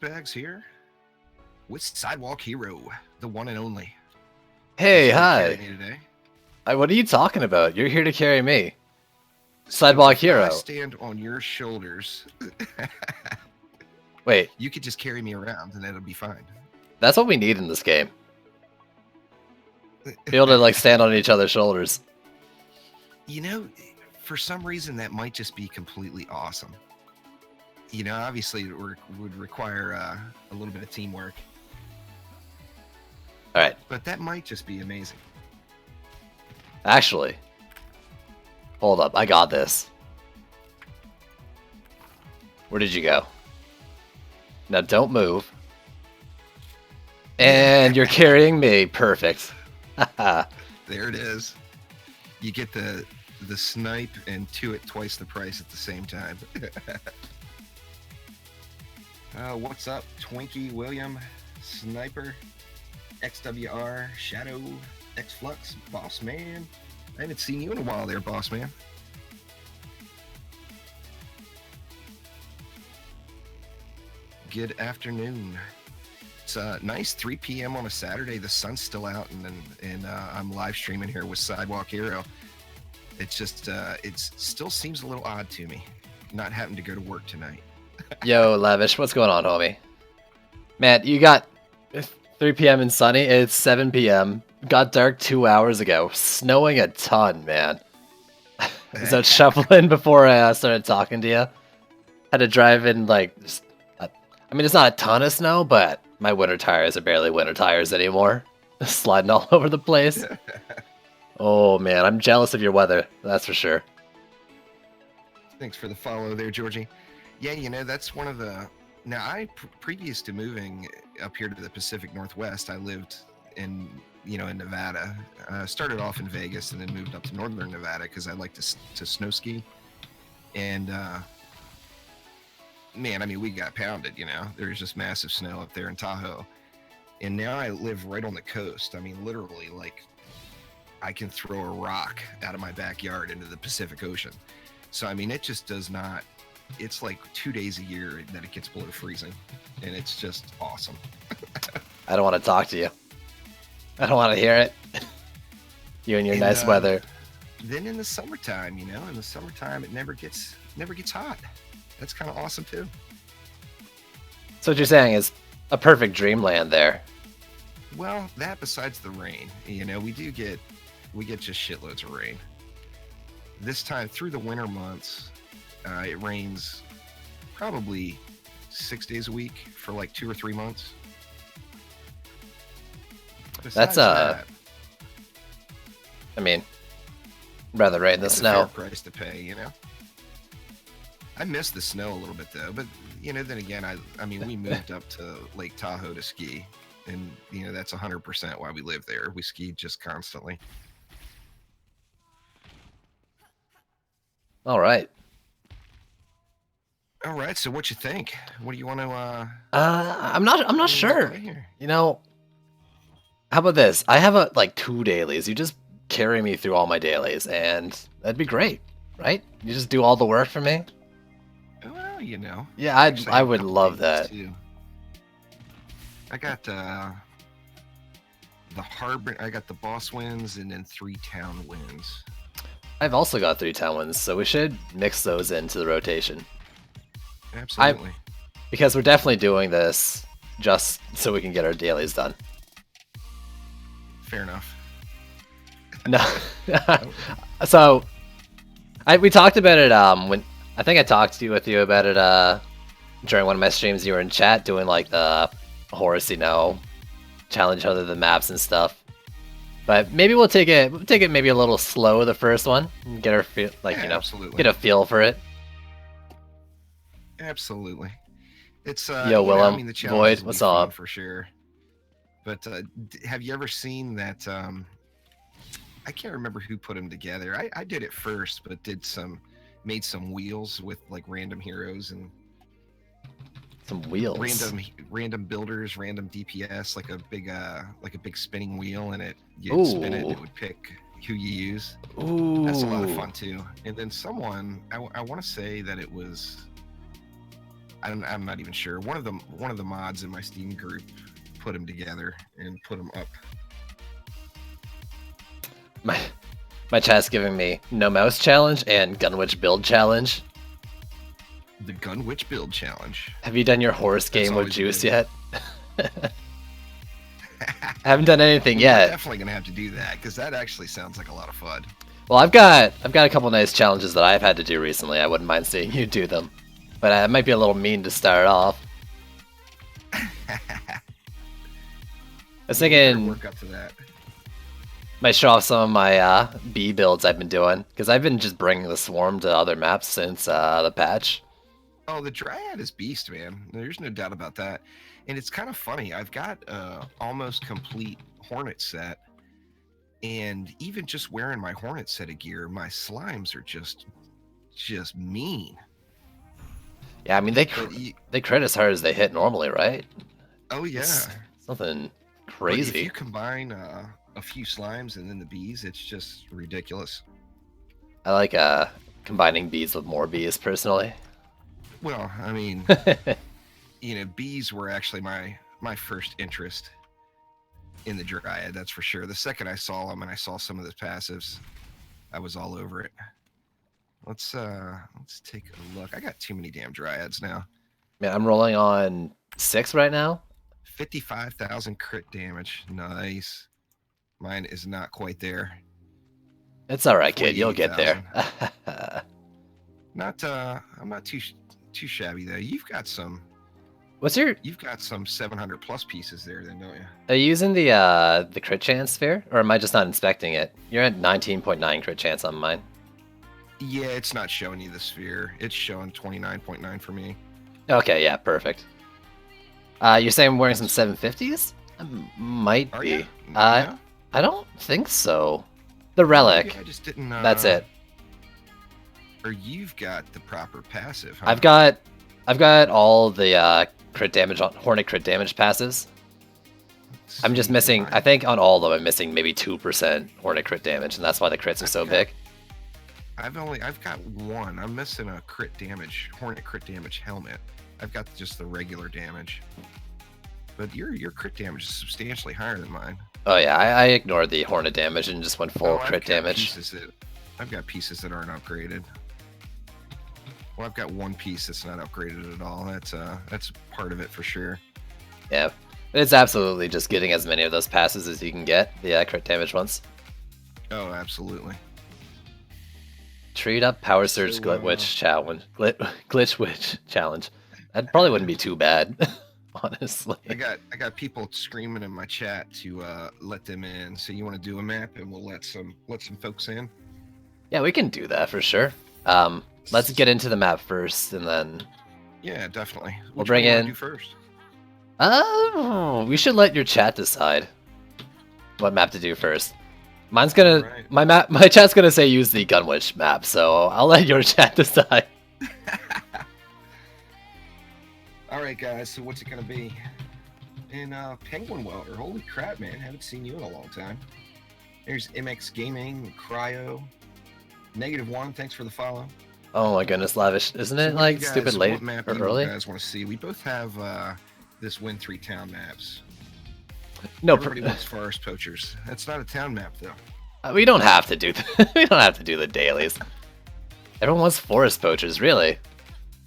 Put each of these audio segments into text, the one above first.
Juicebags here with Sidewalk Hero, the one and only. He's Hey, here to carry hi. me today. What are you talking about? You're here to carry me. So Sidewalk if I hero. stand on your shoulders, Wait, you could just carry me around and it'll be fine. that's what we need in this game. Be able to like stand on each other's shoulders. You know, for some reason that might just be completely awesome. You know, obviously it would require a little bit of teamwork, All right. but that might just be amazing. Actually, hold up. I got this. Where did you go? Now don't move. And you're carrying me. Perfect. There it is. You get the snipe and two at twice the price at the same time. What's up, Twinkie, William, Sniper, XWR, Shadow, Xflux, Boss Man? I haven't seen you in a while there, Boss Man. Good afternoon. It's nice 3 p.m. on a Saturday. The sun's still out, and I'm live streaming here with Sidewalk Hero. It's just it still seems a little odd to me not having to go to work tonight. Yo, Lavish, what's going on, homie? Man, you got 3 p.m. and sunny. It's 7 p.m. Got dark 2 hours ago. Snowing a ton, man. Is that shoveling before I started talking to you? Had to drive in like, I mean, it's not a ton of snow, but my winter tires are barely winter tires anymore. Sliding all over the place. Oh man, I'm jealous of your weather. That's for sure. Thanks for the follow there, Georgie. Yeah, you know, that's one of the... Now, previous to moving up here to the Pacific Northwest, I lived in Nevada. Started off in Vegas and then moved up to northern Nevada because I like to snow ski. And, man, I mean, we got pounded, you know. There's just massive snow up there in Tahoe. And now I live right on the coast. I mean, literally, like, I can throw a rock out of my backyard into the Pacific Ocean. So, I mean, it just does not... It's like 2 days a year that it gets below freezing, and it's just awesome. I don't want to talk to you. I don't want to hear it. You and your nice weather. Then in the summertime, you know, it never gets hot. That's kind of awesome too. So what you're saying is a perfect dreamland there. Well, that besides the rain, you know, we get just shitloads of rain. This time through the winter months, it rains probably 6 days a week for like 2 or 3 months. Besides that, I mean, rather rain than snow. Fair price to pay, you know. I miss the snow a little bit though, but you know, then again, I mean, we moved up to Lake Tahoe to ski, and you know that's 100% why we live there. We skied just constantly. All right. All right. So, what you think? What do you want to? I'm not sure. You know, how about this? I have like 2 dailies. You just carry me through all my dailies, and that'd be great, right? You just do all the work for me. Well, you know. Yeah, I would love that. Too. I got the harbor. I got the boss wins, and then 3 town wins. I've also got 3 town wins, so we should mix those into the rotation. Absolutely. Because we're definitely doing this just so we can get our dailies done. Fair enough. No. So, we talked about it when I think I talked with you about it during one of my streams. You were in chat doing like the horse, you know, challenge other than maps and stuff. But maybe we'll take it maybe a little slow the first one and get our feel, like, you know, absolutely. get a feel for it. Absolutely. It's Yo, Willem, I mean, the Void, what's up? For sure. But have you ever seen that? I can't remember who put them together. I did it first, but made some wheels with like random heroes and some wheels. Random builders, random DPS, like a big spinning wheel, and you'd spin it, and it would pick who you use. Ooh. That's a lot of fun too. And then someone, I want to say that it was I'm not even sure. One of the mods in my Steam group put them together and put them up. My chat's giving me no mouse challenge and Gunwitch build challenge. The Gunwitch build challenge. Have you done your horse That's game with always Juice good. yet? I haven't done anything We're yet. definitely gonna have to do that because that actually sounds like a lot of fun. Well, I've got a couple nice challenges that I've had to do recently. I wouldn't mind seeing you do them, but it might be a little mean to start off. I was thinking Work up to that. might show off some of my bee builds I've been doing because I've been just bringing the swarm to other maps since the patch. Oh, the Dryad is beast, man. There's no doubt about that. And it's kind of funny. I've got almost complete Hornet set, and even just wearing my Hornet set of gear, my slimes are just mean. Yeah, I mean they crit as hard as they hit normally, right? Oh yeah, It's something but crazy. if you combine a few slimes and then the bees, it's just ridiculous. I like combining bees with more bees personally. Well, I mean, you know, bees were actually my first interest in the Dryad, that's for sure. The second I saw them and I saw some of the passives, I was all over it. Let's take a look. I got too many damn Dryads now. Man, I'm rolling on 6 right now. 55,000 crit damage. Nice. Mine is not quite there. It's all right, kid. You'll get there. I'm not too shabby though. You've got some What's your? You've got some 700 plus pieces there, then, don't you? Are you using the crit chance sphere, or am I just not inspecting it? You're at 19.9 crit chance on mine. Yeah, it's not showing you the sphere. It's showing 29.9 for me. Okay, yeah, perfect. You're saying I'm wearing some 750s? I might Are be. you? Yeah? I don't think so. The relic. Maybe I just didn't. That's it. Or you've got the proper passive. Huh? I've got all the crit damage on Hornet crit damage passes. Let's I'm just see, missing. mine- I think on all of them, I'm missing maybe 2% Hornet crit damage, and that's why the crits are so Okay. big. I've got one. I'm missing a crit damage, Hornet crit damage helmet. I've got just the regular damage. But your crit damage is substantially higher than mine. Oh yeah, I ignored the Hornet damage and just went full I've crit got damage. I've got pieces that aren't upgraded. Well, I've got one piece that's not upgraded at all. That's part of it for sure. Yeah, it's absolutely just getting as many of those passes as you can get, the crit damage ones. Oh, absolutely. Treat up Power Surge So, Glitch Challenge. Glitch Witch Challenge. That probably wouldn't be too bad, honestly. I got people screaming in my chat to let them in. So you want to do a map, and we'll let some folks in. Yeah, we can do that for sure. Let's get into the map first, and then Yeah, definitely. We'll Which bring one you in- wanna do first. we should let your chat decide what map to do first. Mine's gonna Alright. my chat's gonna say use the Gunwitch map, so I'll let your chat decide. All right, guys. So what's it gonna be? In Penguin Welder. Holy crap, man! Haven't seen you in a long time. There's MX Gaming, Cryo, -1. Thanks for the follow. Oh my goodness, Lavish. Isn't So it what like do you stupid guys- late what map or do you early? guys want to see? We both have this Win 3 town maps. No, Everybody wants Forest Poachers. That's not a town map though. we don't have to do we don't have to do the dailies. Everyone wants forest poachers, really.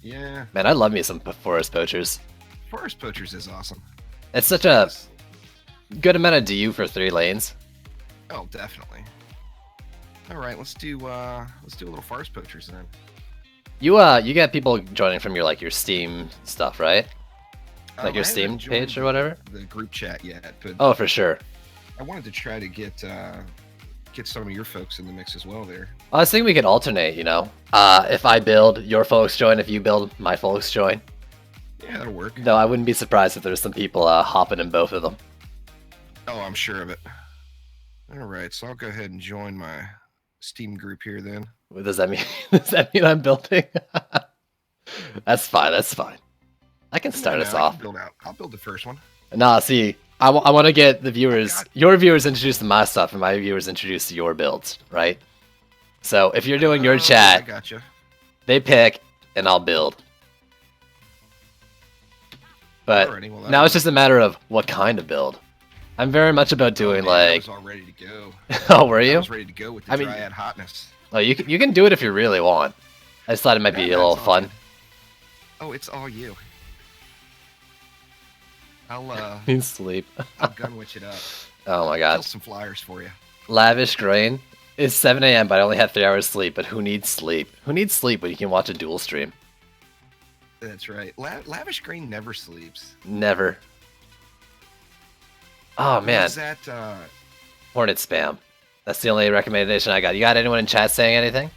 Yeah, Man, I love me some forest poachers. Forest Poachers is awesome. It's such a good amount of DU for 3 lanes. Oh, definitely. All right, let's do a little Forest Poachers then. You get people joining from your Steam stuff, right? Like I your haven't Steam joined page or whatever? The group chat yet, but Oh, for sure. I wanted to try to get some of your folks in the mix as well there. I was thinking we could alternate, if I build, your folks join. If you build, my folks join. Yeah, that'll work. No, I wouldn't be surprised if there's some people hopping in both of them. Oh, I'm sure of it. All right, so I'll go ahead and join my Steam group here then. What does that mean? Does that mean I'm building? That's fine. That's fine. I can start us off. I'll build the first one. Nah, see, I want to get the viewers, got- your viewers introduced to my stuff, and my viewers introduced to your builds, right? So if you're doing your I chat, gotcha. they pick, and I'll build. But Alrighty, well, now it's just a matter of what kind of build. I'm very much about doing I like. was all ready to go. Oh, were you? I was ready to go with the I mean- Dryad hotness. Oh, you can do it if you really want. I just thought it might be a little That's all fun. good. Oh, it's all you. I'll Means sleep. I'll gun witch it up. Oh my Kill god. some flyers for you. Lavish grain. It's 7 a.m. but I only had 3 hours sleep. But who needs sleep? Who needs sleep when you can watch a dual stream? That's right. Lavish Green never sleeps. Never. Oh man, Is that Hornet spam. That's the only recommendation I got. You got anyone in chat saying anything?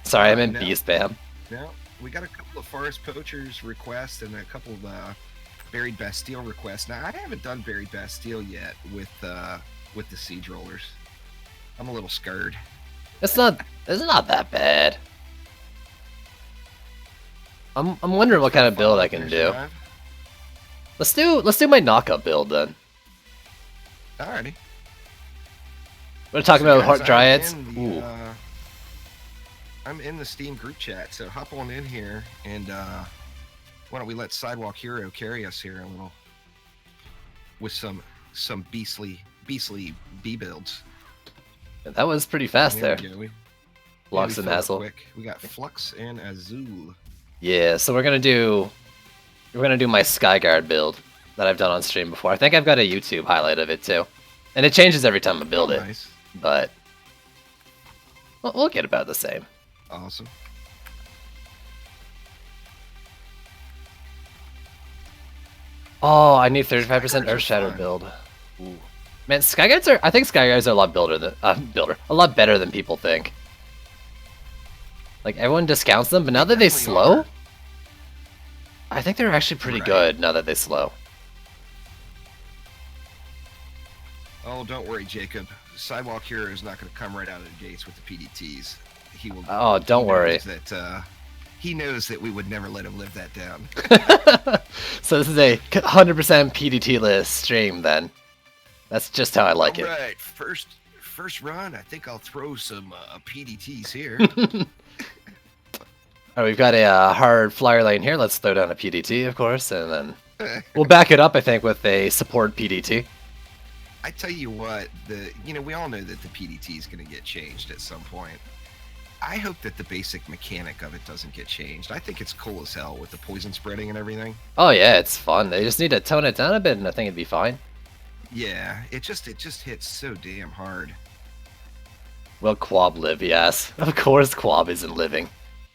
Sorry, I meant no. bee spam. no? We got a couple of Forest Poachers requests and a couple of Buried Bastille requests. Now I haven't done Buried Bastille yet with the Siege Rollers. I'm a little scared. It's not that bad. I'm wondering what kind of build I can do. Let's do my knockup build then. Alrighty. We're talking So about guys, Heart Dryads. Ooh. I'm in the Steam group chat, so hop on in here and why don't we let Sidewalk Hero carry us here a little with some beastly B builds. That was pretty fast there. Flux we and filled it Hassle. quick. We got Flux and Azul. Yeah, so we're gonna do my Skyguard build that I've done on stream before. I think I've got a YouTube highlight of it too, and it changes every time I build it. Nice. But we'll get about the same. Awesome. Oh, I need 35% Skyguards are Earth Shatter fun. build. Ooh. Man, I think Skyguards are a lot a lot better than people think. Like everyone discounts them, but now that they definitely slow, are. I think they're actually pretty Right. good now that they slow. Oh, don't worry, Jacob. Sidewalk Hero is not going to come right out of the gates with the PDTs. He will. Oh, don't he worry. knows that he knows that we would never let him live that down. So this is a 100% PDT list stream then. That's just how I like All it. right, first run. I think I'll throw some PDTs here. Alright, we've got a hard flyer lane here. Let's throw down a PDT, of course, and then we'll back it up, I think, with a support PDT. I tell you what, we all know that the PDT is going to get changed at some point. I hope that the basic mechanic of it doesn't get changed. I think it's cool as hell with the poison spreading and everything. Oh yeah, it's fun. They just need to tone it down a bit, and I think it'd be fine. Yeah, it just hits so damn hard. Will Quab live? Yes. Of course Quab isn't living.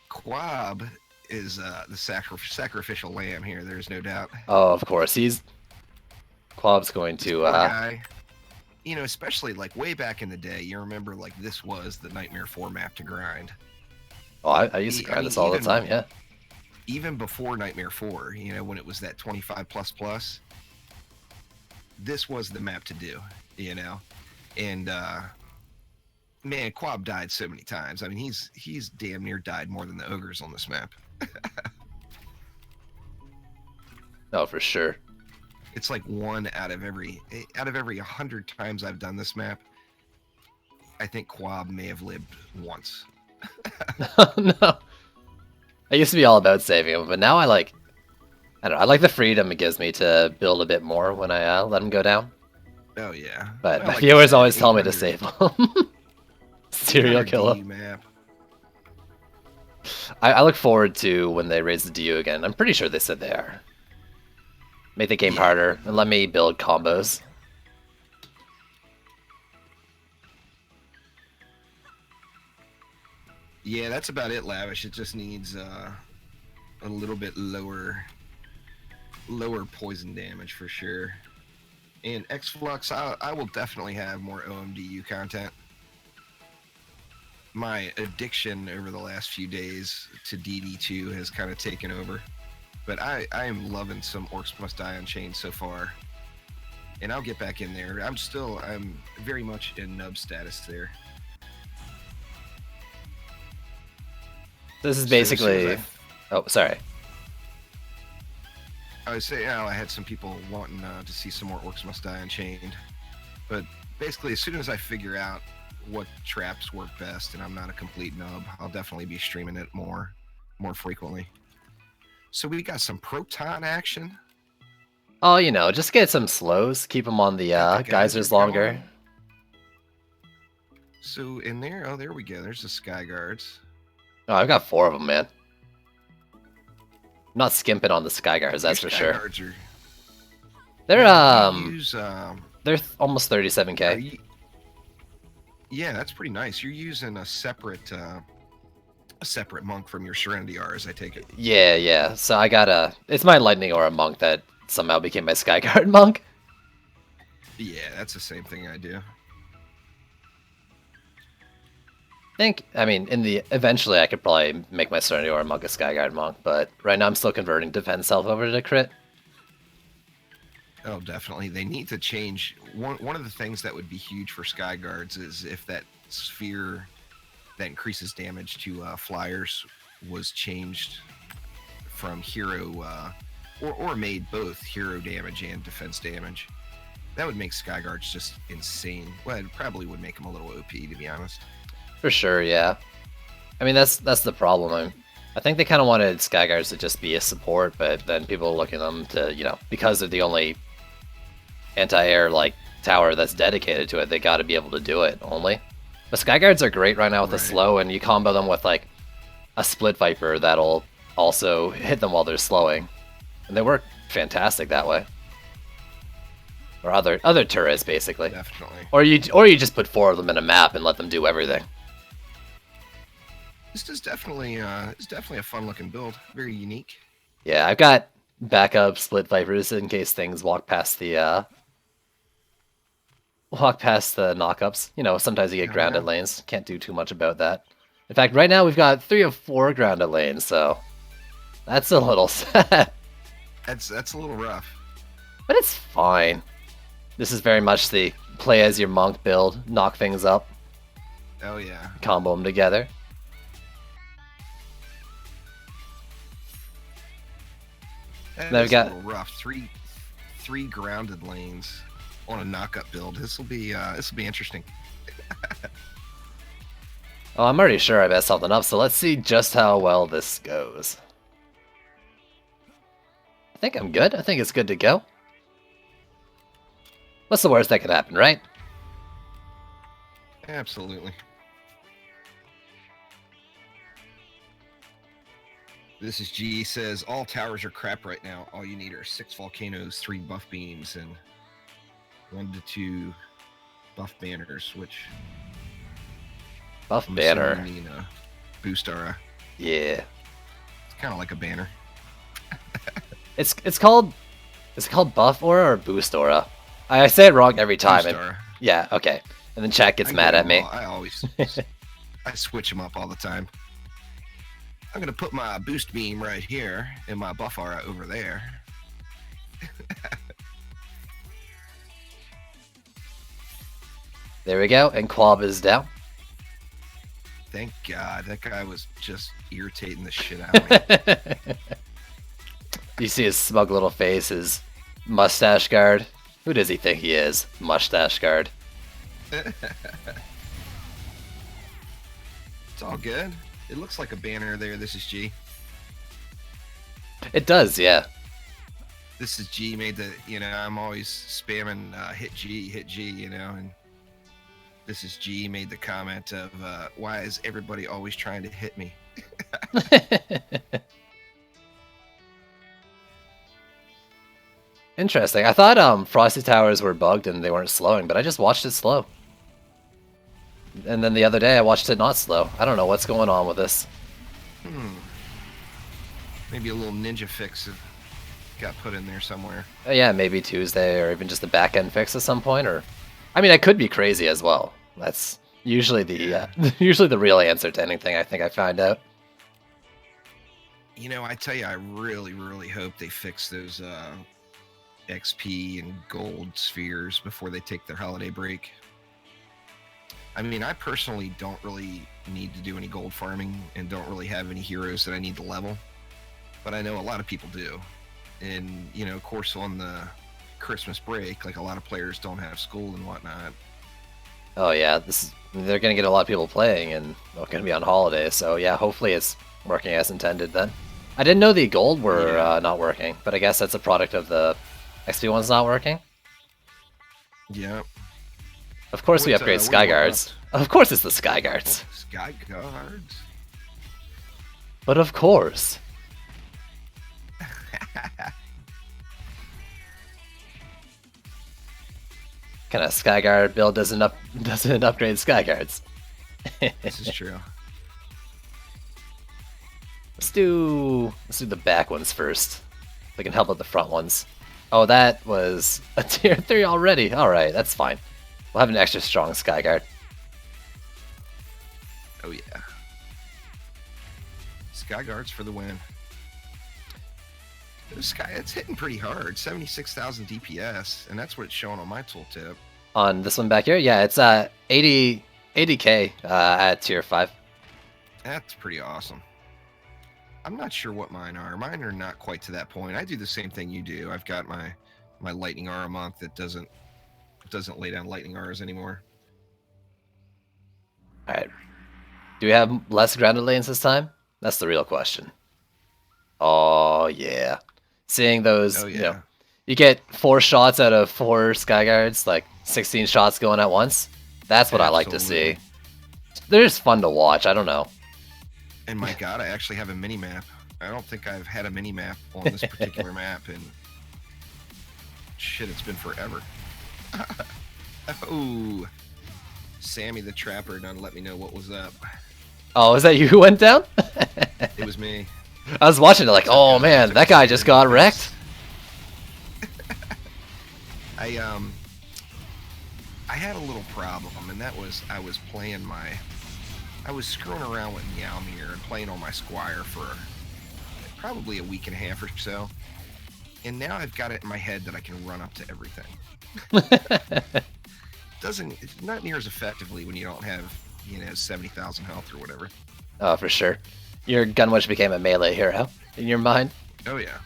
Quab is the sacrificial lamb here. There's no doubt. Oh, of course. Quab's going to... Poor guy. Especially like way back in the day, you remember like this was the Nightmare 4 map to grind. Oh, I used to grind this all the time, yeah. Even before Nightmare 4, when it was that 25++, this was the map to do, And man, Quab died so many times. I mean, he's damn near died more than the ogres on this map. Oh, for sure. It's like one out of every 100 times I've done this map. I think Quab may have lived once. No. I used to be all about saving him, but now I like the freedom it gives me to build a bit more when I let him go down. Oh yeah. But Well, my like viewers I said, always tell me to 800 save him. Serial 800 killer. DU map. I look forward to when they raise the DU again. I'm pretty sure they said they are. Make the game harder and let me build combos. Yeah, that's about it, Lavish. It just needs a little bit lower poison damage for sure. And X-Flux, I will definitely have more OMDU content. My addiction over the last few days to DD2 has kind of taken over. But I am loving some Orcs Must Die Unchained so far. And I'll get back in there. I'm very much in nub status there. This is So as soon basically... as Oh, sorry. I would say, I had some people wanting to see some more Orcs Must Die Unchained. But basically, as soon as I figure out what traps work best and I'm not a complete nub, I'll definitely be streaming it more frequently. So we got some proton action. Oh, you know, just get some slows, keep them on the Got the geyser geysers longer. going. So in there, oh, there we go. There's the sky guards. Oh, I've got 4 of them, man. I'm not skimping on the sky guards, that's Your for sky sure. guards are. They're You use they're almost 37k. Yeah, that's pretty nice. You're using a separate monk from your Serenity R's, I take it. Yeah, yeah. So I got it's my lightning aura monk that somehow became my sky guard monk. Yeah, that's the same thing I do. I mean, eventually I could probably make my Serenity Aura monk a Skyguard monk, but right now I'm still converting Defense Self over to crit. Oh, definitely. They need to change. One of the things that would be huge for Sky Guards is if that sphere that increases damage to flyers was changed from hero, or made both hero damage and defense damage. That would make Sky Guards just insane. Well, it probably would make them a little OP, to be honest. For sure, yeah. I mean, that's the problem. I think they kind of wanted Skyguards to just be a support, but then people look at them to, you know, because they're the only anti-air like tower that's dedicated to it, they got to be able to do it only. But Skyguards are great right now with the slow, and you combo them with like a Split Viper that'll also hit them while they're slowing, and they work fantastic that way. Or other turrets, basically. Definitely. Or you just put 4 of them in a map and let them do everything. This is definitely a fun looking build. Very unique. Yeah, I've got backup Split Vipers in case things walk past the knockups. You know, sometimes you get grounded lanes. Can't do too much about that. In fact, right now we've got 3 of 4 grounded lanes, so that's a little sad. That's a little rough. But it's fine. This is very much the play as your monk build, knock things up. Oh yeah. Combo them together. That is a little rough. Three grounded lanes on a knockup build. This will be interesting. Oh, I'm already sure I messed something up, so let's see just how well this goes. I think I'm good. I think it's good to go. What's the worst that could happen, right? Absolutely. This is G says all towers are crap right now. All you need are 6 volcanoes, 3 buff beams, and 1 to 2 buff banners. Which buff banner? You mean boost aura? Yeah. It's kind of like a banner. it's called buff aura or boost aura. I say it wrong every time. And, yeah. Okay. And then chat gets mad at me. I always I switch them up all the time. I'm gonna put my boost beam right here and my buff aura over there. There we go, and Quab is down. Thank God, that guy was just irritating the shit out of me. You see his smug little face, his mustache guard. Who does he think he is? Mustache guard. It's all good. It looks like a banner there. This is G. It does, yeah. This is G made the, you know, I'm always spamming hit G, you know, and this is G made the comment of, why is everybody always trying to hit me? Interesting. I thought Frosty Towers were bugged and they weren't slowing, but I just watched it slow. And then the other day I watched it not slow. I don't know what's going on with this. Maybe a little ninja fix got put in there somewhere. Yeah, maybe Tuesday or even just a back-end fix at some point. Or, I mean, I could be crazy as well. That's usually the usually the real answer to anything I think I find out. You know, I tell you, I really, really hope they fix those XP and gold spheres before they take their holiday break. I mean, I personally don't really need to do any gold farming and don't really have any heroes that I need to level, but I know a lot of people do. And, you know, of course, on the Christmas break, like a lot of players don't have school and whatnot. Oh yeah, they're gonna get a lot of people playing and they're gonna be on holiday, so yeah, hopefully it's working as intended then. I didn't know the gold were Yeah. not working, but I guess that's a product of the XP ones not working. Yeah. Of course we upgrade What are Sky you up Guards. Of course it's the Sky Guards. Sky Guards. But of course. Kind of Sky Guard build doesn't upgrade Sky Guards. This is true. Let's do the back ones first. They can help with the front ones. Oh, that was a tier 3 already. Alright, that's fine. We'll have an extra strong Sky Guard. Oh yeah. Sky Guards for the win. It's hitting pretty hard. 76,000 DPS, and that's what it's showing on my tooltip. On this one back here? Yeah, it's 80k at tier 5. That's pretty awesome. I'm not sure what mine are. Mine are not quite to that point. I do the same thing you do. I've got my lightning aura monk that doesn't lay down lightning auras anymore. Alright. Do we have less grounded lanes this time? That's the real question. Oh yeah. Seeing those, Oh yeah. you know, you get 4 shots out of 4 Sky Guards, like 16 shots going at once. That's what I like to see. They're just fun to watch, I don't know. And my god, I actually have a mini map. I don't think I've had a mini map on this particular map, and shit, it's been forever. Oh, Sammy the Trapper done let me know what was up. Oh, is that you who went down? It was me. I was watching it like, oh man, that guy just got wrecked. I had a little problem, and that was I was screwing around with Meowmere and playing on my Squire for probably a week and a half or so, and now I've got it in my head that I can run up to everything. It's not near as effectively when you don't have 70,000 health or whatever. Oh, for sure. Your Gunwitch became a melee hero in your mind. Oh yeah.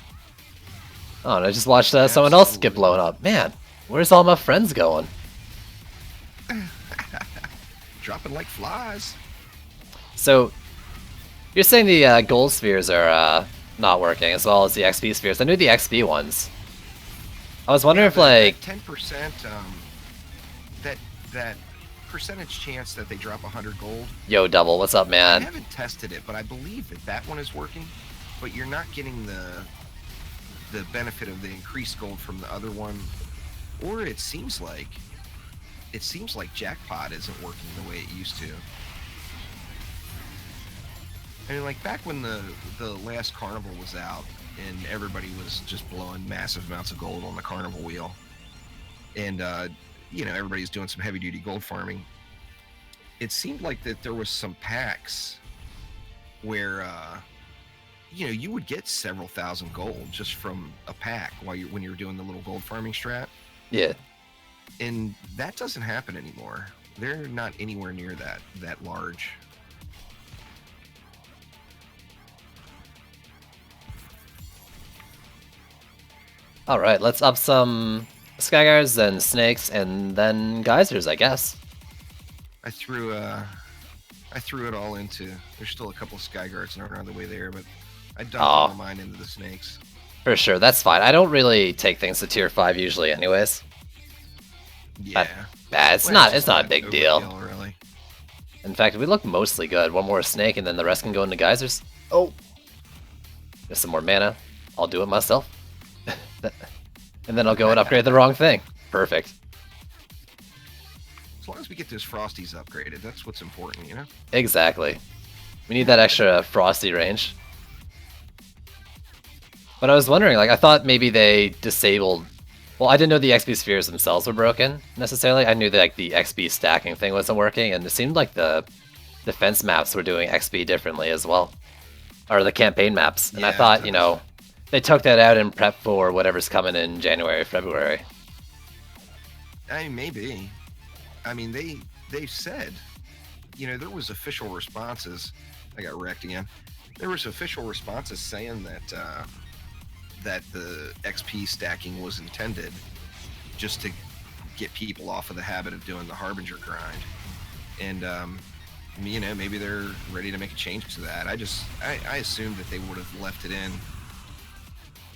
Oh, and I just watched someone else get blown up. Man, where's all my friends going? Dropping like flies. So, you're saying the gold spheres are not working, as well as the XP spheres. I knew the XP ones. I was wondering if, like... 10%, that percentage chance that they drop 100 gold. Yo, Double, what's up, man? I haven't tested it, but I believe that one is working, but you're not getting the benefit of the increased gold from the other one, or it seems like Jackpot isn't working the way it used to. I mean, like back when the last carnival was out and everybody was just blowing massive amounts of gold on the carnival wheel, and everybody's doing some heavy duty gold farming. It seemed like that there was some packs where you would get several thousand gold just from a pack when you were doing the little gold farming strat. Yeah. And that doesn't happen anymore. They're not anywhere near that large. All right, let's up some Sky Guards, then Snakes, and then Geysers, I guess. I threw it all into. There's still a couple of Sky Guards around the way there, but I dumped all mine into the Snakes. For sure, that's fine. I don't really take things to tier 5 usually, anyways. Yeah. It's not a big deal. Really. In fact, we look mostly good. One more Snake, and then the rest can go into Geysers. Oh, there's some more mana. I'll do it myself. And then I'll go and upgrade the wrong thing. Perfect. As long as we get those Frosties upgraded, that's what's important, Exactly. We need that extra Frosty range. But I was wondering, like, I thought maybe they disabled... Well, I didn't know the XP spheres themselves were broken, necessarily. I knew that, like, the XP stacking thing wasn't working, and it seemed like the defense maps were doing XP differently as well. Or the campaign maps. And I thought, they took that out in prep for whatever's coming in January, February. I mean, maybe. I mean, they said, there was official responses. I got wrecked again. There was official responses saying that the XP stacking was intended just to get people off of the habit of doing the Harbinger grind. And you know, maybe they're ready to make a change to that. I assumed that they would have left it in,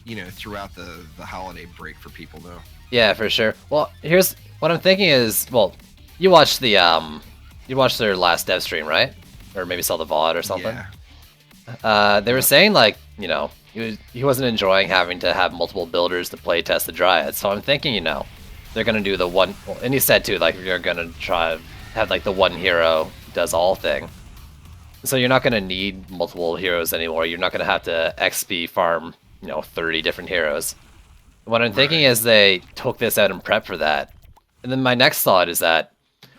you know, throughout the holiday break for people though. Yeah, for sure. Well, here's what I'm thinking is, well, you watched you watched their last dev stream, right? Or maybe saw the VOD or something. Yeah. They were Yep. saying like, you know, he wasn't enjoying having to have multiple builders to play test the Dryad. So I'm thinking, you know, they're gonna do the one, and he said too, like you're gonna try to have like the one hero does all thing. So you're not gonna need multiple heroes anymore. You're not gonna have to XP farm, you know, 30 different heroes. What I'm thinking Right. is they took this out and prep for that. And then my next thought is that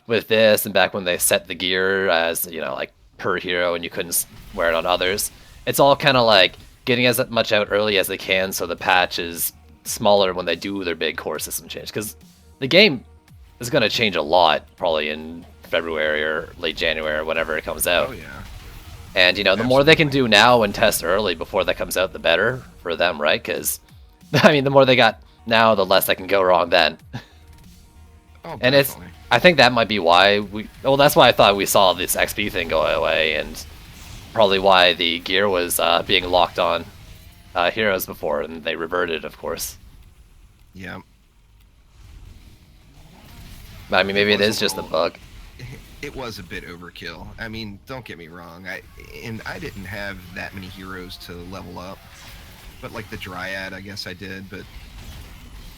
with this and back when they set the gear as, you know, like per hero and you couldn't wear it on others, it's all kind of like getting as much out early as they can so the patch is smaller when they do their big core system change. Because the game is going to change a lot probably in February or late January or whenever it comes out. Oh yeah. And, you know, the more they can do now and test early before that comes out, the better for them, right? Because, I mean, the more they got now, the less that can go wrong then. Oh, And definitely. I think that might be why well, that's why I thought we saw this XP thing go away, and probably why the gear was being locked on heroes before, and they reverted, of course. Yeah. But, I mean, maybe it was is just a little- bug. It was a bit overkill. I mean, don't get me wrong. I didn't have that many heroes to level up, but like the Dryad, I guess I did. But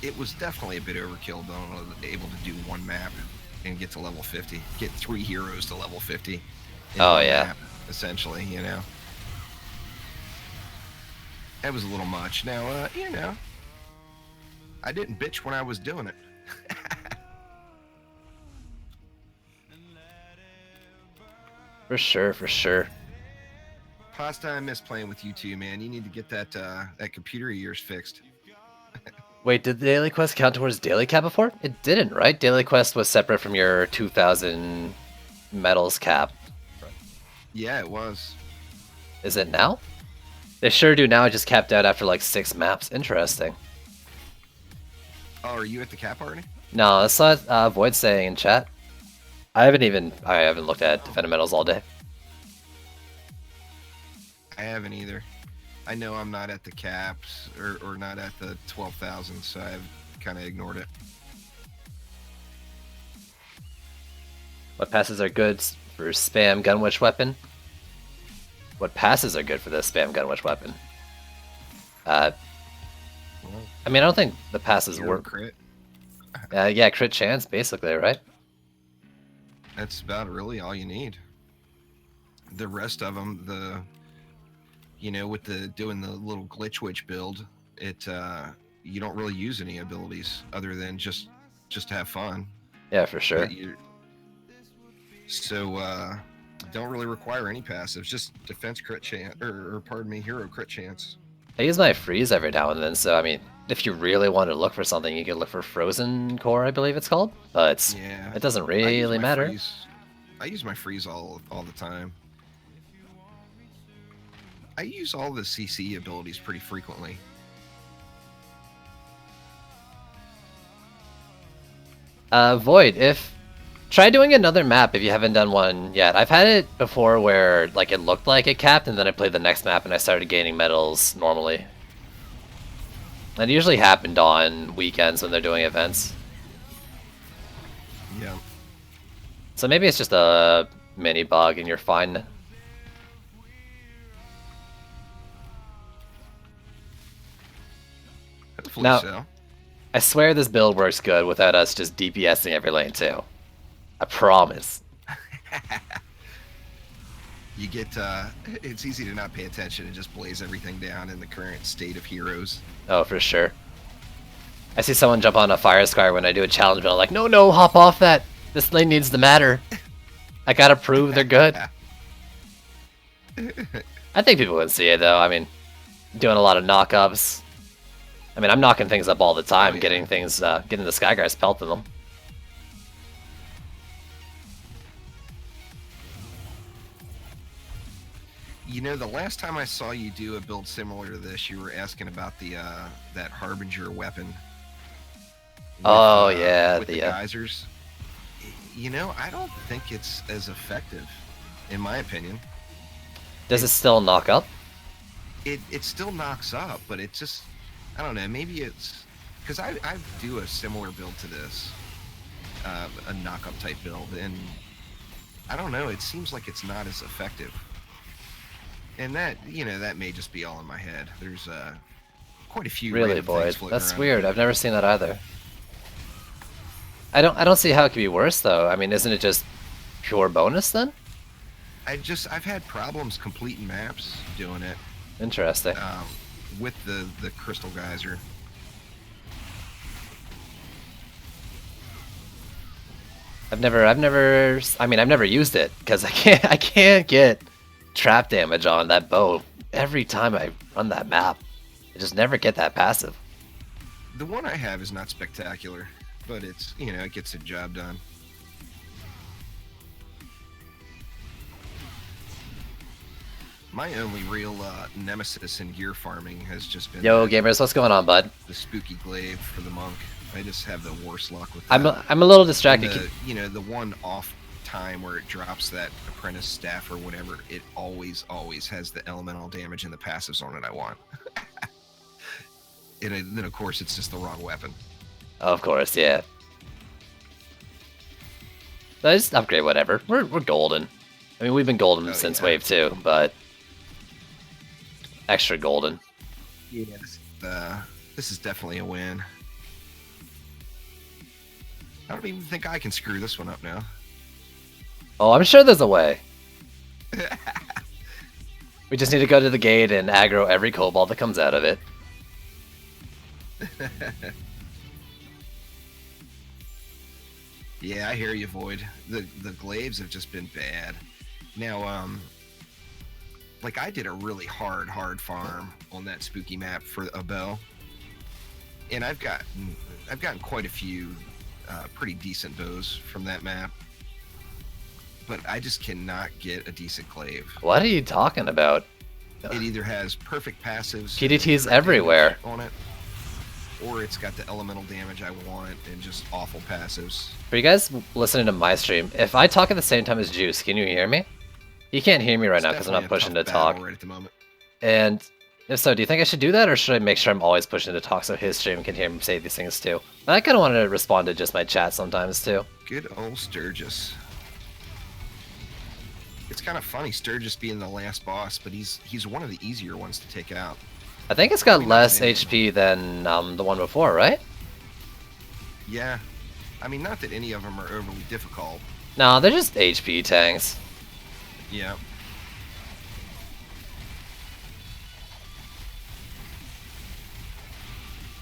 it was definitely a bit overkill being able to do one map and get to level 50, get 3 heroes to level 50. In Oh, one yeah. map, essentially, you know. That was a little much. Now, you know, I didn't bitch when I was doing it. For sure, for sure. Pasta, I miss playing with you too, man. You need to get that computer of yours fixed. Wait, did the Daily Quest count towards Daily Cap before? It didn't, right? Daily Quest was separate from your 2,000 medals cap. Yeah, it was. Is it now? They sure do now, it just capped out after like 6 maps. Interesting. Oh, are you at the cap already? No, that's not Void saying in chat. I haven't looked at fundamentals all day. I haven't either. I know I'm not at the caps or not at the 12,000, so I've kind of ignored it. What passes are good for spam gunwitch weapon? What passes are good for the spam gunwitch weapon? I mean, I don't think the passes Hero work. crit. Yeah, crit chance, basically, right? That's about really all you need. The rest of them, you know, with the doing the little glitch witch build, you don't really use any abilities other than just to have fun. Yeah, for sure. So don't really require any passives, just defense crit chance, or pardon me, hero crit chance. I use my freeze every now and then, so I mean, if you really want to look for something, you can look for Frozen Core, I believe it's called. But Yeah, it doesn't I use really my matter. freeze. I use my freeze all the time. I use all the CC abilities pretty frequently. Void, try doing another map if you haven't done one yet. I've had it before where like it looked like it capped, and then I played the next map and I started gaining medals normally. That usually happened on weekends when they're doing events. Yeah. So maybe it's just a mini bug and you're fine. Hopefully Now- so. I swear this build works good without us just DPSing every lane too. I promise. You get it's easy to not pay attention and just blaze everything down in the current state of heroes. Oh, for sure. I see someone jump on a fire scar when I do a challenge, but I'm like, no, hop off that. This lane needs to matter. I gotta prove they're good. I think people can see it though. I mean, doing a lot of knockups. I mean, I'm knocking things up all the time, Oh, yeah. getting things, getting the Skyguys pelting them. You know, the last time I saw you do a build similar to this, you were asking about the that Harbinger weapon. With, Oh, yeah, with the the, geysers. You know, I don't think it's as effective in my opinion. Does it still knock up? It still knocks up, but it just, I don't know, maybe it's because I do a similar build to this, a knock up type build, and I don't know, it seems like it's not as effective. And that, you know, that may just be all in my head. There's quite a few Really, random things Void? floating That's around. weird. I've never seen that either. I don't see how it could be worse though. I mean, isn't it just pure bonus then? I've had problems completing maps doing it, Interesting. with the crystal geyser. I've never used it because I can't get trap damage on that bow every time I run that map. I just never get that passive. The one I have is not spectacular, but it's, you know, it gets the job done. My only real nemesis in gear farming has just been Yo, gamers, what's going on, bud? the spooky glaive for the monk. I just have the worst luck with that. I'm a little And distracted. you know, the one off time where it drops that apprentice staff or whatever, it always has the elemental damage and the passives on it I want. And then of course it's just the wrong weapon. Of course, yeah. I just upgrade whatever. We're golden. I mean, we've been golden since yeah. Wave 2, but extra golden. Yeah. This is definitely a win. I don't even think I can screw this one up now. Oh, I'm sure there's a way. We just need to go to the gate and aggro every cobalt that comes out of it. Yeah, I hear you, Void. The glaives have just been bad. Now, like I did a really hard farm on that spooky map for a bow, and I've gotten quite a few pretty decent bows from that map, but I just cannot get a decent glaive. What are you talking about? It either has perfect passives, PDTs everywhere on it, or it's got the elemental damage I want and just awful passives. For you guys listening to my stream, if I talk at the same time as Juice, can you hear me? You can't hear me right now because I'm not pushing to talk. Right at the moment. And if so, do you think I should do that, or should I make sure I'm always pushing to talk so his stream can hear me say these things too? I kind of want to respond to just my chat sometimes too. Good old Sturgis. It's kind of funny, Sturgis being the last boss, but he's one of the easier ones to take out. I think it's got less HP than the one before, right? Yeah. I mean, not that any of them are overly difficult. No, they're just HP tanks. Yeah.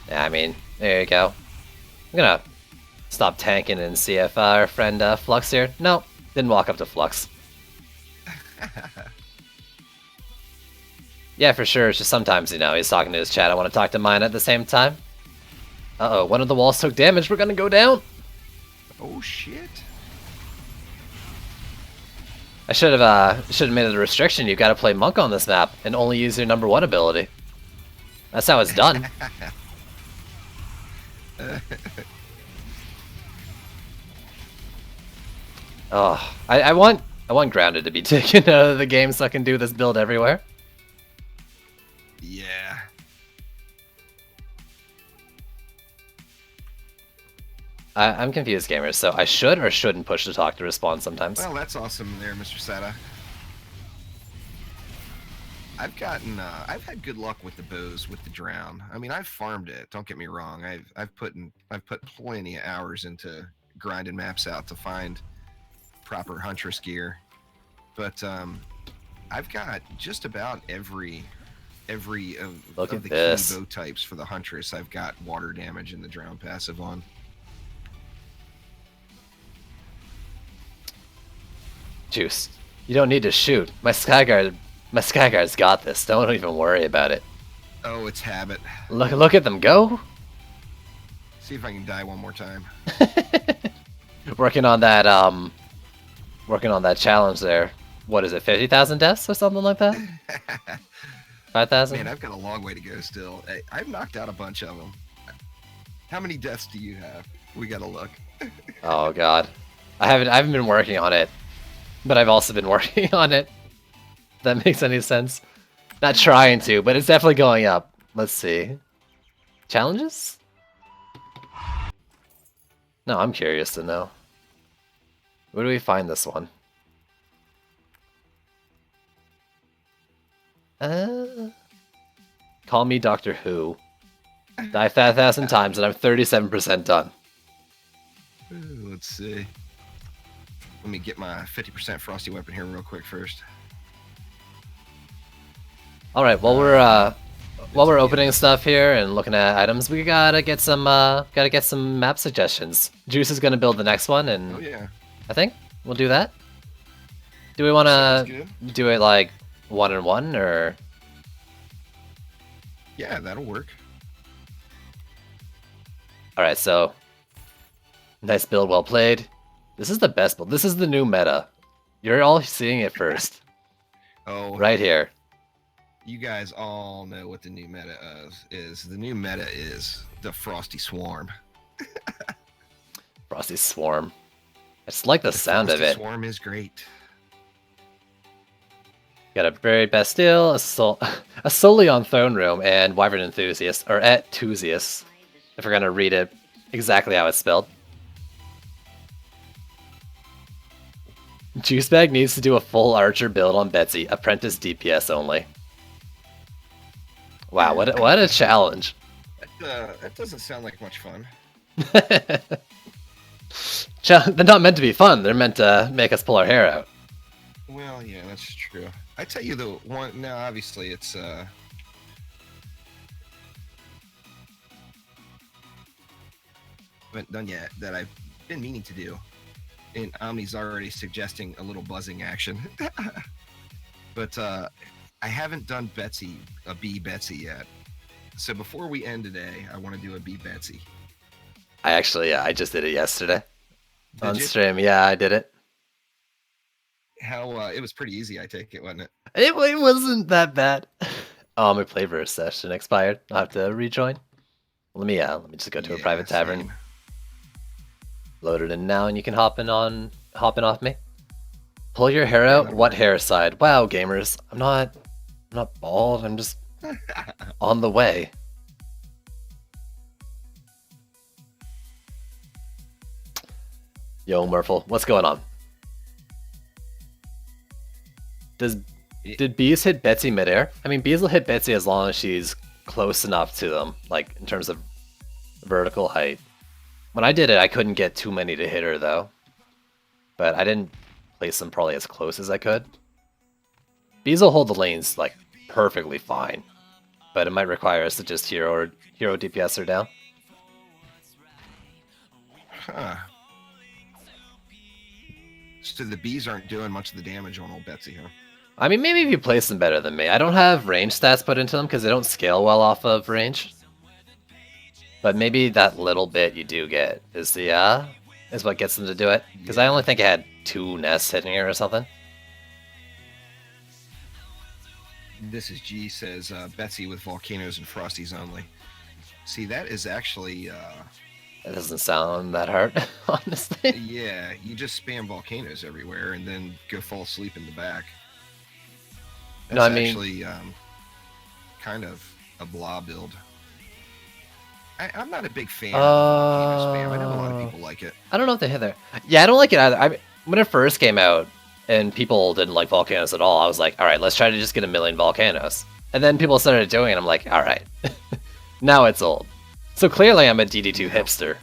Yeah, I mean, there you go. I'm gonna stop tanking and see if our friend Flux here. No, didn't walk up to Flux. Yeah, for sure. It's just sometimes, you know, he's talking to his chat. I want to talk to mine at the same time. Uh-oh, one of the walls took damage. We're gonna go down. Oh, shit. I should have made it a restriction. You got to play Monk on this map and only use your number 1 ability. That's how it's done. Oh, I want Grounded to be taken out of the game so I can do this build everywhere. Yeah. I'm confused, gamers. So I should or shouldn't push to talk to respond sometimes? Well, that's awesome there, Mr. Sata. I've had good luck with the bows with the drown. I mean, I've farmed it. Don't get me wrong. I've put plenty of hours into grinding maps out to find proper huntress gear. But I've got just about every of the key bow types for the huntress. I've got water damage and the drown passive on. Juice, you don't need to shoot. My Skyguard's got this. Don't even worry about it. Oh, it's habit. Look at them go. See if I can die one more time. Working on that challenge there. What is it? 50,000 deaths or something like that? 5,000? Man, I've got a long way to go still. I've knocked out a bunch of them. How many deaths do you have? We gotta look. Oh god, I haven't been working on it. but I've also been working on it. If that makes any sense. Not trying to, but it's definitely going up. Let's see. Challenges? No, I'm curious to know. Where do we find this one? Call me Doctor Who. Die 5,000 times and I'm 37% done. Ooh, let's see. Let me get my 50% frosty weapon here real quick first. All right, while we're opening stuff here and looking at items, we gotta get some map suggestions. Juice is gonna build the next one, and Oh yeah, I think we'll do that. Do we want sounds to good. do it like 1-on-1 or? Yeah, that'll work. All right, so nice build, well played. This is the best build. This is the new meta. You're all seeing it first, Oh, right here. you guys all know what the new meta is. The new meta is the Frosty Swarm. Frosty Swarm. I just like the sound Frosty of it. Swarm is great. Got a very Bastille, a solely on Throne Room, and Wyvern Enthusiast, or Enthusiast, if we're gonna read it exactly how it's spelled. Juicebag needs to do a full Archer build on Betsy, Apprentice DPS only. Wow, what a challenge. That doesn't sound like much fun. They're not meant to be fun, they're meant to make us pull our hair out. Well, yeah, that's true. I tell you the one. Now, obviously, it's haven't done yet that I've been meaning to do. And Omni's already suggesting a little buzzing action. But I haven't done a bee Betsy yet. So before we end today, I want to do a bee Betsy. I just did it yesterday. Did On you? stream, yeah, I did it. How it was pretty easy, I take it, wasn't it? It wasn't that bad. Oh, my Playverse session expired. I'll have to rejoin. Let me just go to a private tavern. Same. Load it in now, and you can hop in off me. Pull your hair out. that'll What work. hair side? Wow, gamers. I'm not bald. I'm just on the way. Yo, Murphle, what's going on? Did bees hit Betsy midair? I mean, bees will hit Betsy as long as she's close enough to them, like in terms of vertical height. When I did it, I couldn't get too many to hit her though, but I didn't place them probably as close as I could. Bees will hold the lanes like perfectly fine, but it might require us to just hero DPS her down. Huh. So the bees aren't doing much of the damage on old Betsy, huh? I mean, maybe if you place them better than me. I don't have range stats put into them because they don't scale well off of range. But maybe that little bit you do get is what gets them to do it. Because I only think I had 2 nests hitting her or something. This is G says Betsy with volcanoes and frosties only. See, that is actually That doesn't sound that hard, honestly. yeah, you just spam volcanoes everywhere and then go fall asleep in the back. That's No, I mean, actually kind of a blah build. I'm not a big fan of volcano spam. I know a lot of people like it. I don't know if they hit there. Yeah, I don't like it either. When it first came out and people didn't like volcanoes at all, I was like, all right, let's try to just get 1,000,000 volcanoes. And then people started doing it, and I'm like, all right, now it's old. So clearly I'm a DD2 hipster.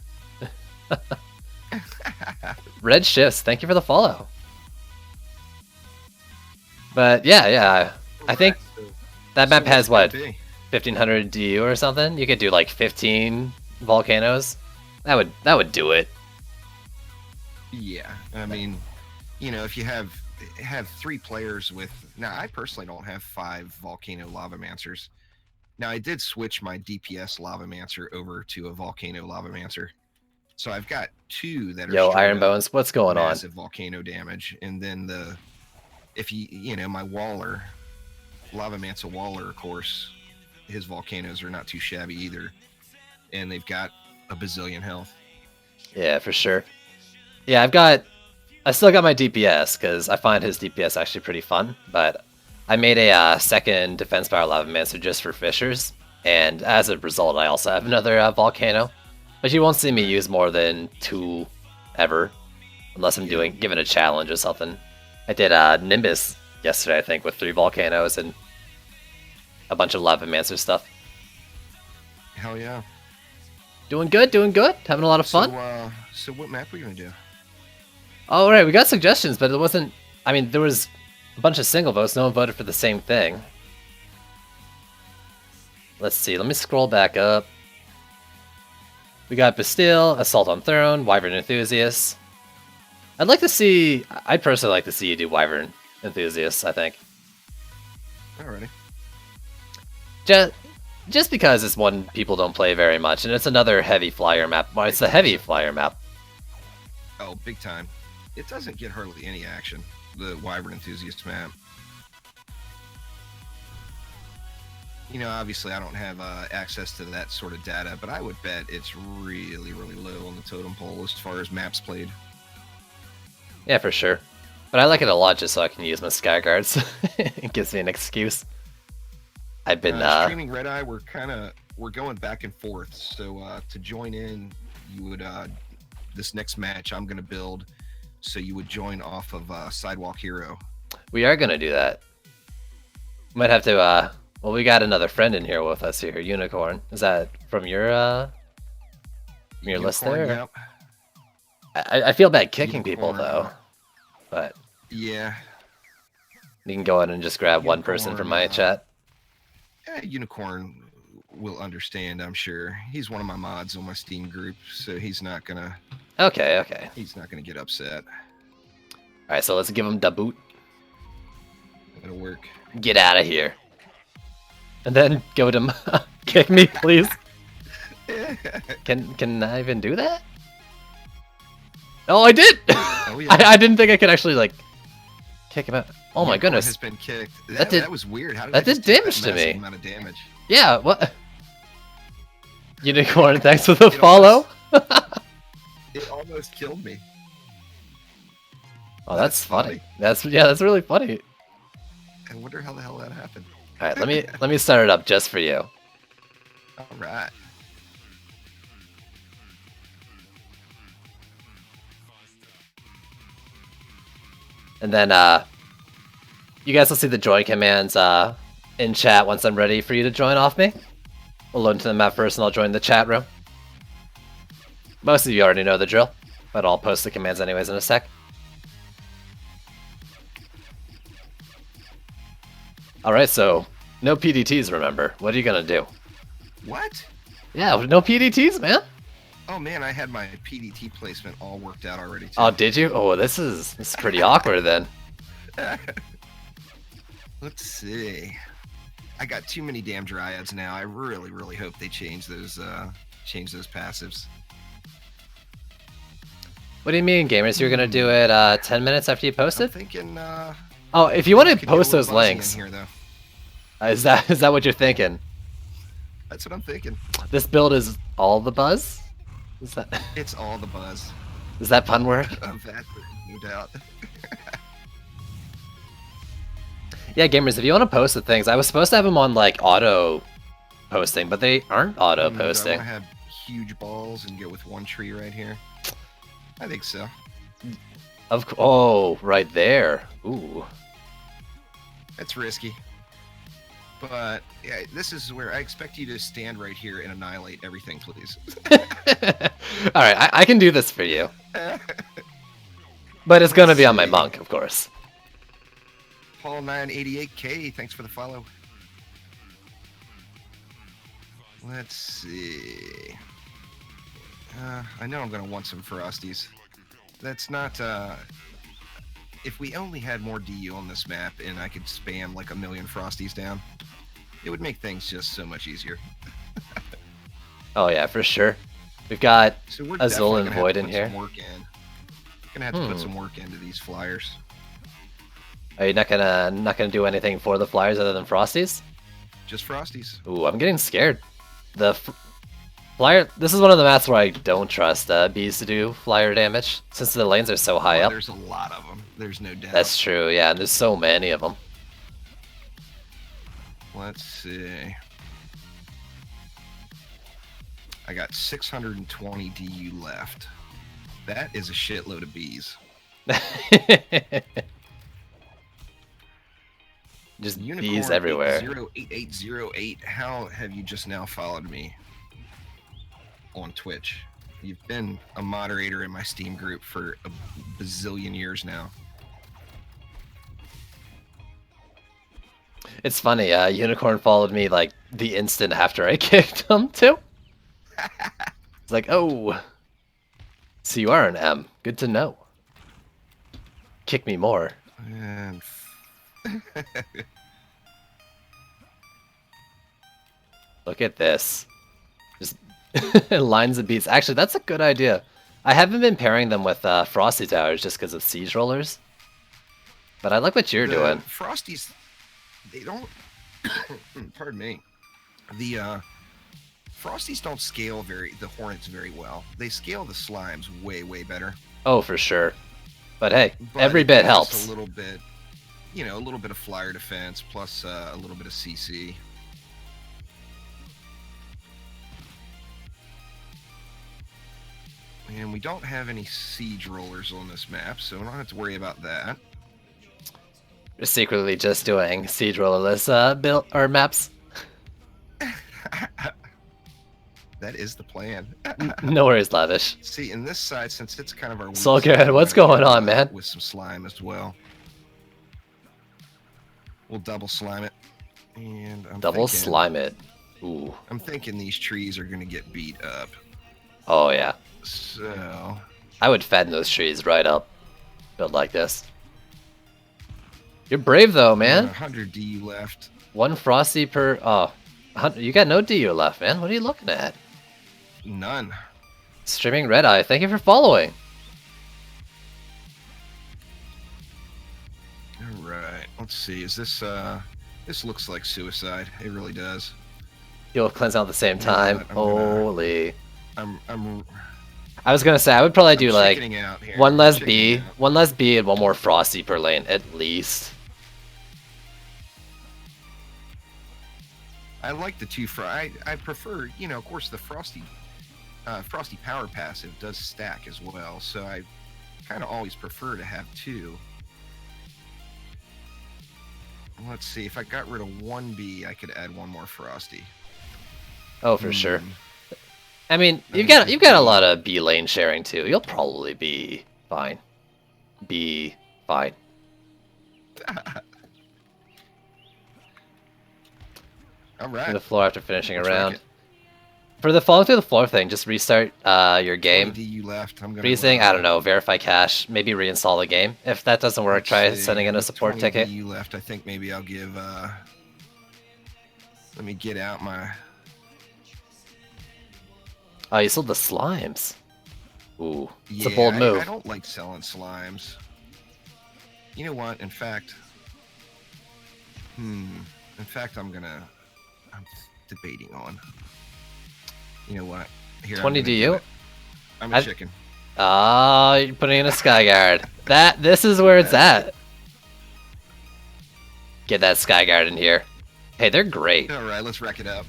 Red Shifts, thank you for the follow. But yeah, I think that map has what, 1,500 DU or something? You could do like 15 volcanoes. That would do it. Yeah, I mean, you know, if you have 3 players with, now I personally don't have 5 volcano lavamancer. Now I did switch my DPS lavamancer over to a volcano lavamancer, so I've got 2 that are Yo, straight Iron up Bones, what's going on? massive volcano damage, and then if you know, my Waller, Lavamancer Waller, of course, his volcanoes are not too shabby either, and they've got a bazillion health. Yeah, for sure. Yeah, I've got I still got my DPS because I find his DPS actually pretty fun. But I made a second Defense Power Lavamancer just for Fishers, and as a result, I also have another Volcano. But you won't see me use more than 2 ever, unless I'm given a challenge or something. I did Nimbus yesterday, I think, with 3 Volcanoes and a bunch of Lavamancer stuff. Hell yeah. Doing good, having a lot of fun. So what map are we gonna do? Oh, right, we got suggestions, but it wasn't... I mean, there was a bunch of single votes. No one voted for the same thing. Let's see, let me scroll back up. We got Bastille, Assault on Throne, Wyvern Enthusiast. I'd personally like to see you do Wyvern Enthusiast, I think. Alrighty. Just because it's one people don't play very much, and it's another heavy flyer map. Well, it's a heavy flyer map. Oh, big time. It doesn't get hardly any action, the Wyvern Enthusiast map. You know, obviously I don't have access to that sort of data, but I would bet it's really, really low on the totem pole as far as maps played. Yeah, for sure. But I like it a lot just so I can use my Sky Guards. It gives me an excuse. I've been streaming Red Eye. We're going back and forth. So to join in, you would this next match I'm gonna build. So you would join off of Sidewalk Hero. We are gonna do that. Might have to. Well, we got another friend in here with us here, Unicorn. Is that from your list there? Yep. I feel bad kicking people though, but yeah, you can go ahead and just grab one person from my chat. Unicorn will understand, I'm sure. He's one of my mods on my Steam group, so he's not gonna. Okay. He's not gonna get upset. All right, so let's give him the boot. It'll work. Get out of here. And then go to kick me, please. Can I even do that? Oh, I did. Oh, yeah. I didn't think I could actually like kick him out. Oh my goodness! Has been kicked. That was weird. How did that did damage to me? Amount of damage. Yeah. What? Unicorn, thanks for the follow. It almost killed me. Oh, that's funny. That's really funny. I wonder how the hell that happened. All right, let me start it up just for you. All right. And then you guys will see the join commands in chat once I'm ready for you to join off me. We'll load into the map first and I'll join the chat room. Most of you already know the drill, but I'll post the commands anyways in a sec. Alright, so no PDTs, remember. What are you gonna do? What? Yeah, no PDTs, man. Oh man, I had my PDT placement all worked out already too. Oh, did you? Oh, this is pretty awkward then. Let's see. I got too many damn dryads now. I really, really hope they change those passives. What do you mean, gamers? You're gonna do it 10 minutes after you post it? I'm thinking. Oh, if you want to post those links, here, though. Is that what you're thinking? That's what I'm thinking. This build is all the buzz? Is that? It's all the buzz. Does that pun work? That, no doubt. Yeah, gamers, if you want to post the things, I was supposed to have them on like auto posting, but they aren't auto posting. I want to have huge balls and go with one tree right here. I think so. Oh, right there. Ooh. That's risky. But yeah, this is where I expect you to stand right here and annihilate everything, please. All right, I can do this for you. But it's going to be on my monk, of course. Paul988K, thanks for the follow. Let's see. I know I'm going to want some Frosties. That's not... If we only had more DU on this map and I could spam like 1,000,000 Frosties down, it would make things just so much easier. Oh yeah, for sure. We've got so Azul and Void in here. Gonna have to put some work into these flyers. Are you not gonna do anything for the flyers other than Frosties? Just Frosties. Ooh, I'm getting scared. Flyer. This is one of the maps where I don't trust bees to do flyer damage since the lanes are so high Well, up. there's a lot of them. There's no doubt. That's true. Yeah, and there's so many of them. Let's see. I got 620 DU left. That is a shitload of bees. Just Unicorn bees everywhere. 08808. How have you just now followed me on Twitch? You've been a moderator in my Steam group for a bazillion years now. It's funny. Unicorn followed me like the instant after I kicked him too. It's like, oh, so you are an M. Good to know. Kick me more. And Look at this. Just lines of beats. Actually, that's a good idea. I haven't been pairing them with Frosty Towers just because of siege rollers. But I like what you're doing. Frosties, they don't. Pardon me. The Frosties don't scale the Hornets very well. They scale the Slimes way better. Oh, for sure. But hey, But every it bit gives us helps. A little bit, a little bit of flyer defense plus a little bit of CC. And we don't have any siege rollers on this map, so we don't have to worry about that. We're secretly just doing siege rollerless build or maps. That is the plan. No worries, Lavish. See, in this side, since it's kind of our weak So side, good. What's we're gonna going go on, man? With some slime as well. We'll double slime it. And Double slime it. Ooh. I'm thinking these trees are going to get beat up. Oh, yeah. So I would fatten those trees right up. Build like this. You're brave, though, man. 100 DU left. One Frosty per... Oh. You got no DU left, man. What are you looking at? None. Streaming Red Eye. Thank you for following. All right. Let's see. Is this... This looks like suicide. It really does. You'll cleanse out at the same time. I'm Holy. I'm I was gonna say I would probably do like chickening out here. one less I'm B, chickening out. one less B, and one more Frosty per lane at least. I like the two I prefer, of course, the Frosty Power passive does stack as well, so I kind of always prefer to have two. Let's see, if I got rid of one B, I could add one more Frosty. Oh, for sure. Hmm. I mean, you've got a lot of B lane sharing too. You'll probably be fine. Be fine. All To right. the floor after finishing a Let's wreck round. it. For the falling through the floor thing, just restart your game. 20 DU left. I'm gonna Freezing, I don't know, verify cache, maybe reinstall the game. If that doesn't work, try Let's see, sending in a support 20 ticket. DU left. I think maybe I'll give. Let me get out my. Oh, you sold the slimes. Ooh, it's a Yeah, bold move. I don't like selling slimes. You know what? In fact, I'm debating on. You know what? Here, 20 DU? I'm a chicken. Ah, you're putting in a Skyguard. This is where it's at. Get that Skyguard in here. Hey, they're great. All right, let's wreck it up.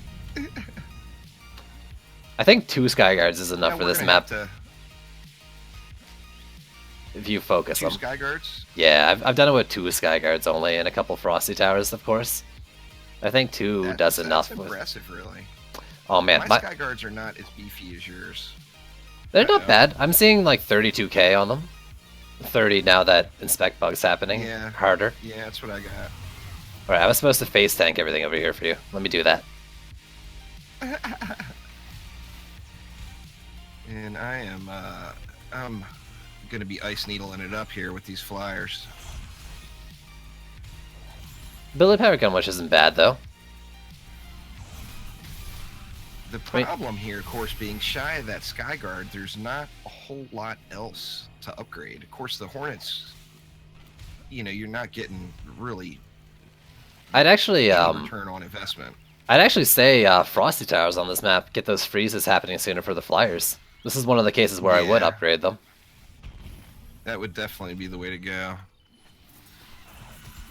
I think 2 Skyguards is enough Yeah, for we're this gonna map have if you focus to them. 2 Skyguards. Yeah, I've done it with 2 Skyguards only and a couple Frosty Towers, of course. I think 2 does enough. That's impressive, really. Oh man, My Skyguards are not as beefy as yours. they're not bad. I'm seeing like 32k on them. 30 now that inspect bug's happening. Yeah. Harder. Yeah, that's what I got. Alright, I was supposed to face tank everything over here for you. Let me do that. And I'm gonna be ice needling it up here with these flyers. Billy Power Gun, which isn't bad though. The problem here, of course, being shy of that Skyguard, there's not a whole lot else to upgrade. Of course, the Hornets, you're not getting really I'd actually any return on investment. I'd actually say Frosty Towers on this map get those freezes happening sooner for the Flyers. This is one of the cases where I would Yeah. upgrade them. That would definitely be the way to go.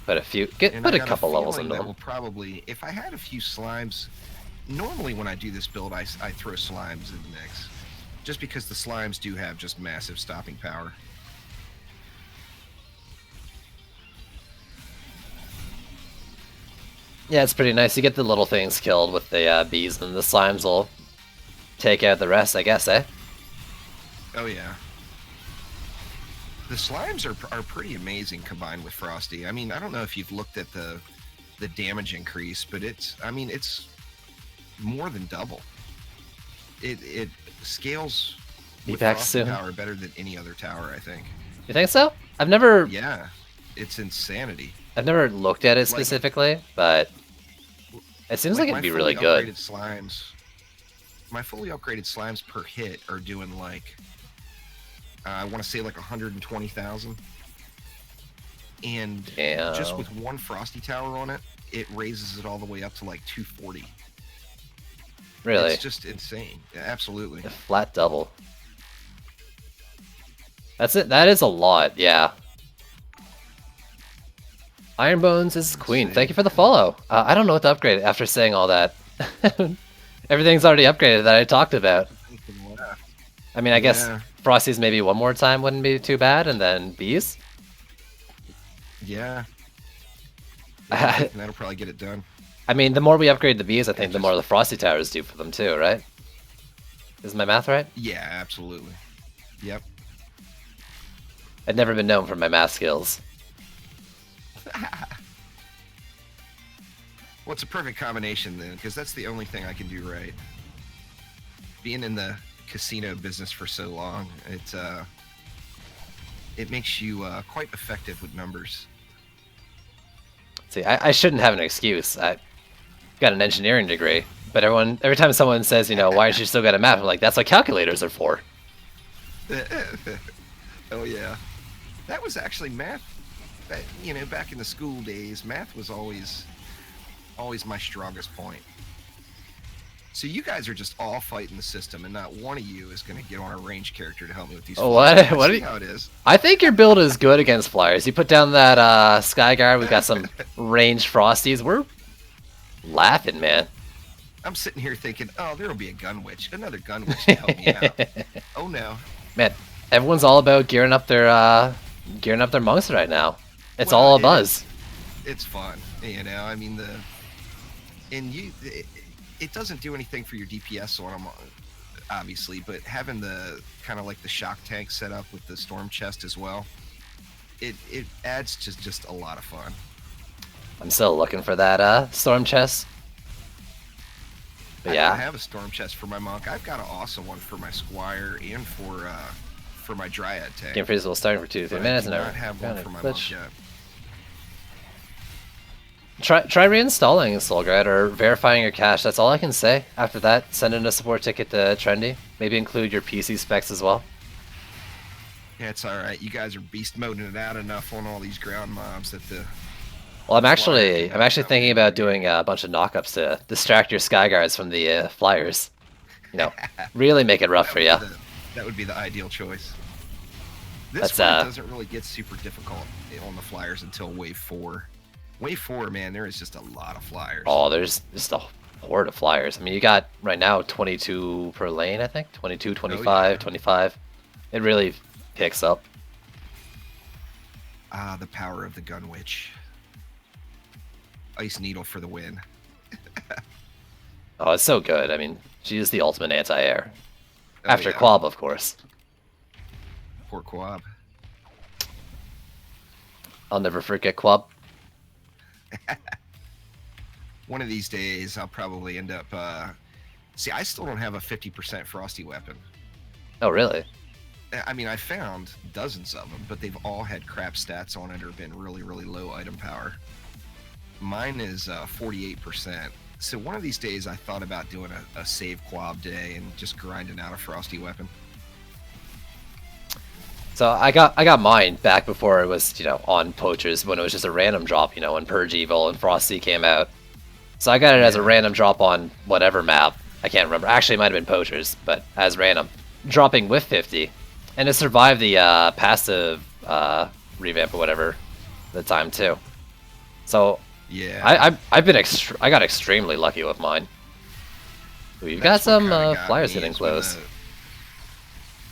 Put a couple levels into that them. will probably, if I had a few slimes, normally when I do this build, I throw slimes in the mix, just because the slimes do have just massive stopping power. Yeah, it's pretty nice. You get the little things killed with the bees, and the slimes will take out the rest, I guess, eh? Oh yeah. The slimes are pretty amazing combined with Frosty. I mean, I don't know if you've looked at the damage increase, but it's more than double. It scales with Frosty power better than any other tower, I think. You think so? I've never. Yeah, it's insanity. I've never looked at it specifically, but it seems like it'd be really good. My fully upgraded slimes per hit are doing like, I want to say like 120,000. And just with one Frosty Tower on it, it raises it all the way up to like 240. Really? It's just insane. Yeah, absolutely. A flat double. That's it. That is a lot, yeah. Iron Bones is queen. Thank you for the follow. I don't know what to upgrade after saying all that. Everything's already upgraded that I talked about. I mean, I guess Frosty's maybe one more time wouldn't be too bad, and then bees. Yeah. That'll probably get it done. I mean, the more we upgrade the bees, I think the more the Frosty Towers do for them too, right? Is my math right? Yeah, absolutely. Yep. I've never been known for my math skills. Well, it's a perfect combination then, because that's the only thing I can do right. Being in the casino business for so long, it makes you quite effective with numbers. See, I shouldn't have an excuse. I got an engineering degree, but every time someone says, you know, why don't you still got a math? I'm like, that's what calculators are for. Oh yeah, that was actually math. You know, back in the school days, math was always my strongest point. So you guys are just all fighting the system, and not one of you is going to get on a range character to help me with these. Oh, what? How it is. I think your build is good against Flyers. You put down that Skyguard. We've got some ranged Frosties. We're laughing, man. I'm sitting here thinking, oh, there'll be a gun witch, another gun witch to help me out. Oh no, man, everyone's all about gearing up their monks right now. It's all a buzz. It's fun, you know. I mean, it doesn't do anything for your DPS on them, obviously, but having the kind of like the shock tank set up with the storm chest as well, it adds just a lot of fun. I'm still looking for that storm chest. But yeah, I have a storm chest for my monk. I've got an awesome one for my squire and for my dryad tank. Game freeze will start for 2 to 3 minutes, and I have one for my monk yet. Try reinstalling Soulguard or verifying your cache. That's all I can say. After that, send in a support ticket to Trendy. Maybe include your PC specs as well. Yeah, it's all right. You guys are beast moding it out enough on all these ground mobs that the. Well, I'm actually thinking about doing a bunch of knockups to distract your Skyguards from the Flyers. You know, really make it rough for you. That would be the ideal choice. This one doesn't really get super difficult on the Flyers until Wave 4. Wave 4, man, there is just a lot of Flyers. Oh, there's just a horde of Flyers. I mean, you got right now 22 per lane, I think. 22, 25, 25. It really picks up. Ah, the power of the gun witch. Ice Needle for the win. Oh, it's so good. I mean, she is the ultimate anti-air. Oh, After Quab, of course. Poor Quab. I'll never forget Quab. One of these days, I'll probably end up... See, I still don't have a 50% Frosty weapon. Oh, really? I mean, I found dozens of them, but they've all had crap stats on it or been really, really low item power. Mine is 48%. So one of these days, I thought about doing a save Quab day and just grinding out a Frosty weapon. So I got mine back before it was, you know, on poachers, when it was just a random drop, you know, when Purge Evil and Frosty came out. So I got it as a Yeah. random drop on whatever map. I can't remember. Actually, it might have been Poachers, but as random. Dropping with 50. And it survived the passive revamp or whatever the time too. So Yeah. I got extremely lucky with mine. Ooh, you've got That's what some kind of got flyers me getting is close.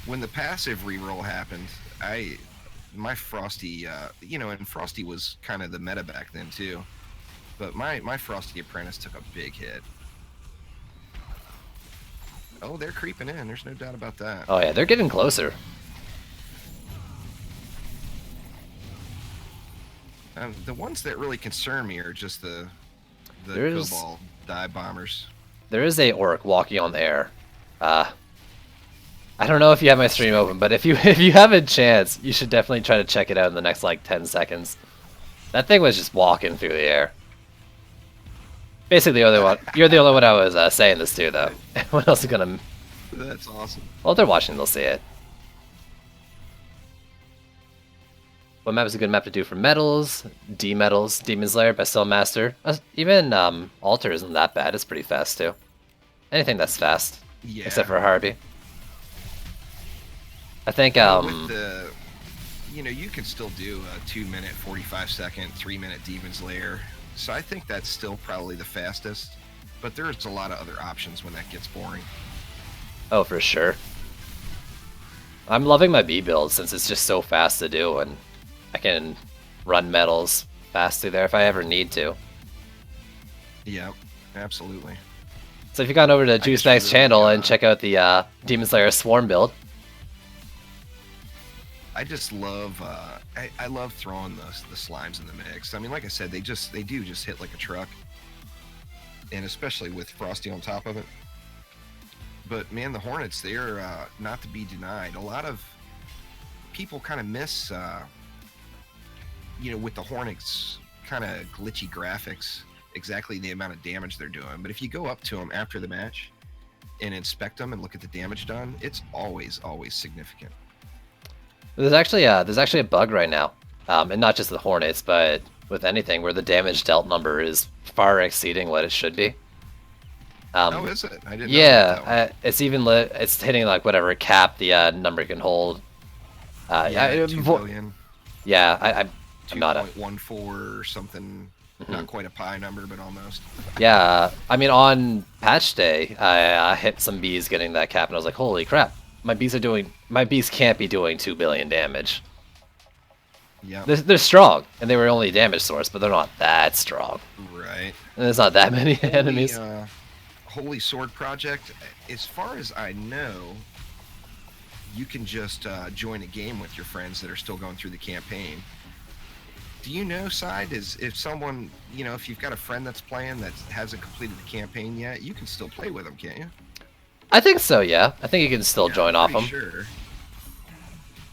when the passive reroll happened. My Frosty, and Frosty was kind of the meta back then too. But my Frosty Apprentice took a big hit. Oh, they're creeping in. There's no doubt about that. Oh yeah, they're getting closer. The ones that really concern me are just the There's Cobalt dive bombers. there is a orc walking on the air. I don't know if you have my stream open, but if you have a chance, you should definitely try to check it out in the next like 10 seconds. That thing was just walking through the air. Basically, you're the only one I was saying this to, though. What else is gonna? That's awesome. Well, if they're watching, they'll see it. What map is a good map to do for metals? D metals, Demon Slayer, Best Master. Even Altar isn't that bad. It's pretty fast too. Anything that's fast, Yeah. except for Harvey. I think With the, you can still do a 2-minute, 45-second, 3-minute Demon's Lair. So I think that's still probably the fastest. But there's a lot of other options when that gets boring. Oh, for sure. I'm loving my B build since it's just so fast to do, and I can run metals fast through there if I ever need to. Yeah, absolutely. So if you've gone over to just Juicebags' really, channel and check out the Demon Slayer Swarm build. I just love I love throwing the slimes in the mix. I mean, like I said, they do just hit like a truck, and especially with Frosty on top of it. But man, the Hornets, they're not to be denied. A lot of people kind of miss with the Hornets kind of glitchy graphics, exactly the amount of damage they're doing. But if you go up to them after the match and inspect them and look at the damage done, it's always significant. There's actually a bug right now, and not just the Hornets, but with anything where the damage dealt number is far exceeding what it should be. Oh, is it? I didn't know Yeah, it's it's hitting like whatever cap the number can hold. Yeah, 2 billion. Yeah, I'm not a 2.14 or something. Not quite a pi number, but almost. Yeah, I mean on patch day, I hit some bees getting that cap, and I was like, holy crap, my bees can't be doing 2 billion damage. Yeah. They're strong, and they were only a damage source, but they're not that strong. Right. And there's not that many enemies. Holy Sword Project, as far as I know, you can just join a game with your friends that are still going through the campaign. Do you know, Side, if someone, if you've got a friend that's playing that hasn't completed the campaign yet, you can still play with them, can't you? I think so, yeah. I think you can still join off them. Sure.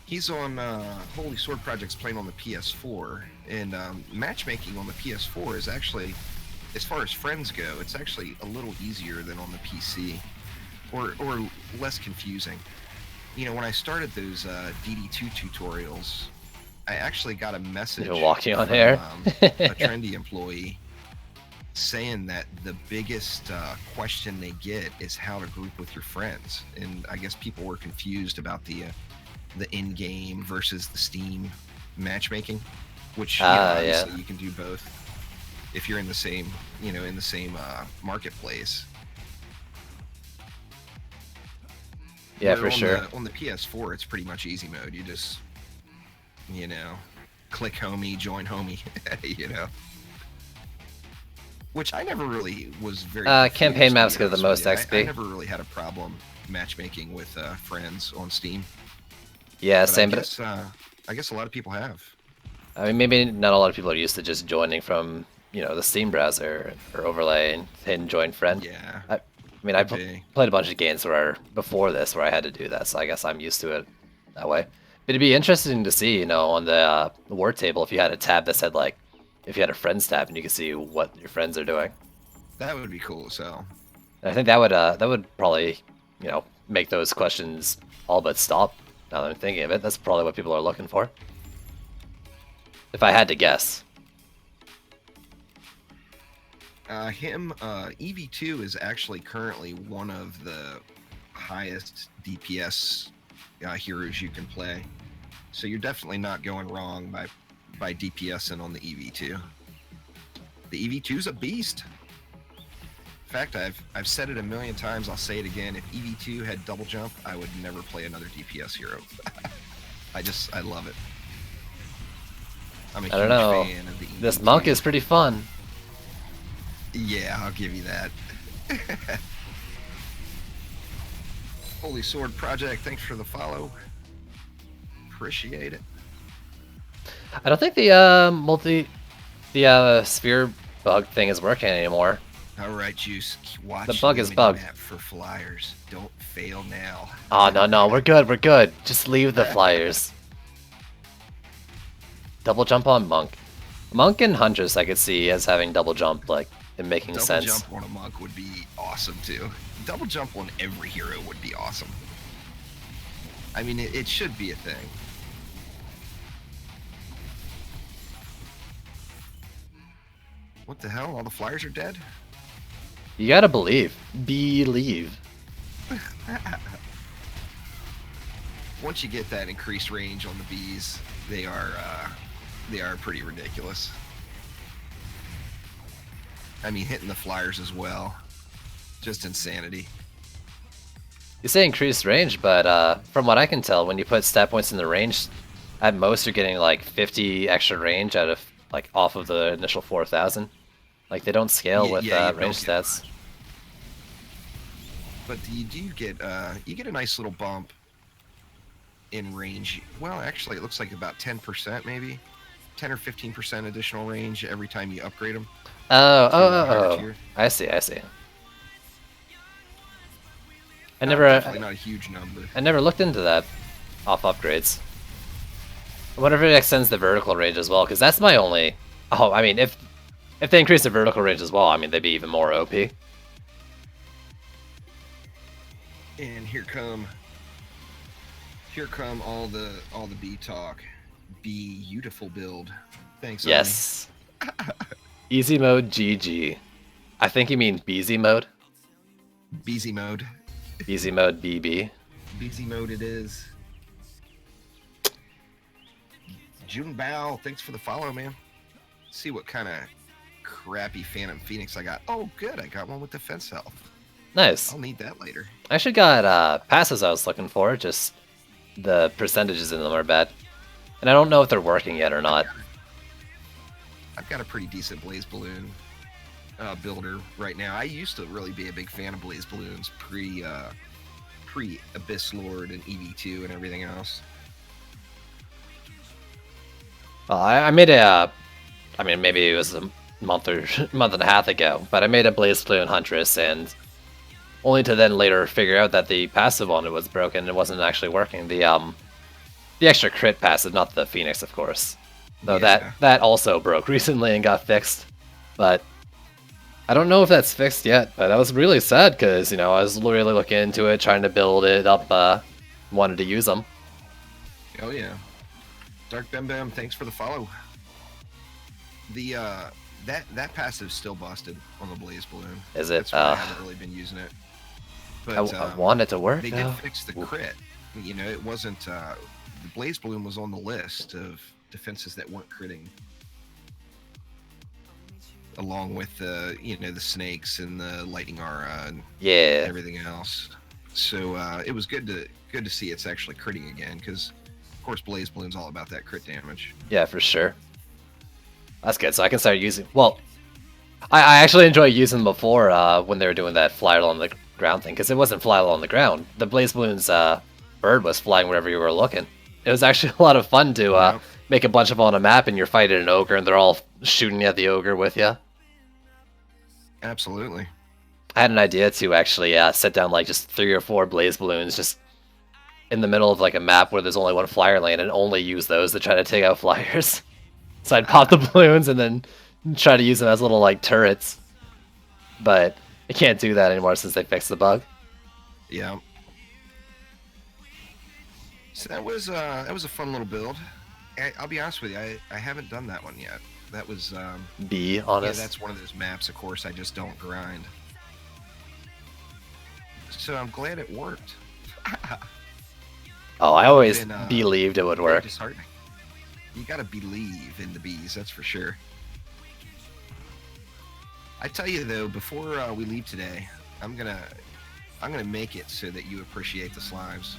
He's on Holy Sword Project's playing on the PS4, and matchmaking on the PS4 is actually, as far as friends go, it's actually a little easier than on the PC, or less confusing. When I started those DD2 tutorials, I actually got a message You're walking on from, air. a trendy employee saying that the biggest question they get is how to group with your friends, and I guess people were confused about the in-game versus the Steam matchmaking, which obviously you can do both if you're in the same marketplace. Yeah, Where for sure. On the PS4, it's pretty much easy mode. You just click homie, join homie, Which I never really was very. Campaign confused, maps to get be the honest most with you. I XP. never really had a problem matchmaking with friends on Steam. Yeah, But same. I guess a lot of people have. I mean, maybe not a lot of people are used to just joining from the Steam browser or overlay and hitting join friend. Yeah. I mean, I played a bunch of games before this where I had to do that, so I guess I'm used to it that way. But it'd be interesting to see, on the war table, if you had a tab that said like, if you had a friends tab and you could see what your friends are doing. That would be cool as hell. And I think that would probably, make those questions all but stop. Now that I'm thinking of it, that's probably what people are looking for. If I had to guess. EV2 is actually currently one of the highest DPS heroes you can play. So you're definitely not going wrong by DPSing on the EV2. The EV2 is a beast. In fact, I've said it a million times. I'll say it again. If EV2 had double jump, I would never play another DPS hero. I love it. I'm a I don't huge know. fan of the EV2. This monk is pretty fun. Yeah, I'll give you that. Holy Sword Project, thanks for the follow. Appreciate it. I don't think the sphere bug thing is working anymore. All right, Juice. Watch The bug is bugged. map for flyers. Don't fail now. Oh no, we're good. Just leave the flyers. Double jump on monk. Monk and Huntress I could see as having double jump, like, and making sense. Double jump on a monk would be awesome too. Double jump on every hero would be awesome. I mean, it should be a thing. What the hell? All the flyers are dead? You gotta believe. Believe. Once you get that increased range on the bees, they are pretty ridiculous. I mean, hitting the flyers as well, just insanity. You say increased range, but from what I can tell, when you put stat points in the range, at most you're getting like 50 extra range out of like off of the initial 4,000. Like they don't scale with range stats. But you do get you get a nice little bump in range. Well, actually, it looks like about 10% maybe, 10 or 15% additional range every time you upgrade them. Oh. I see. Definitely not a huge number. I never looked into that off upgrades. I wonder if it extends the vertical range as well, because that's my only. Oh, I mean, if they increase the vertical range as well, I mean, they'd be even more OP. And here come all the B talk. Beautiful build. Thanks. Yes. Easy mode GG. I think you mean BZ mode. BZ mode. BZ mode BB. BZ mode it is. June Bao, thanks for the follow, man. See what kind of crappy Phantom Phoenix I got. Oh, good. I got one with defense health. Nice. I'll need that later. I actually got passes I was looking for, just the percentages in them are bad. And I don't know if they're working yet or not. I've got a pretty decent Blaze Balloon builder right now. I used to really be a big fan of Blaze Balloons pre Abyss Lord and EV2 and everything else. I made a, I mean, maybe it was a month and a half ago, but I made a Blaze Balloon Huntress, and only to then later figure out that the passive on it was broken. It wasn't actually working. The extra crit passive, not the Phoenix, of course. Though yeah. that also broke recently and got fixed. But I don't know if that's fixed yet. But I was really sad because, you know, I was really looking into it, trying to build it up, wanted to use them. Oh yeah. Dark Bem Bem, thanks for the follow. The that passive's still busted on the Blaze Balloon. Is it? That's why I haven't really been using it. But I want it to work. They did fix the crit. You know, it wasn't the Blaze Balloon was on the list of defenses that weren't critting, along with the the snakes and the lightning aura and everything else. So it was good to see it's actually critting again, because of course Blaze Balloon's all about that crit damage. Yeah, for sure. That's good. So I can start using. Well, I actually enjoyed using them before when they were doing that fly on the ground thing, because it wasn't fly on the ground. The Blaze Balloon's bird was flying wherever you were looking. It was actually a lot of fun to make a bunch of them on a map, and you're fighting an ogre, and they're all shooting at the ogre with you. Absolutely. I had an idea to actually set down like just 3 or 4 Blaze Balloons just in the middle of like a map where there's only one flyer lane, and only use those to try to take out flyers. So I'd pop the balloons and then try to use them as little like turrets. But I can't do that anymore since they fixed the bug. Yeah. So that was a fun little build. I'll be honest with you, I haven't done that one yet. That was B, yeah, honest. that's one of those maps. Of course, I just don't grind. So I'm glad it worked. Oh, I That would have always been believed it would very work. disheartening. You gotta believe in the bees, that's for sure. I tell you though, before we leave today, I'm gonna make it so that you appreciate the slimes.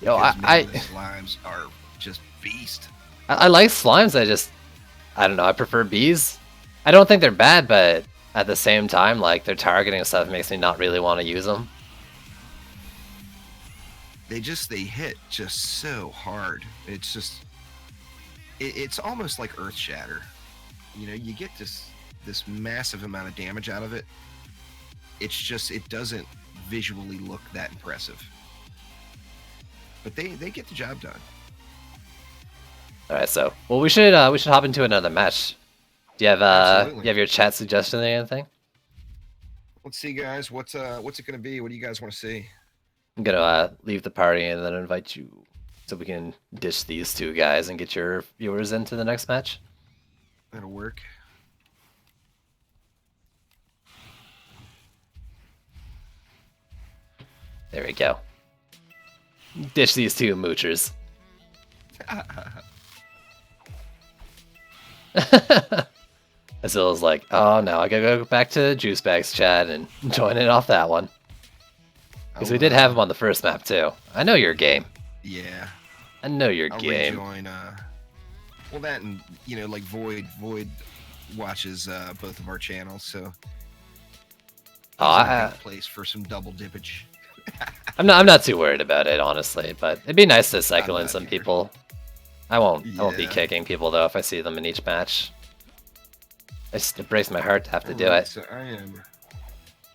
Yo, Because man, the slimes are just beast. I like slimes. I don't know. I prefer bees. I don't think they're bad, but at the same time, like their targeting stuff makes me not really want to use them. They hit just so hard. It's just it's almost like Earth Shatter. You know, you get this massive amount of damage out of it. It's just it doesn't visually look that impressive. But they get the job done. All right, so well we should hop into another match. Do you have Absolutely. you have your chat suggestion or anything? Let's see, guys. What's it gonna be? What do you guys want to see? I'm gonna leave the party and then invite you so we can dish these two guys and get your viewers into the next match. That'll work. There we go. Dish these two moochers. Azilla's like, oh no, I gotta go back to Juicebags chat and join in off that one. Because we did have him on the first map too. I know your game. Yeah. I know your I'll game. rejoin, well, that and you know, like Void watches both of our channels, so Oh, it's a big place for some double dippage. I'm not too worried about it, honestly. But it'd be nice to cycle in not some either. people. I won't be Yeah. kicking people though if I see them in each match. It breaks my heart to have to do Alright, it. So I am.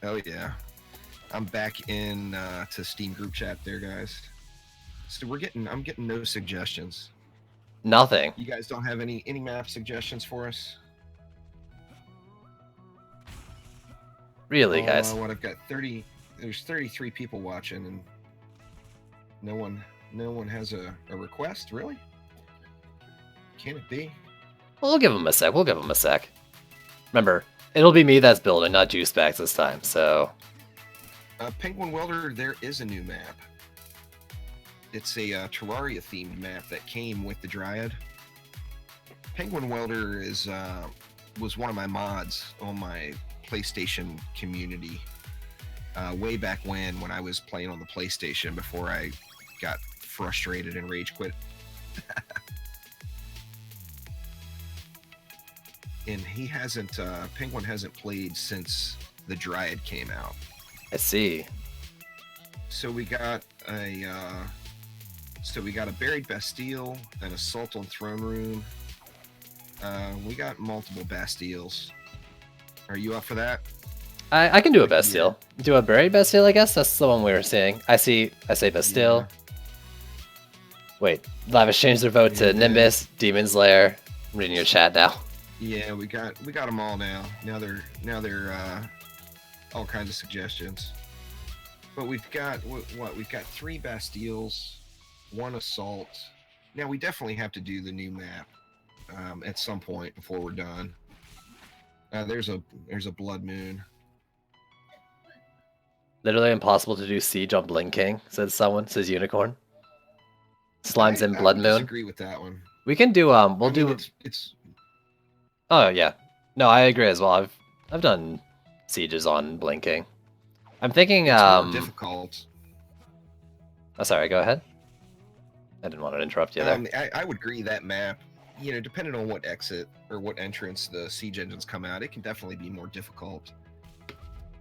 Oh yeah, I'm back in to Steam group chat there, guys. So I'm getting no suggestions. Nothing. You guys don't have any map suggestions for us? Really, guys. What I've got 30. There's 33 people watching, and no one has a request. Really? Can it be? We'll give them a sec. We'll give them a sec. Remember, it'll be me that's building, not Juicebags this time. So. Penguin Welder, there is a new map. It's a Terraria themed map that came with the Dryad. Penguin Welder was one of my mods on my PlayStation community way back when I was playing on the PlayStation before I got frustrated and rage quit. And Penguin hasn't played since the Dryad came out. I see. So we got a buried Bastille, an assault on throne room. We got multiple Bastilles. Are you up for that? I can do a Bastille. Do a buried Bastille, I guess? That's the one we were seeing. I say Bastille. Yeah. Wait, Lavish changed their vote to Yeah. Nimbus, Demon's Lair. I'm reading your chat now. Yeah, we got them all now. Now they're all kinds of suggestions. But we've got what? We've got 3 Bastilles, 1 assault. Now we definitely have to do the new map at some point before we're done. There's a Blood Moon. Literally impossible to do Siege on Blink King, says someone, says Unicorn. Slimes in Blood I Moon. disagree with that one. We can do It's Oh yeah. No, I agree as well. I've done sieges on Blink King. I'm thinking more difficult. Oh sorry, go ahead. I didn't want to interrupt you there. I would agree that map, you know, depending on what exit or what entrance the siege engines come out, it can definitely be more difficult.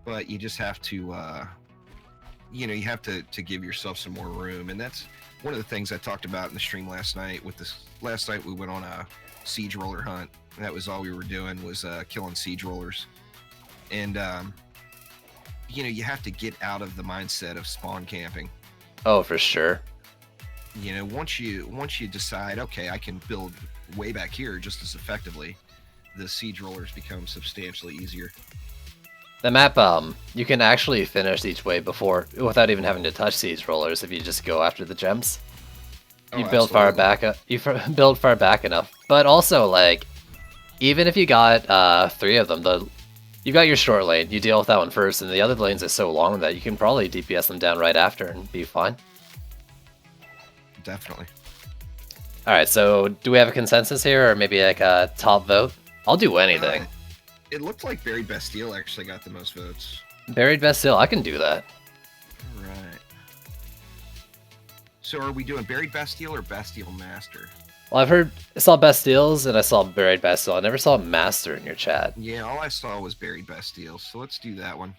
But you just have to, you know, you have to give yourself some more room, and that's one of the things I talked about in the stream last night. Last night we went on a siege roller hunt. That was all we were doing was killing siege rollers, and you know, you have to get out of the mindset of spawn camping. Oh, for sure. You know, once you decide, okay, I can build way back here just as effectively, the siege rollers become substantially easier. The map, you can actually finish each wave without even having to touch siege rollers if you just go after the gems. You build far back. You build far back enough, but also like even if you got 3 of them, you got your short lane, you deal with that one first, and the other lanes are so long that you can probably DPS them down right after and be fine. Definitely. Alright, so do we have a consensus here, or maybe like a top vote? I'll do anything. It looked like Buried Bastille actually got the most votes. Buried Bastille, I can do that. Alright. So are we doing Buried Bastille or Bastille Master? Well, I saw Bastilles and I saw Buried Bastille. I never saw Master in your chat. Yeah, all I saw was Buried Bastille, so let's do that one.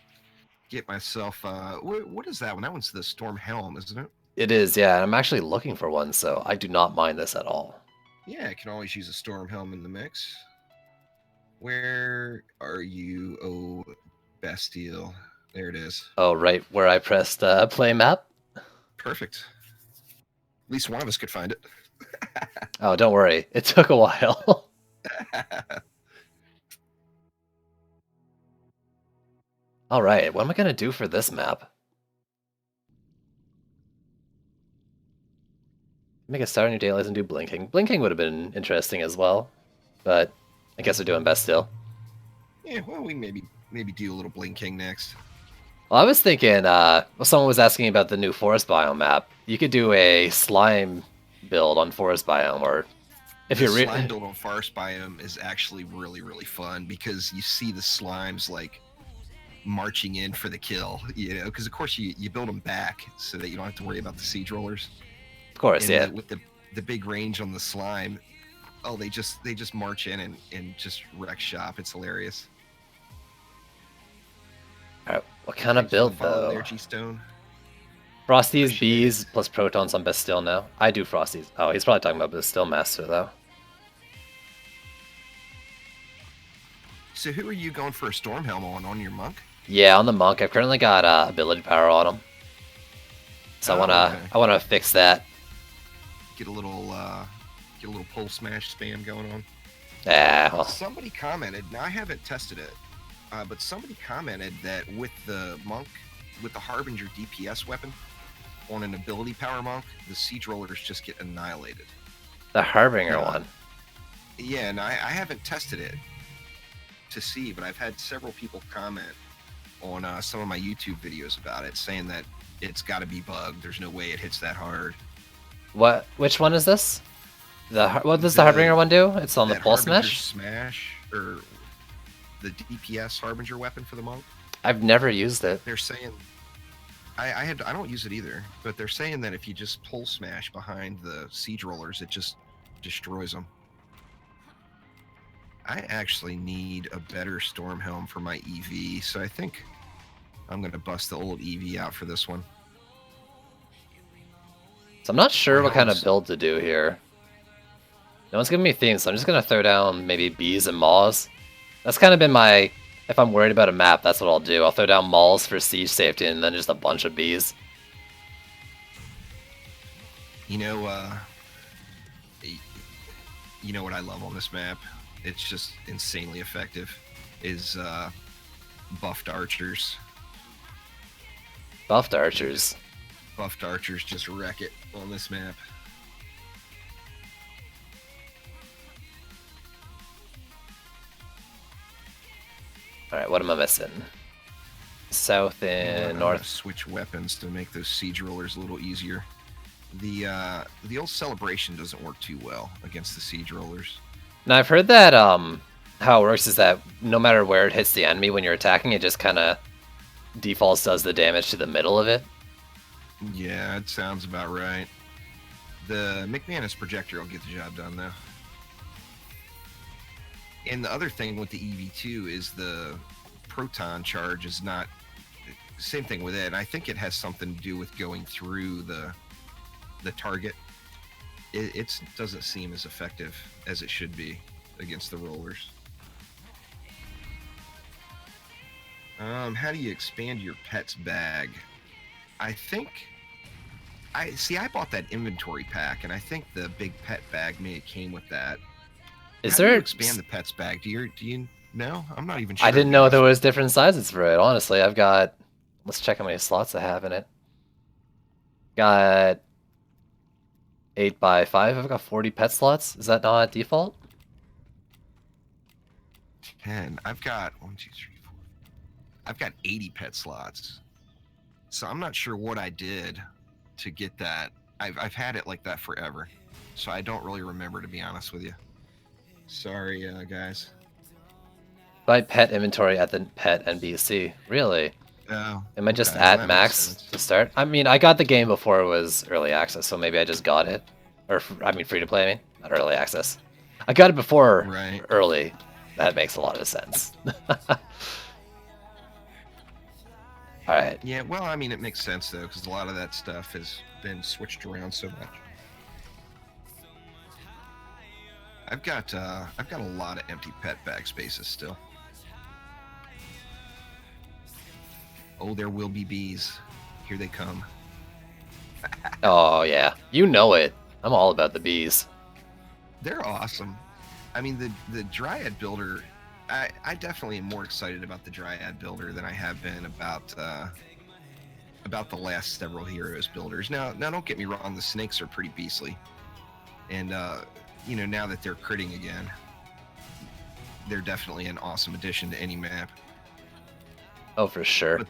Get myself, what is that one? That one's the Storm Helm, isn't it? It is, yeah. I'm actually looking for one, so I do not mind this at all. Yeah, I can always use a Storm Helm in the mix. Where are you? Oh, Bastille. There it is. Oh, right where I pressed play map? Perfect. At least one of us could find it. Oh, don't worry. It took a while. Alright, what am I going to do for this map? Make a start on your dailies and do blinking. Blinking would have been interesting as well, but I guess we're doing Bastille. Yeah, well, we maybe do a little blinking next. Well, I was thinking, someone was asking about the new forest biome map. You could do a slime build on forest biome, or if you're slime build on forest biome is actually really, really fun because you see the slimes like marching in for the kill, you know, because of course you build them back so that you don't have to worry about the siege rollers. Of course, and yeah. With the big range on the slime, oh, they just march in and just wreck shop. It's hilarious. Alright, what kind of build though? Energy stone. Frosties, bees, plus protons on Bastille now. I do Frosties. Oh, he's probably talking about Bastille Master though. So who are you going for a Storm Helm on your monk? Yeah, on the monk. I've currently got ability power on him, so I wanna fix that. Get a little pole smash spam going on. Yeah. Well. Somebody commented. Now I haven't tested it, but somebody commented that with the monk, with the Harbinger DPS weapon, on an ability power monk, the siege rollers just get annihilated. The Harbinger one. Yeah, and I haven't tested it to see, but I've had several people comment on some of my YouTube videos about it, saying that it's got to be bugged. There's no way it hits that hard. What? Which one is this? What does the Harbinger one do? It's on the pulse smash, or the DPS Harbinger weapon for the monk. I've never used it. They're saying I don't use it either, but they're saying that if you just pulse smash behind the siege rollers, it just destroys them. I actually need a better Storm Helm for my EV, so I think I'm going to bust the old EV out for this one. So I'm not sure what kind of build to do here. No one's giving me themes, so I'm just going to throw down maybe bees and maws. That's kind of been my... If I'm worried about a map, that's what I'll do. I'll throw down maws for siege safety and then just a bunch of bees. You know what I love on this map? It's just insanely effective. Is buffed archers. Buffed archers. Buffed archers just wreck it on this map. Alright, what am I missing? South and north. Switch weapons to make those siege rollers a little easier. The old celebration doesn't work too well against the siege rollers. Now I've heard that how it works is that no matter where it hits the enemy when you're attacking, it just kind of defaults does the damage to the middle of it. Yeah, it sounds about right. The McManus projector will get the job done though. And the other thing with the EV2 is the proton charge is not... Same thing with it. I think it has something to do with going through the target. It doesn't seem as effective as it should be against the rollers. How do you expand your pet's bag? I think... I bought that inventory pack, and I think the big pet bag may have came with that. Is How there do you expand the pet's bag? Do you know? I'm not even sure. I didn't know there was different sizes for it. Honestly, I've got. Let's check how many slots I have in it. Got 8x5. I've got 40 pet slots. Is that not default? 10. I've got 1, 2, 3, 4. I've got 80 pet slots. So I'm not sure what I did to get that. I've had it like that forever. So I don't really remember, to be honest with you. Sorry, guys. Buy pet inventory at the pet NBC. Really? Oh, Am I just okay. Well, at that makes max sense. to start? I mean, I got the game before it was early access, so maybe I just got it. Or, I mean, free to play, I mean, not early access. I got it before Right. early. That makes a lot of sense. Alright. Yeah, well, I mean, it makes sense, though, because a lot of that stuff has been switched around so much. I've got a lot of empty pet bag spaces still. Oh, there will be bees. Here they come. Oh, yeah. You know it. I'm all about the bees. They're awesome. I mean, the Dryad builder, I definitely am more excited about the Dryad builder than I have been about the last several Heroes builders. Now, don't get me wrong, the snakes are pretty beastly. And, you know, now that they're critting again, they're definitely an awesome addition to any map. Oh, for sure. But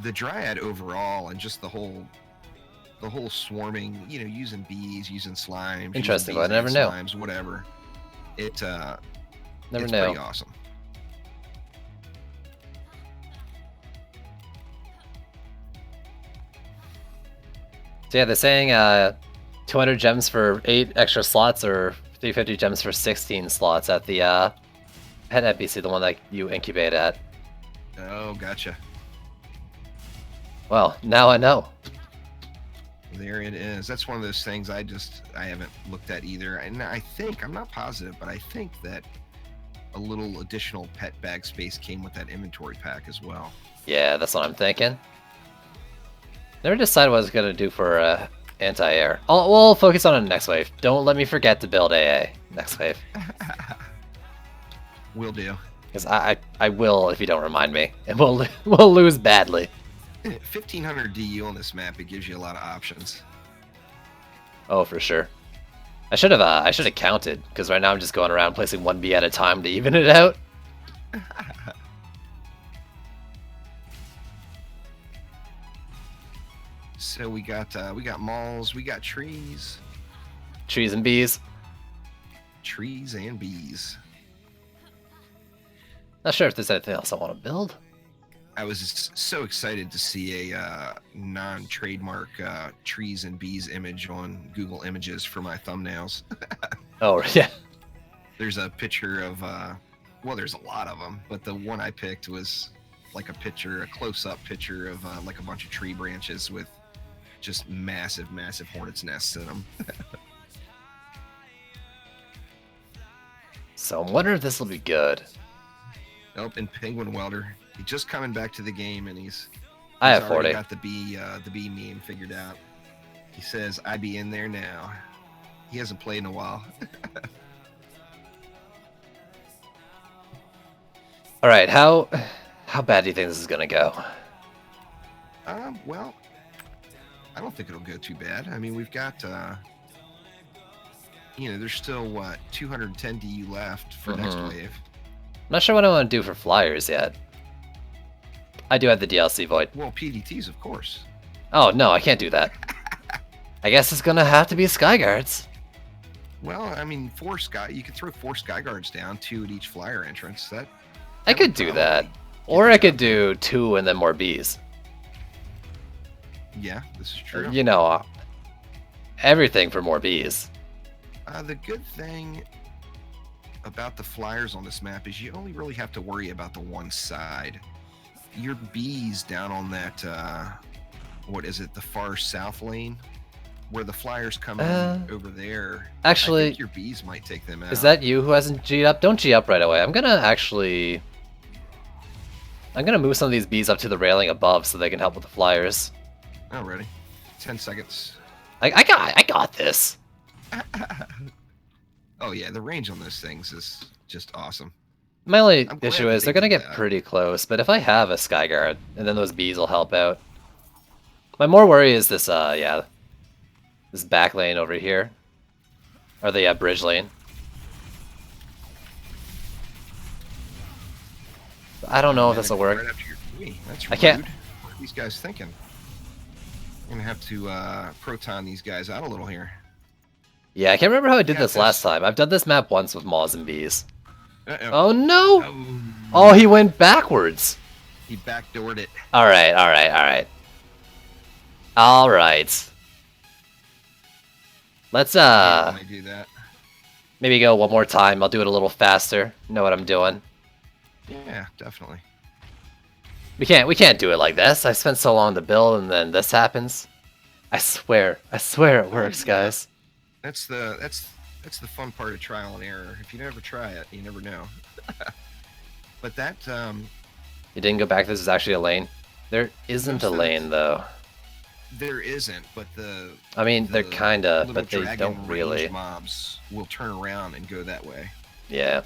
the Dryad overall and just the whole swarming, you know, using bees, using slimes, Interesting, using but I never know. slimes, whatever. It's Never it's know. pretty awesome. So yeah, they're saying 200 gems for 8 extra slots or 350 gems for 16 slots at the pet NPC, the one that you incubate at. Oh, gotcha. Well, now I know. There it is. That's one of those things I haven't looked at either. And I think, I'm not positive, but I think that a little additional pet bag space came with that inventory pack as well. Yeah, that's what I'm thinking. Never decided what I was going to do for anti-air. We'll focus on it next wave. Don't let me forget to build AA next wave. Will do. Because I will if you don't remind me. And we'll lose badly. 1500 DU on this map, it gives you a lot of options. Oh, for sure. I should have counted, because right now I'm just going around placing 1B at a time to even it out. So we got malls, we got trees. Trees and bees. Trees and bees. Not sure if there's anything else I want to build. I was so excited to see a non-trademark trees and bees image on Google Images for my thumbnails. Oh, yeah. There's a picture of, well, there's a lot of them, but the one I picked was like a close-up picture of like a bunch of tree branches with just massive hornets' nests in them. So I'm wondering if this will be good. Nope, and Penguin Welder, he's just coming back to the game, and he's I have 40. got the bee meme figured out. He says, "I be in there now." He hasn't played in a while. All right, how bad do you think this is gonna go? Well, I don't think it'll go too bad. I mean, we've got, you know, there's still, what, 210 DU left for next wave. I'm not sure what I want to do for flyers yet. I do have the DLC Void. Well, PDTs, of course. Oh, no, I can't do that. I guess it's gonna have to be Skyguards. Well, I mean, you could throw 4 Skyguards down, 2 at each flyer entrance. I could do that. Or I could do 2 and then more bees. Yeah, this is true. You know, everything for more bees. The good thing about the flyers on this map is you only really have to worry about the one side. Your bees down on that, what is it, the far south lane? Where the flyers come in over there. Actually, I think your bees might take them out. Is that you who hasn't G'd up? Don't G up right away. I'm gonna move some of these bees up to the railing above so they can help with the flyers. Oh, ready? 10 seconds. I got this. Oh yeah, the range on those things is just awesome. My only I'm glad issue that is they they're gonna did get that. pretty close, but if I have a Skyguard, and then those bees will help out. My more worry is this, this back lane over here. Or the bridge lane. I don't know if Man, this will they're work. right after your tree. That's I rude. can't. What are these guys thinking? I'm gonna have to proton these guys out a little here. Yeah, I can't remember how I did got this last this. time. I've done this map once with moths and bees. Uh-oh. Oh no! Oh. Oh, he went backwards. He backdoored it. Alright, alright, alright. Alright. Let's, I hate when I do that. maybe go one more time. I'll do it a little faster. Know what I'm doing. Yeah, definitely. We can't do it like this. I spent so long to build and then this happens. I swear it works, guys. That's the fun part of trial and error. If you never try it, you never know. But that You didn't go back. This is actually a lane. There isn't a lane though. there isn't, but the I mean, they're kinda, little but they dragon don't range really. mobs will turn around and go that way. Yeah.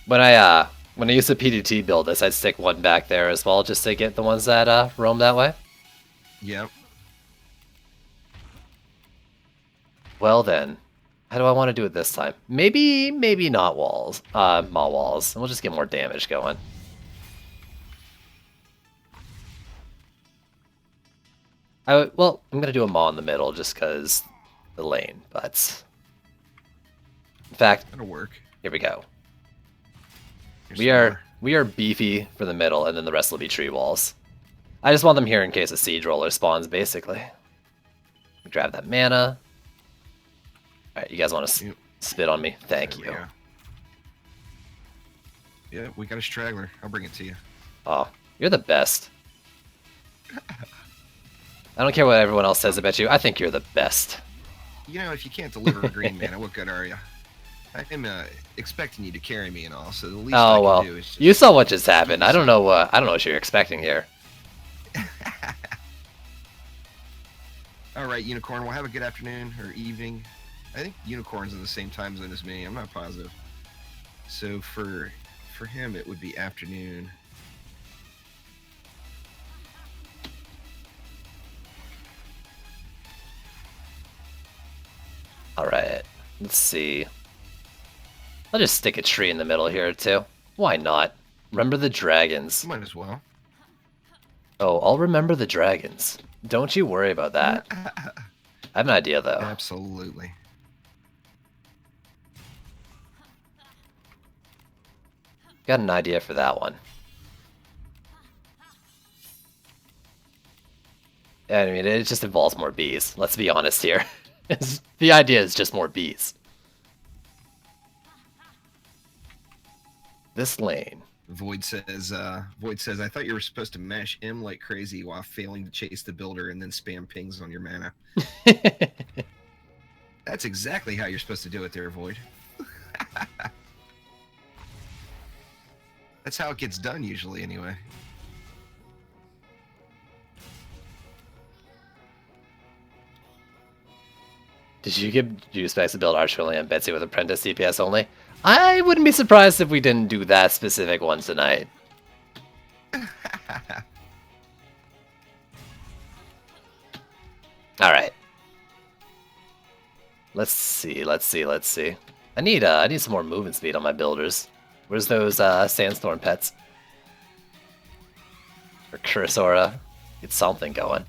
When I used to PDT build this, I'd stick one back there as well, just to get the ones that roam that way. Yep. Well then, how do I want to do it this time? Maybe not walls, maw walls, and we'll just get more damage going. Well, I'm gonna do a maw in the middle just because the lane, but in fact, That'll work. here we go. Here's We are beefy for the middle, and then the rest will be tree walls. I just want them here in case a siege roller spawns, basically. Grab that mana. Alright, you guys want to spit on me? Thank you. Yeah, we got a straggler. I'll bring it to you. Oh, you're the best. I don't care what everyone else says about you. I think you're the best. You know, if you can't deliver a green mana, what good are you? I'm expecting you to carry me and all, so the least I can do is just... You saw what just happened. I don't know what you're expecting here. All right, Unicorn, we'll have a good afternoon or evening. I think Unicorn's in the same time zone as me. I'm not positive. So for him, it would be afternoon. All right, let's see. I'll just stick a tree in the middle here too. Why not? Remember the dragons. Might as well. Oh, I'll remember the dragons. Don't you worry about that. I have an idea though. Absolutely. Got an idea for that one. I mean, it just involves more bees. Let's be honest here. The idea is just more bees. This lane. Void says, I thought you were supposed to mash M like crazy while failing to chase the builder and then spam pings on your mana. That's exactly how you're supposed to do it there, Void. That's how it gets done usually, anyway. Did you give Juicebags to build Archwilly and Betsy with Apprentice CPS only? I wouldn't be surprised if we didn't do that specific one tonight. Alright. Let's see. I need some more movement speed on my builders. Where's those sandstorm pets? Or Cursora? Get something going.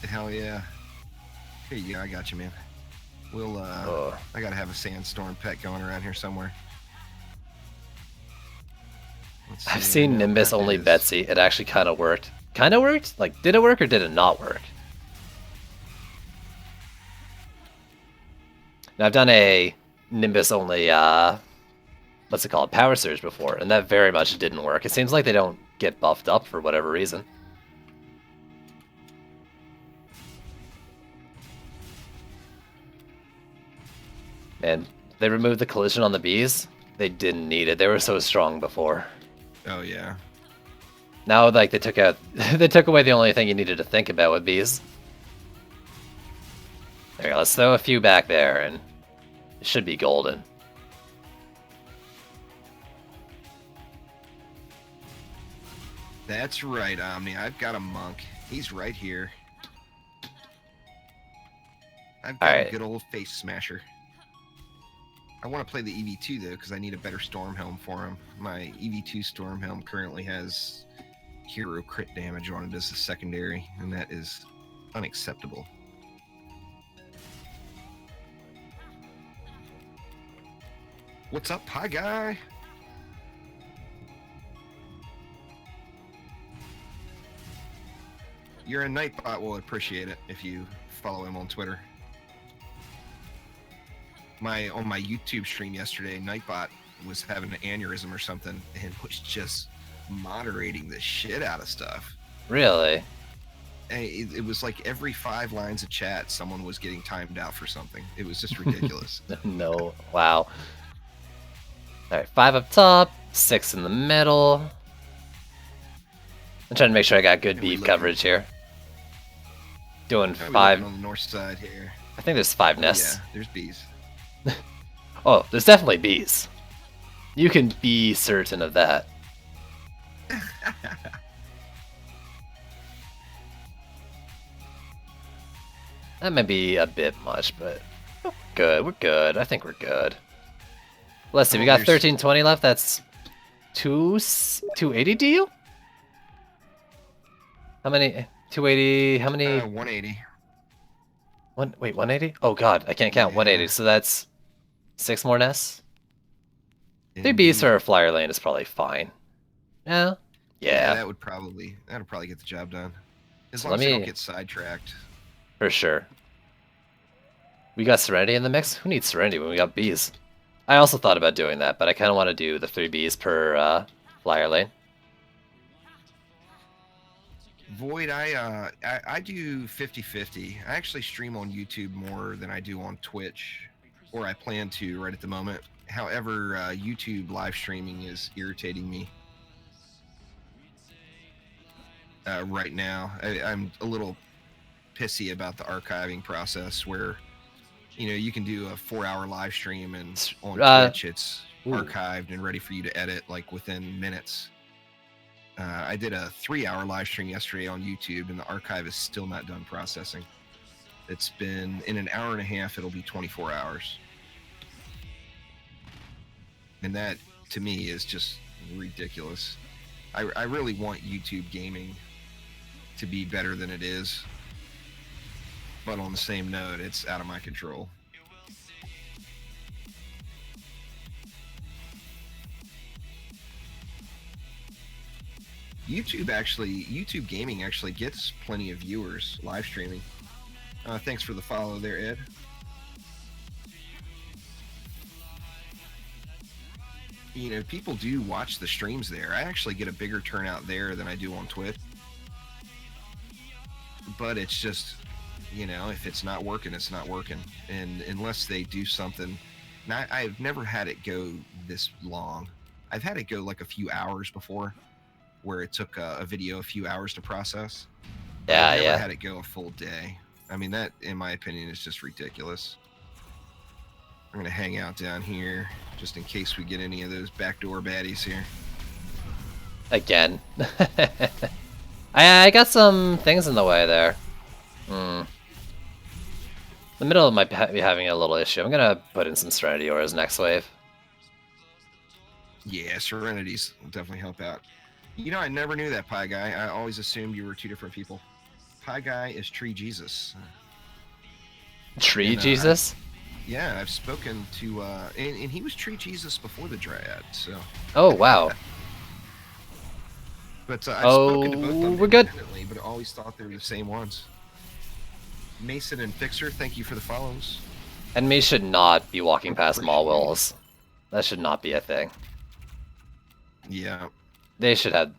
Hell yeah. Here you go, I got you, man. We'll, I gotta have a sandstorm pet going around here somewhere. I've seen Nimbus only Betsy. It actually kind of worked. Kind of worked? Like, did it work or did it not work? Now, I've done a Nimbus only, what's it called? Power Surge before, and that very much didn't work. It seems like they don't get buffed up for whatever reason. And they removed the collision on the bees. They didn't need it. They were so strong before. Oh yeah. Now, like, they took away the only thing you needed to think about with bees. There you go. Let's throw a few back there, and it should be golden. That's right, Omni. I've got a monk. He's right here. I've got a good old face smasher. I want to play the EV2 though because I need a better Storm Helm for him. My EV2 Storm Helm currently has hero crit damage on it as a secondary, and that is unacceptable. What's up, Pie Guy? You're a Nightbot will appreciate it if you follow him on Twitter. On my YouTube stream yesterday, Nightbot was having an aneurysm or something and was just moderating the shit out of stuff. Really? And it was like every 5 lines of chat, someone was getting timed out for something. It was just ridiculous. No. Wow. Alright, 5 up top, 6 in the middle. I'm trying to make sure I got good beef coverage here. Doing 5 on the north side here. I think there's 5 nests. Yeah, there's bees. Oh, there's definitely bees. You can be certain of that. That might be a bit much, but good. We're good. I think we're good. Let's see. We got 1320 left. That's 280 DU? How many? 280. How many? 180. Wait, 180? Oh god, I can't count. 180. So that's 6 more nests. 3 bees for a flyer lane is probably fine. Yeah. Yeah. That'll probably get the job done. As long as you don't get sidetracked. For sure. We got Serenity in the mix? Who needs Serenity when we got bees? I also thought about doing that, but I kind of want to do the 3 bees per flyer lane. Void, I do 50-50. I actually stream on YouTube more than I do on Twitch, or I plan to right at the moment. However, YouTube live streaming is irritating me right now. I'm a little pissy about the archiving process where, you can do a 4-hour live stream and on Twitch it's archived and ready for you to edit like within minutes. I did a 3-hour live stream yesterday on YouTube and the archive is still not done processing. It's been in an hour and a half, it'll be 24 hours. And that to me is just ridiculous. I really want YouTube gaming to be better than it is. But on the same note, it's out of my control. YouTube gaming actually gets plenty of viewers live streaming. Thanks for the follow there, Ed. People do watch the streams there. I actually get a bigger turnout there than I do on Twitch. But it's just, if it's not working, it's not working. And unless they do something, and I've never had it go this long. I've had it go like a few hours before, where it took a video a few hours to process. Yeah, I've never had it go a full day. I mean, that, in my opinion, is just ridiculous. I'm gonna hang out down here just in case we get any of those backdoor baddies here. Again. I got some things in the way there. The middle might be having a little issue. I'm gonna put in some Serenity Auras next wave. Yeah, Serenities will definitely help out. I never knew that, Pie Guy. I always assumed you were 2 different people. Pie Guy is Tree Jesus. Tree Jesus? Yeah, I've spoken to, and he was Tree Jesus before the Dryad, so. Oh, wow. But I've spoken to both of them we're good. But I always thought they were the same ones. Mason and Fixer, thank you for the follows. Enemies should not be walking past Maul Wills. That should not be a thing. Yeah. They should have,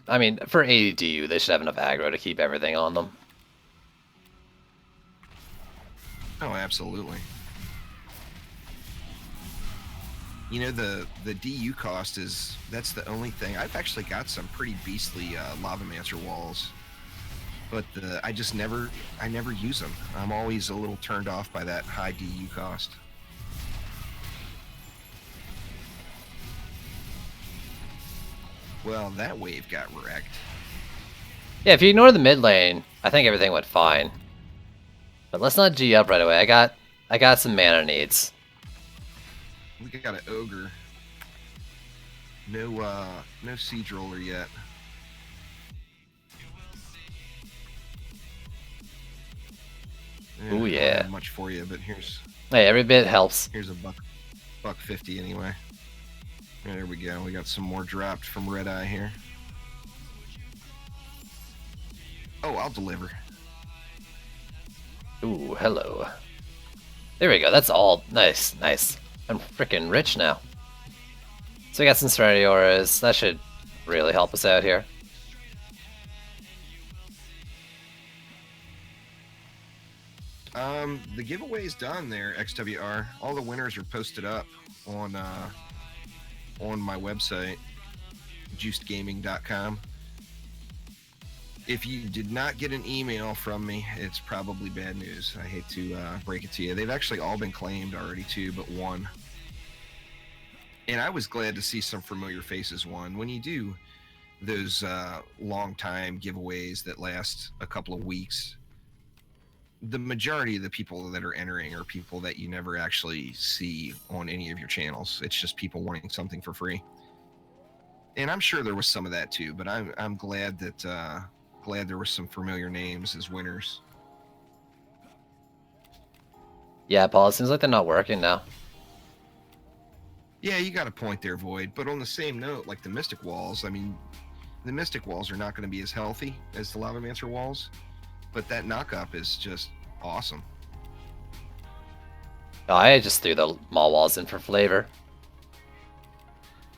for ADU, they should have enough aggro to keep everything on them. Oh, absolutely. The DU cost that's the only thing. I've actually got some pretty beastly Lavamancer walls, but I never use them. I'm always a little turned off by that high DU cost. Well, that wave got wrecked. Yeah, if you ignore the mid lane, I think everything went fine. But let's not G up right away. I got some mana needs. We got an ogre. No siege roller yet. Ooh, I don't yeah. have much for you, but Hey, every bit helps. here's a buck 50 anyway. There we go. We got some more dropped from Red Eye here. Oh, I'll deliver. Ooh, hello. There we go. That's all. Nice, nice. I'm freaking rich now. So we got some Serenity Auras. That should really help us out here. The giveaway's done there, XWR. All the winners are posted up on my website, juicedgaming.com. If you did not get an email from me, it's probably bad news. I hate to break it to you. They've actually all been claimed already too, but one. And I was glad to see some familiar faces won. When you do those long time giveaways that last a couple of weeks, the majority of the people that are entering are people that you never actually see on any of your channels. It's just people wanting something for free. And I'm sure there was some of that too, but I'm glad that glad there were some familiar names as winners. Yeah, Paul, it seems like they're not working now. Yeah, you got a point there, Void. But on the same note, like the Mystic Walls, I mean, the Mystic Walls are not going to be as healthy as the Lavamancer Walls, but that knock-up is just awesome. Oh, I just threw the Maw Walls in for flavor.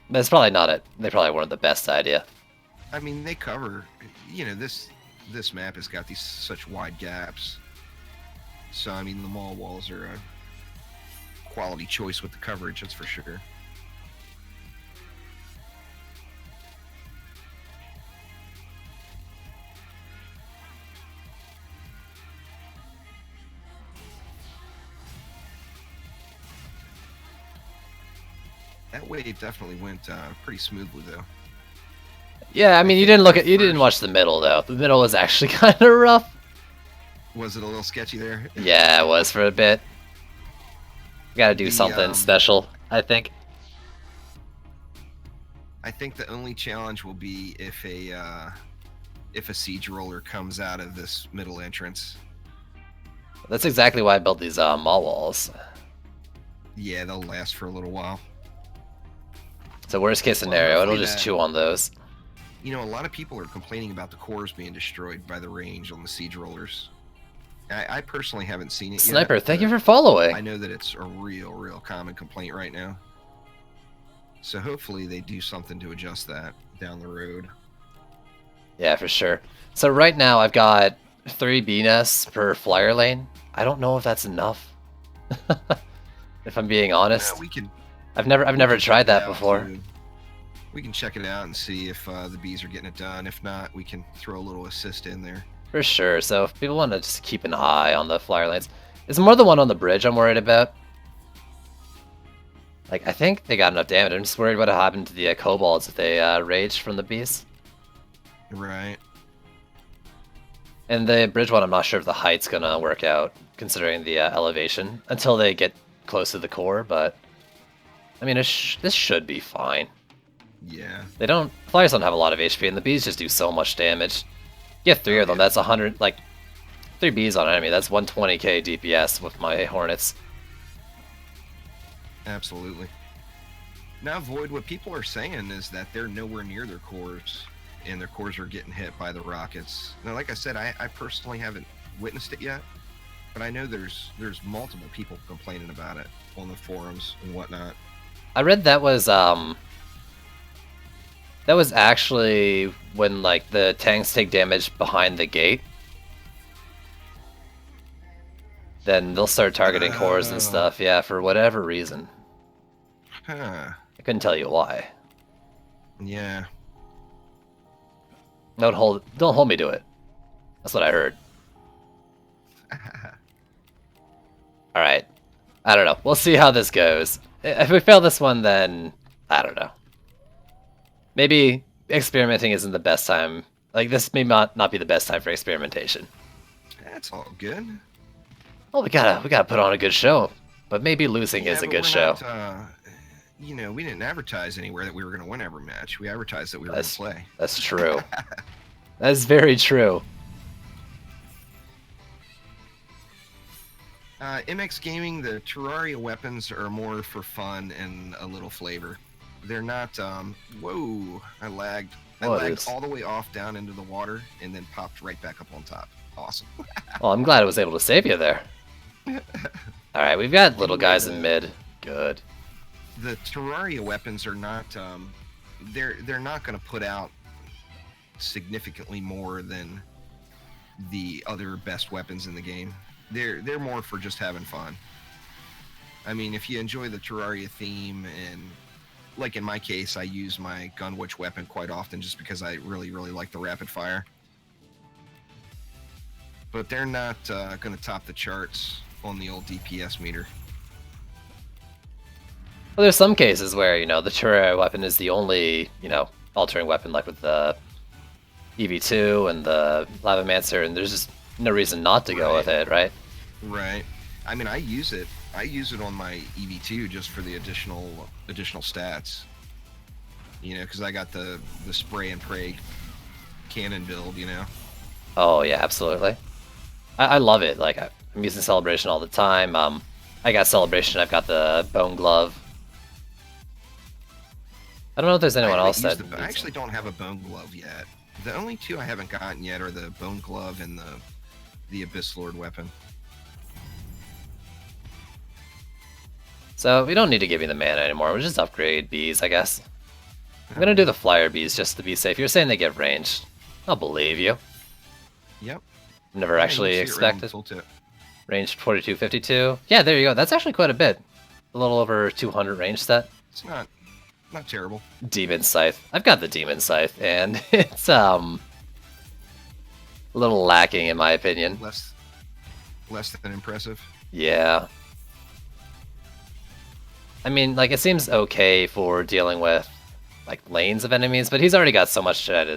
But it's probably not it. They probably weren't the best idea. I mean, they cover, you know, this map has got these such wide gaps. So, I mean, the Maw Walls are a quality choice with the coverage, that's for sure. That wave definitely went pretty smoothly, though. Yeah, I mean, you didn't watch the middle though. The middle was actually kind of rough. Was it a little sketchy there? Yeah, it was for a bit. Gotta do something special, I think. I think the only challenge will be if a siege roller comes out of this middle entrance. That's exactly why I built these Maw Walls. Yeah, they'll last for a little while. So worst case scenario, Well, it'll just chew on those. You know, a lot of people are complaining about the cores being destroyed by the range on the siege rollers. I personally haven't seen it Sniper, yet. thank you for following. I know that it's a real common complaint right now. So hopefully they do something to adjust that down the road. Yeah, for sure. So right now I've got 3 B nests per flyer lane. I don't know if that's enough. If I'm being honest. Yeah, we can. I've never tried that before. Too. We can check it out and see if the bees are getting it done. If not, we can throw a little assist in there. For sure. So if people want to just keep an eye on the flyer lanes, it's more the one on the bridge I'm worried about. Like, I think they got enough damage. I'm just worried what happened to the kobolds if they raged from the beast. Right. And the bridge one, I'm not sure if the height's gonna work out, considering the elevation, until they get close to the core, but... I mean, this should be fine. Yeah. Flyers don't have a lot of HP, and the bees just do so much damage. You get 3 of them, that's 100, like, 3 bees on an enemy, that's 120k DPS with my Hornets. Absolutely. Now, Void, what people are saying is that they're nowhere near their cores, and their cores are getting hit by the rockets. Now, like I said, I personally haven't witnessed it yet, but I know there's multiple people complaining about it on the forums and whatnot. I read that was actually when, like, the tanks take damage behind the gate. Then they'll start targeting cores and stuff, yeah, for whatever reason. Huh. I couldn't tell you why. Yeah. Don't hold me to it. That's what I heard. Alright. I don't know. We'll see how this goes. If we fail this one, then... I don't know. Maybe experimenting isn't the best time. Like, this may not be the best time for experimentation. That's all good. Well, we gotta put on a good show. But maybe losing is a good show. you know, we didn't advertise anywhere that we were going to win every match. We advertised that we were going to play. That's true. That's very true. MX Gaming, the Terraria weapons are more for fun and a little flavor. They're not, whoa, I lagged. I lagged all the way off down into the water and then popped right back up on top. Awesome. Well, I'm glad I was able to save you there. Alright, we've got little guys in mid. Good. The Terraria weapons are not, they're not going to put out significantly more than the other best weapons in the game. They're more for just having fun. I mean, if you enjoy the Terraria theme, and like in my case, I use my Gunwitch weapon quite often just because I really like the rapid fire. But they're not going to top the charts on the old DPS meter. Well, there's some cases where, you know, the Terraria weapon is the only, you know, altering weapon, like with the EV2 and the Lavamancer, and there's just no reason not to go with it, right? Right. I mean, I use it on my EV2 just for the additional stats. You know, because I got the spray and pray cannon build, you know. Oh yeah, absolutely. I love it. Like, I'm using Celebration all the time. I got Celebration. I've got the Bone Glove. I don't know if there's anyone else that. I actually don't have a Bone Glove yet. The only two I haven't gotten yet are the Bone Glove and the Abyss Lord weapon. So we don't need to give you the mana anymore. We'll just upgrade bees, I guess. I'm gonna do the flyer bees just to be safe. You're saying they get ranged. I'll believe you. Yep. Never actually expected. Range 42, 52. Yeah, there you go. That's actually quite a bit. A little over 200 range set. It's not terrible. Demon Scythe. I've got the Demon Scythe, and it's a little lacking in my opinion. Less than impressive. Yeah. I mean, like, it seems okay for dealing with like lanes of enemies, but he's already got so much in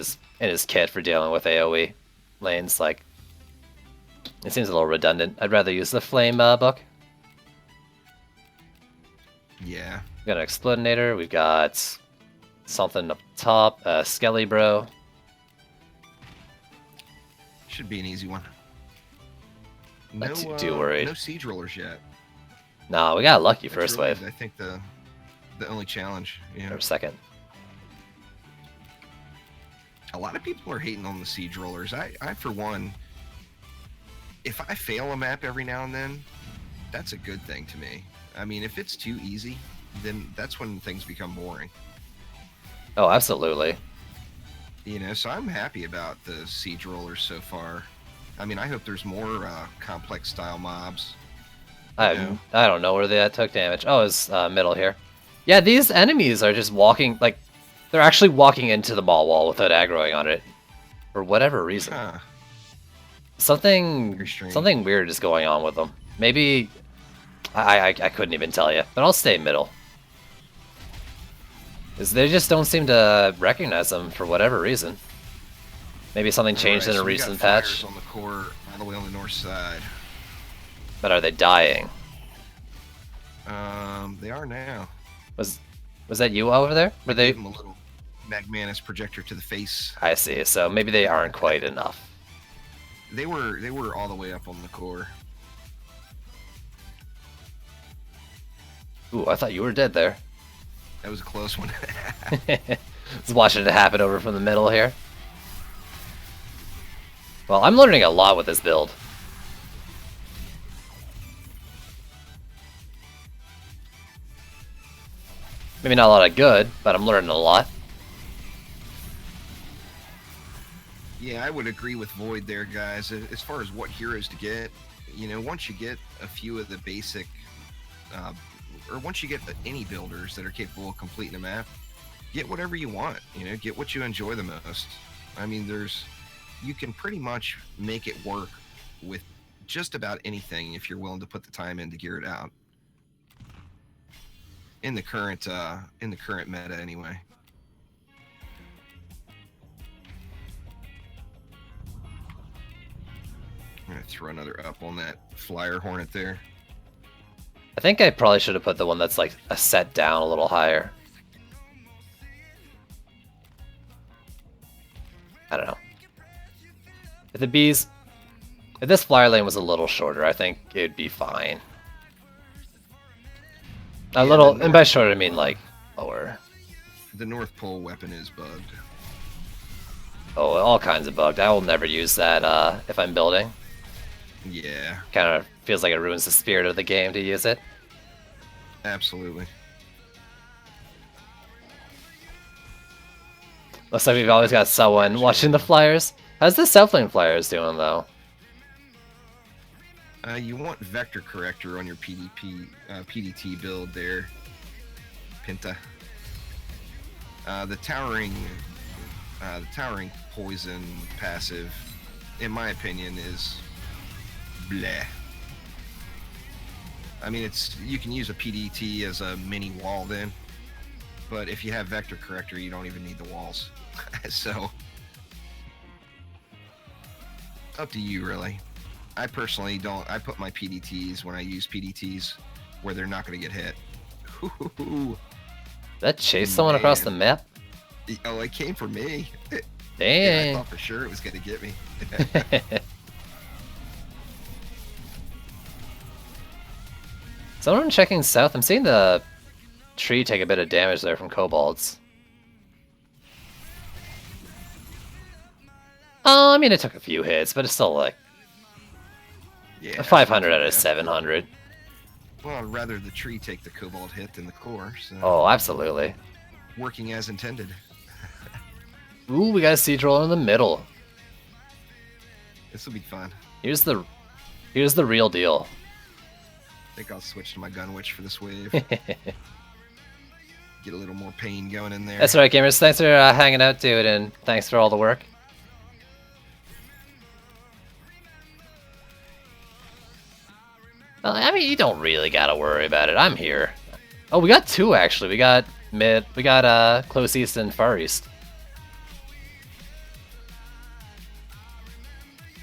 his kit for dealing with AoE lanes. Like, it seems a little redundant. I'd rather use the Flame book. Yeah. We got an Explodinator. We've got something up top. Skelly Bro. Should be an easy one. Not too worried. No siege rollers yet. No, we got lucky first wave. I think the only challenge. Yeah. Or second. A lot of people are hating on the siege rollers. I for one, if I fail a map every now and then, that's a good thing to me. I mean, if it's too easy, then that's when things become boring. Oh, absolutely. You know, so I'm happy about the siege rollers so far. I mean, I hope there's more complex style mobs. I don't know where they took damage. Oh, it's middle here. Yeah, these enemies are just walking, like, they're actually walking into the ball wall without aggroing on it. For whatever reason. Huh. Something weird is going on with them. Maybe, I couldn't even tell you, but I'll stay middle. Because they just don't seem to recognize them for whatever reason. Maybe something changed in a recent patch. On the core, all the way on the north side. But are they dying? They are now. Was that you over there? Were they? Give them a little Magmanus projector to the face. I see. So maybe they aren't quite enough. They were all the way up on the core. Ooh, I thought you were dead there. That was a close one. Just watching it happen over from the middle here. Well, I'm learning a lot with this build. Maybe not a lot of good, but I'm learning a lot. Yeah, I would agree with Void there, guys. As far as what heroes to get, you know, once you get a few of the basic, or once you get any builders that are capable of completing a map, get whatever you want. You know, get what you enjoy the most. I mean, you can pretty much make it work with just about anything if you're willing to put the time in to gear it out. In the current meta, anyway. I'm gonna throw another up on that flyer hornet there. I think I probably should have put the one that's like a set down a little higher. I don't know. If the bees... If this flyer lane was a little shorter, I think it'd be fine. A little... And by shorter, I mean like lower. The North Pole weapon is bugged. Oh, all kinds of bugged. I will never use that if I'm building. Yeah. Kind of feels like it ruins the spirit of the game to use it. Absolutely. Looks like we've always got someone watching the flyers. How's the South Lane flyers doing, though? You want vector corrector on your PDT build there, Pinta. The towering poison passive, in my opinion, is bleh. I mean, you can use a PDT as a mini wall then, but if you have vector corrector, you don't even need the walls. So, up to you, really. I personally don't. I put my PDTs when I use PDTs where they're not going to get hit. That chased someone across the map? Oh, it came for me. Dang. Yeah, I thought for sure it was going to get me. Someone checking south. I'm seeing the tree take a bit of damage there from kobolds. I mean, it took a few hits, but it's still like Yeah, a 500 out of 700. Well, I'd rather the tree take the kobold hit than the core. So Oh, absolutely. working as intended. Ooh, we got a siege roller in the middle. This will be fun. Here's the real deal. I think I'll switch to my gun witch for this wave. Get a little more pain going in there. That's right, gamers. Thanks for hanging out, dude, and thanks for all the work. I mean, you don't really gotta worry about it. I'm here. Oh, we got two actually. We got mid. We got close east and far east.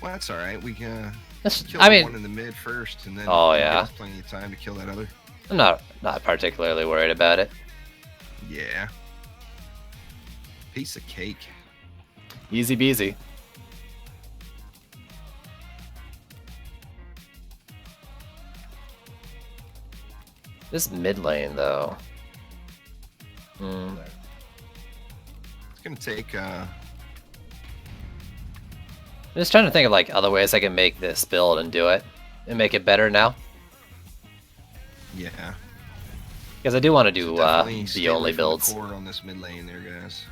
Well, that's all right. We can kill I the mean, one in the mid first, and then Oh, give yeah. us plenty of time to kill that other. I'm not particularly worried about it. Yeah. Piece of cake. Easy beasy. This mid lane though. It's gonna take. I'm just trying to think of like other ways I can make this build and do it and make it better now. Yeah. Because I do want to do Definitely stay the away only from builds. The core on this mid lane there, guys.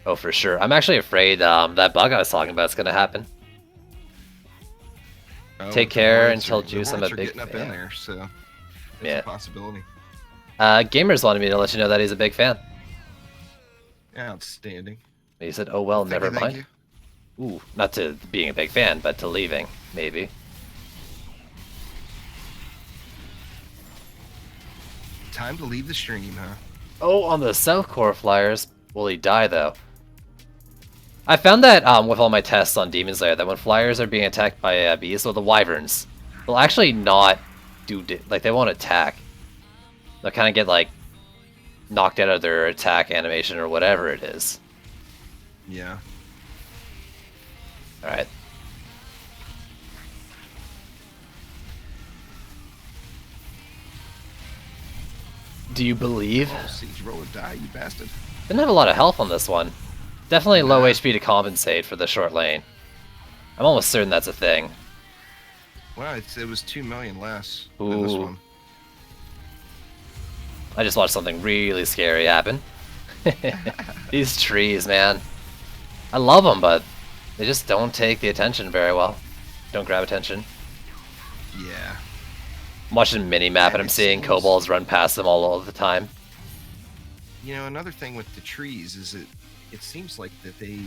Oh, for sure. I'm actually afraid that bug I was talking about is going to happen. Oh, Take the care hornets until are- the Juice. I'm a hornets are big getting up fan. in there, so it's Yeah. a possibility. Gamers wanted me to let you know that he's a big fan. Outstanding. He said, "Oh well, never Thank mind." you. Ooh, not to being a big fan, but to leaving, maybe. Time to leave the stream, huh? Oh, on the South Core flyers, will he die though? I found that with all my tests on Demon Slayer, that when flyers are being attacked by bees, or the wyverns, they'll actually not like they won't attack. They'll kind of get like knocked out of their attack animation or whatever it is. Yeah. All right. Do you believe? Oh, siege roller die, you bastard. Didn't have a lot of health on this one. Definitely low Nah. HP to compensate for the short lane. I'm almost certain that's a thing. Well, it was 2 million less than this Ooh. one. I just watched something really scary happen. These trees, man. I love them, but they just don't take the attention very well. Don't grab attention. Yeah. I'm watching mini-map and I'm it seeing seems- kobolds run past them all the time. You know, another thing with the trees is it seems like that they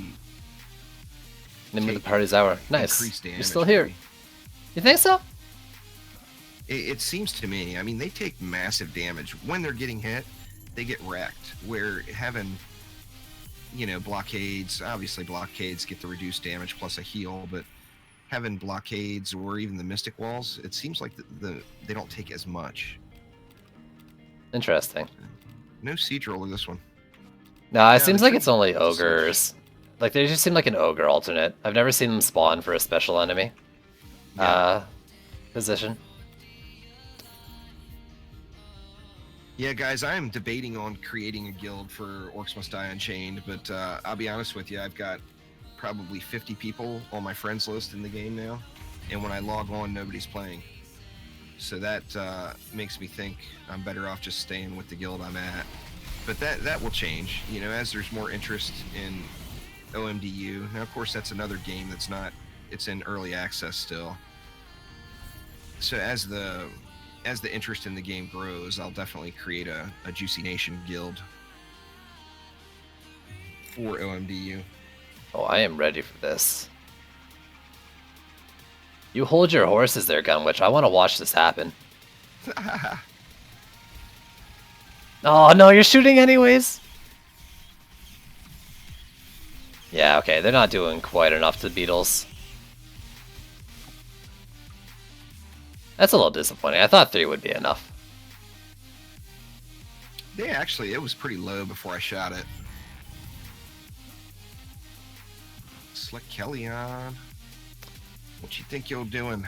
Name of the take party's hour. Nice. increased damage. You're still here. maybe. You think so? It seems to me. I mean, they take massive damage when they're getting hit. They get wrecked. Where having, blockades. Obviously, blockades get the reduced damage plus a heal, but having blockades or even the mystic walls, it seems like they don't take as much. Interesting. No siege roller this one. No, it Yeah, seems the like tree it's only as such. ogres. Like they just seem like an ogre alternate. I've never seen them spawn for a special enemy Yeah. position. Yeah, guys, I am debating on creating a guild for Orcs Must Die Unchained, but I'll be honest with you, I've got probably 50 people on my friends list in the game now, and when I log on, nobody's playing. So that makes me think I'm better off just staying with the guild I'm at. But that will change, you know, as there's more interest in OMDU. Now, of course, that's another game that's not, it's in early access still. So as the interest in the game grows, I'll definitely create a Juicy Nation guild for OMDU. Oh, I am ready for this. You hold your horses there, Gunwitch. I want to watch this happen. Oh, no, you're shooting anyways? Yeah, okay, they're not doing quite enough to Beetles. That's a little disappointing. I thought 3 would be enough. Yeah, actually, it was pretty low before I shot it. Slick Kelly on. What you think you're doing?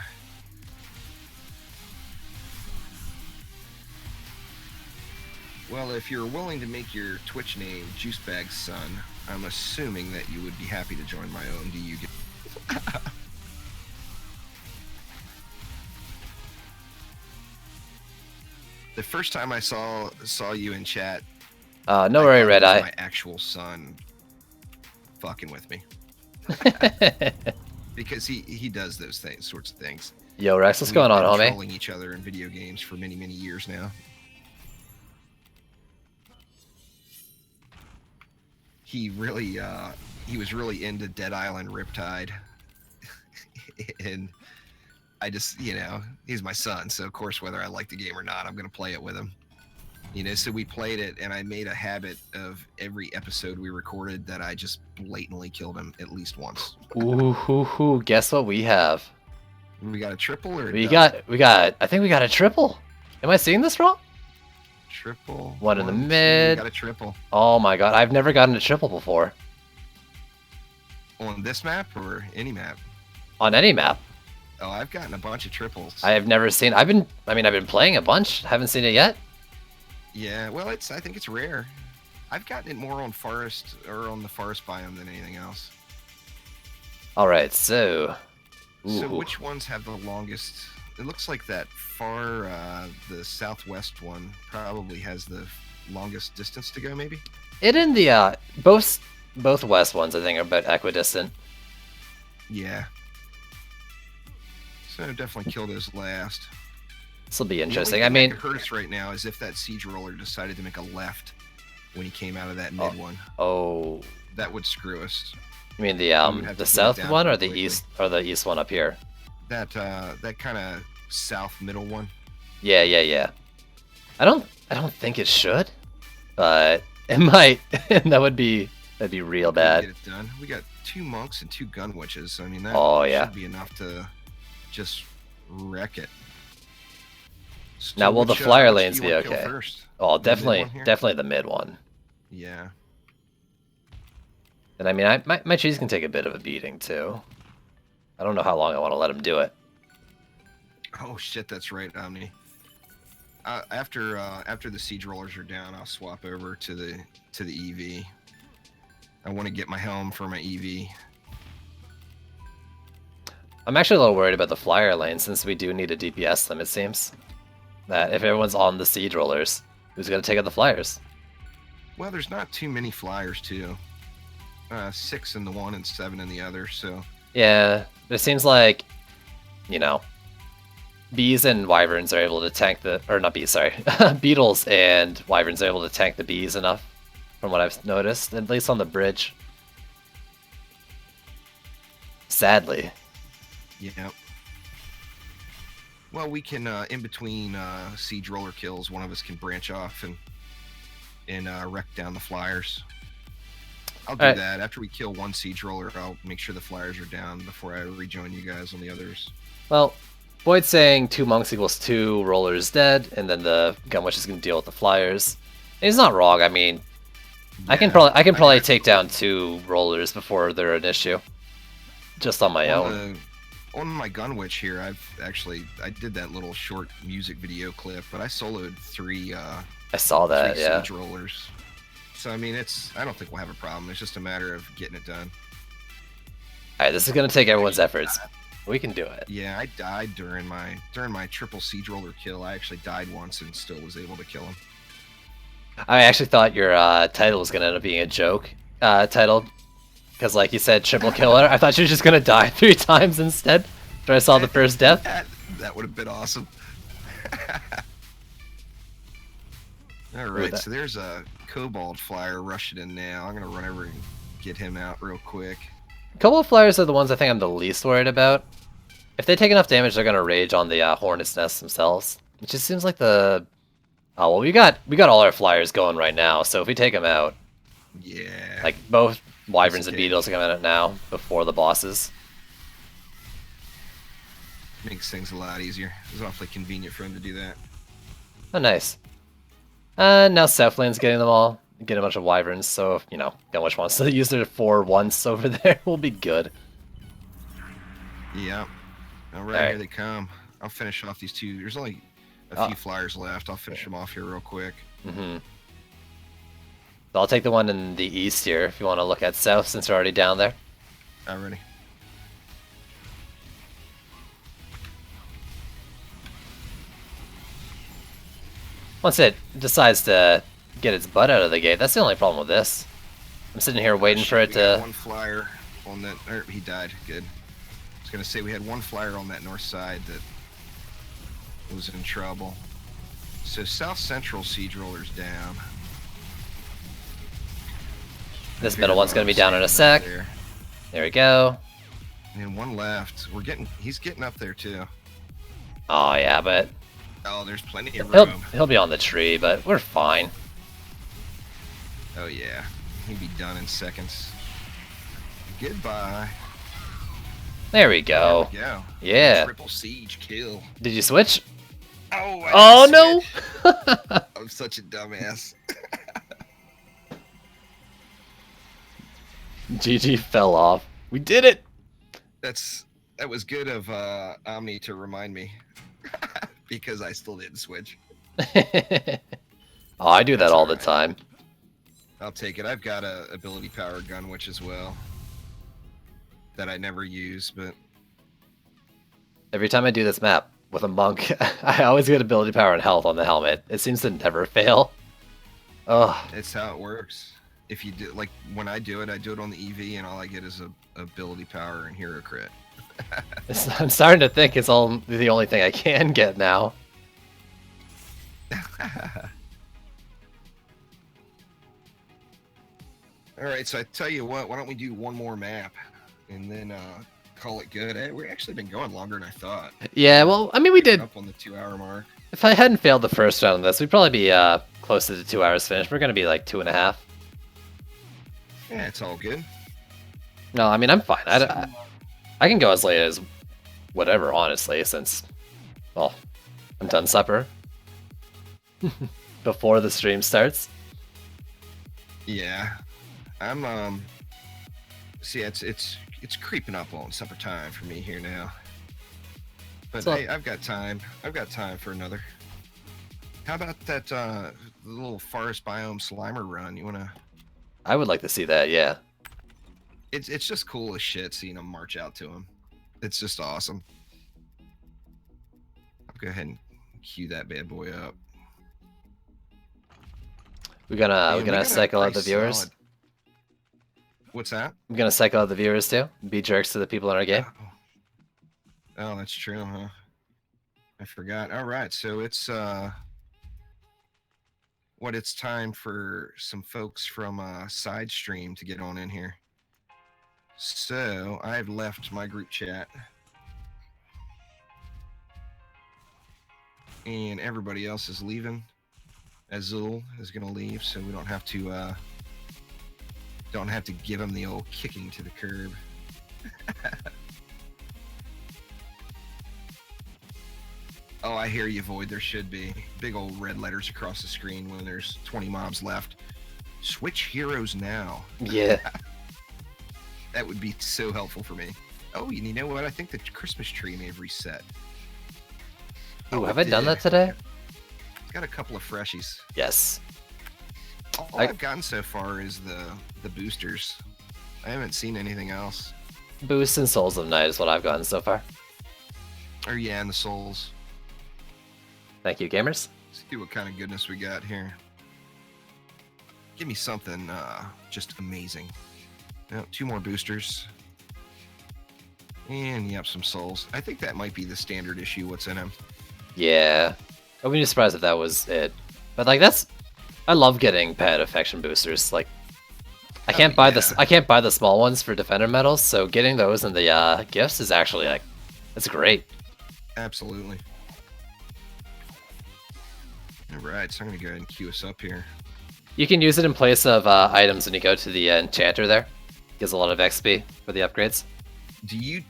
Well, if you're willing to make your Twitch name Juicebags Son, I'm assuming that you would be happy to join my OMDU guild. The first time I saw you in chat, No worry, Red Eye. My actual son fucking with me. Because he does those sorts of things. Yo, Rex, what's going on, homie? We've been trolling each other in video games for many years now. He was really into Dead Island Riptide, and I just, you know, he's my son, so of course whether I like the game or not, I'm gonna play it with him. You know, so we played it, and I made a habit of every episode we recorded that I just blatantly killed him at least once. Ooh, guess what we have? We got a triple or we got I think we got a triple. Am I seeing this wrong? Triple. One in the mid. We got a triple. Oh my god, I've never gotten a triple before. On this map or any map? On any map. Oh, I've gotten a bunch of triples. I have never seen. I've been playing a bunch. Haven't seen it yet. Yeah, well, I think it's rare. I've gotten it more on forest or on the forest biome than anything else. All right, so. Ooh. So which ones have the longest? It looks like that far, the southwest one probably has the longest distance to go. Maybe. It in the both west ones I think are about equidistant. Yeah. So definitely kill those last. This will be interesting. The I mean, it hurts right now is if that siege roller decided to make a left when he came out of that mid one. Oh. That would screw us. You mean the south one or the east one up here? That kind of south middle one. Yeah. I don't think it should, but it might. that'd be real bad. Get it done. We got 2 monks and 2 gun witches. So, I mean that should be enough to just wreck it. So now, will the flyer lanes be okay? First? Oh, definitely the mid one. Yeah. And I mean, my cheese can take a bit of a beating too. I don't know how long I want to let him do it. Oh shit, that's right, Omni. After the siege rollers are down, I'll swap over to the EV. I want to get my helm for my EV. I'm actually a little worried about the flyer lane since we do need to DPS them. It seems that if everyone's on the siege rollers, who's gonna take out the flyers? Well, there's not too many flyers too. 6 in the one and 7 in the other. So yeah, it seems like, you know, bees and wyverns are able to tank not bees, sorry, beetles and wyverns are able to tank the bees enough, from what I've noticed, at least on the bridge. Sadly. Yeah. Well, we can in between siege roller kills, one of us can branch off and wreck down the flyers. I'll do that. After we kill one siege roller, I'll make sure the flyers are down before I rejoin you guys on the others. Well, Boyd's saying 2 monks equals 2 rollers dead, and then the gun witch is going to deal with the flyers. And he's not wrong. I mean, yeah, I can probably take down 2 rollers before they're an issue, just on my own. On my gun witch here, I did that little short music video clip, but I soloed 3. I saw that. 3 yeah. siege rollers. So I mean, I don't think we'll have a problem. It's just a matter of getting it done. All right, this is going to take everyone's efforts. We can do it. Yeah, I died during my triple siege roller kill. I actually died once and still was able to kill him. I actually thought your title was going to end up being a joke title, because like you said, triple killer. I thought you were just going to die 3 times instead after I saw the first death. That would have been awesome. All right, so there's a kobold flyer rushing in now. I'm going to run over and get him out real quick. Kobold flyers are the ones I think I'm the least worried about. If they take enough damage, they're gonna rage on the hornet's nest themselves. It just seems like the... Oh well, we got all our flyers going right now. So if we take them out, yeah, like both wyverns and beetles are coming out now before the bosses. Makes things a lot easier. It's awfully convenient for him to do that. Oh nice. Now Southland's getting them all. Get a bunch of wyverns, so if, gun witch wants to use their 4 once over there, we'll be good. Yeah. All right, here they come. I'll finish off these 2. There's only a few flyers left. I'll finish them off here real quick. Mm-hmm. So I'll take the one in the east here, if you want to look at south, since we're already down there. Alrighty. Once it decides to get its butt out of the gate, that's the only problem with this. I'm sitting here waiting for it to... One flyer on that... he died. Good. I was going to say, we had one flyer on that north side that was in trouble. So south central siege roller's down. This middle one's going to be down in a sec. There we go. And one left. He's getting up there too. Oh yeah, but... Oh, there's plenty of room. He'll be on the tree, but we're fine. Oh yeah, he'd be done in seconds. Goodbye. There we go. There we go. Yeah. Triple siege kill. Did you switch? Oh no! I'm such a dumbass. GG fell off. We did it! That was good of Omni to remind me. Because I still didn't switch. Oh, I do that all the time. I'll take it. I've got a ability power gun witch as well. That I never use, but... Every time I do this map with a monk, I always get ability power and health on the helmet. It seems to never fail. Ugh. It's how it works. If you do, like, when I do it on the EV, and all I get is a ability power and hero crit. I'm starting to think it's all the only thing I can get now. Alright, so I tell you what, why don't we do one more map and then call it good. We've actually been going longer than I thought. Yeah, well, I mean, we did up on the 2-hour mark. If I hadn't failed the first round of this, we'd probably be close to the 2 hours finished. We're gonna be like 2.5. Yeah, it's all good. No, I mean, I'm fine. I can go as late as whatever, honestly, since, well, I'm done supper before the stream starts. Yeah, I'm see, it's creeping up on supper time for me here now. But So, hey, I've got time. I've got time for another. How about that little forest biome Slimer run? You wanna? I would like to see that. Yeah. It's just cool as shit seeing them march out to him. It's just awesome. I'll go ahead and cue that bad boy up. We're gonna cycle out the viewers. Solid... What's that? I'm gonna cycle out the viewers too. Be jerks to the people in our game. Oh, that's true, huh? I forgot. All right, so it's it's time for some folks from side stream to get on in here. So I've left my group chat, and everybody else is leaving. Azul is gonna leave, so we don't have to Don't have to give him the old kicking to the curb. Oh, I hear you, Void. There should be big old red letters across the screen when there's 20 mobs left. Switch heroes now. Yeah. That would be so helpful for me. Oh, you know what? I think the Christmas tree may have reset. Ooh, have I done that today? Got a couple of freshies. Yes. All I've gotten so far is the boosters. I haven't seen anything else. Boosts and Souls of Night is what I've gotten so far. Or yeah, and the souls. Thank you, gamers. Let's see what kind of goodness we got here. Give me something just amazing. Oh, 2 more boosters. And yep, some souls. I think that might be the standard issue. What's in him? Yeah. I wouldn't be surprised if that was it. But like that's, I love getting pet affection boosters. Like, I can't buy this. I can't buy the small ones for defender medals. So getting those in the gifts is actually like, that's great. Absolutely. All right, so I'm gonna go ahead and queue us up here. You can use it in place of items when you go to the enchanter there. Gives a lot of XP for the upgrades. Do you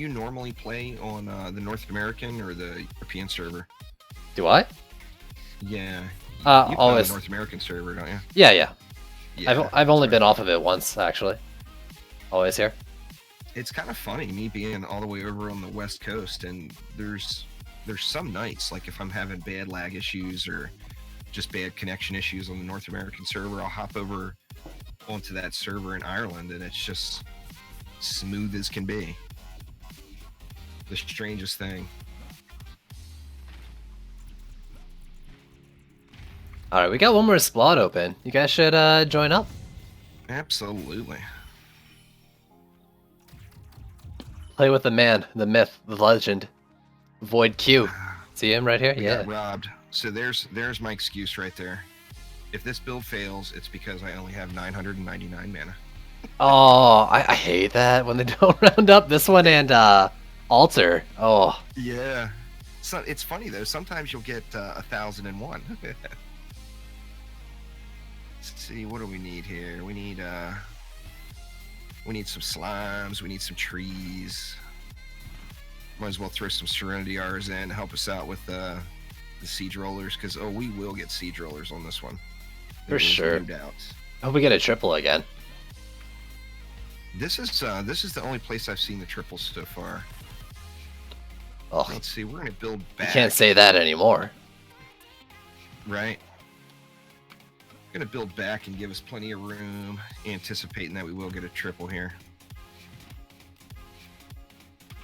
normally play on the North American or the European server? Do I? Yeah. You play always on the North American server, don't you? Yeah. Yeah. I've only been off of it once actually. Always here. It's kind of funny me being all the way over on the West Coast, and there's some nights, like if I'm having bad lag issues or just bad connection issues on the North American server, I'll hop over onto that server in Ireland, and it's just smooth as can be. The strangest thing. Alright, we got one more spot open. You guys should join up. Absolutely. Play with the man, the myth, the legend, Void Q. See him right here? We Yeah. got robbed. So there's my excuse right there. If this build fails, it's because I only have 999 mana. Oh, I hate that when they don't round up this one and altar. Oh. Yeah. So it's funny though. Sometimes you'll get 1,001. Let's see. What do we need here? We need some slimes. We need some trees. Might as well throw some Serenity R's in to help us out with the siege rollers, because we will get siege rollers on this one. For sure. No doubt. I hope we get a triple again. This is the only place I've seen the triples so far. Oh, Let's see. We're gonna build you back. can't say that anymore. Right. Gonna build back and give us plenty of room, anticipating that we will get a triple here.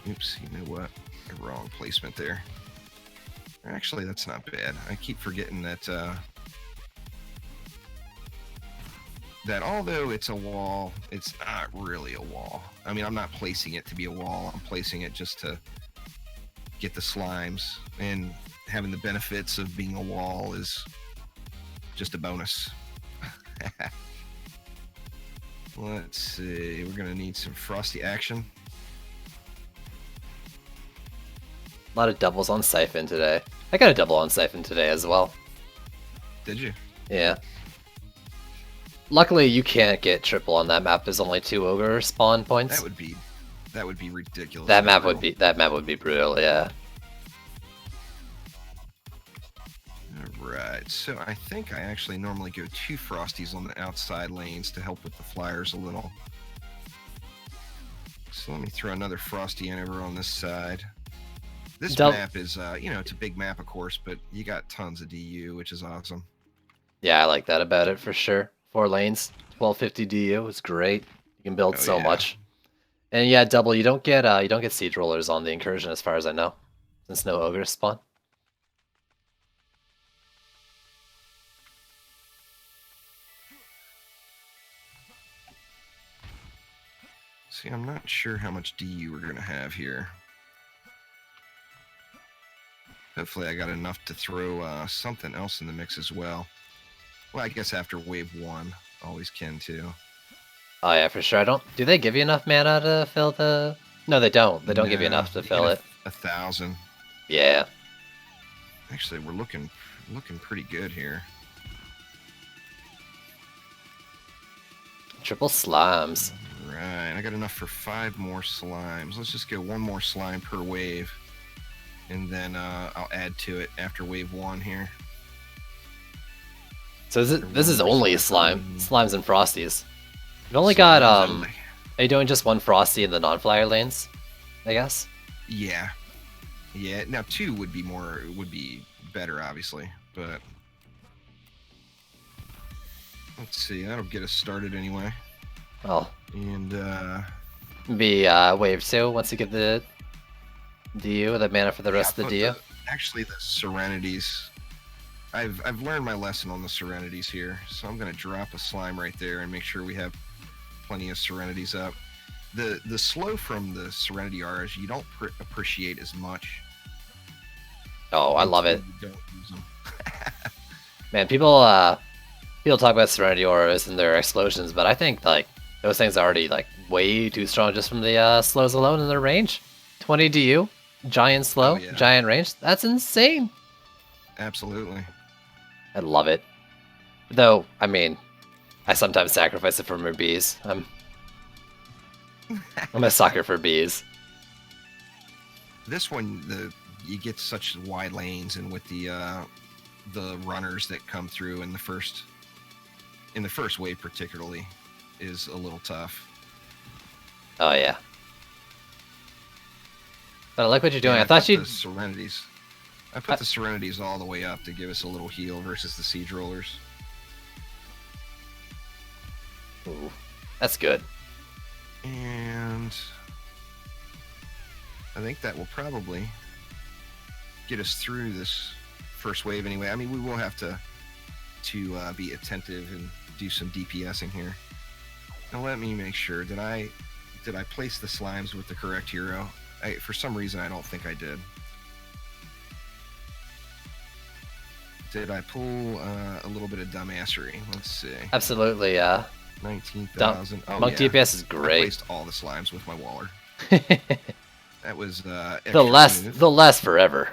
Oops, you know what? A wrong placement there. Actually, that's not bad. I keep forgetting that that although it's a wall, it's not really a wall. I mean, I'm not placing it to be a wall. I'm placing it just to get the slimes, and having the benefits of being a wall is just a bonus. Let's see. We're gonna need some frosty action. A lot of doubles on Siphon today. I got a double on Siphon today as well. Did you? Yeah. Luckily, you can't get triple on that map. There's only 2 ogre spawn points. That would be ridiculous. That map would be brutal. Yeah. All right. So I think I actually normally go 2 frosties on the outside lanes to help with the flyers a little. So let me throw another frosty in over on this side. This map is, it's a big map, of course, but you got tons of DU, which is awesome. Yeah, I like that about it for sure. 4 lanes, 1250 DU is great. You can build so much. And yeah, double. You don't get siege rollers on the incursion, as far as I know, since no ogres spawn. See, I'm not sure how much DU we're gonna have here. Hopefully I got enough to throw something else in the mix as well. Well, I guess after wave 1, always can too. Oh yeah, for sure. Do they give you enough mana to fill the... No, they don't. They don't give you enough to fill it. 1,000. Yeah. Actually, we're looking pretty good here. Triple slimes. Right, I got enough for 5 more slimes. Let's just go 1 more slime per wave. And then I'll add to it after wave 1 here. So this is only slime. Slimes and Frosties. You've only Slimes got, only. are you doing just 1 Frosty in the non-flyer lanes? I guess? Yeah. Yeah, now 2 would be better, obviously. But let's see, that'll get us started anyway. Well, And be wave 2 once you get the DU, the mana for the rest of the DU. Actually, the Serenities. I've learned my lesson on the Serenities here, so I'm gonna drop a slime right there and make sure we have plenty of Serenities up. The slow from the Serenity Auras you don't appreciate as much. Oh, I love it. You don't use them. Man, people talk about Serenity Auras and their explosions, but I think like those things are already like way too strong just from the slows alone in their range. 20 DU, giant slow, yeah. giant range. That's insane. Absolutely. I love it. Though, I mean, I sometimes sacrifice it for my bees. I'm a sucker for bees. This one, you get such wide lanes, and with the runners that come through in the first wave particularly is a little tough. Oh yeah. But I like what you're doing. Yeah, I thought you'd... the Serenities. I put the Serenities all the way up to give us a little heal versus the Siege Rollers. Ooh, that's good. And I think that will probably get us through this first wave anyway. I mean, we will have to be attentive and do some DPSing here. Now let me make sure. Did I place the slimes with the correct hero? For some reason, I don't think I did. Did I pull a little bit of dumbassery? Let's see. Absolutely, 19,000. Oh, Monk yeah. DPS is I great. placed all the slimes with my Waller. That was They'll last forever.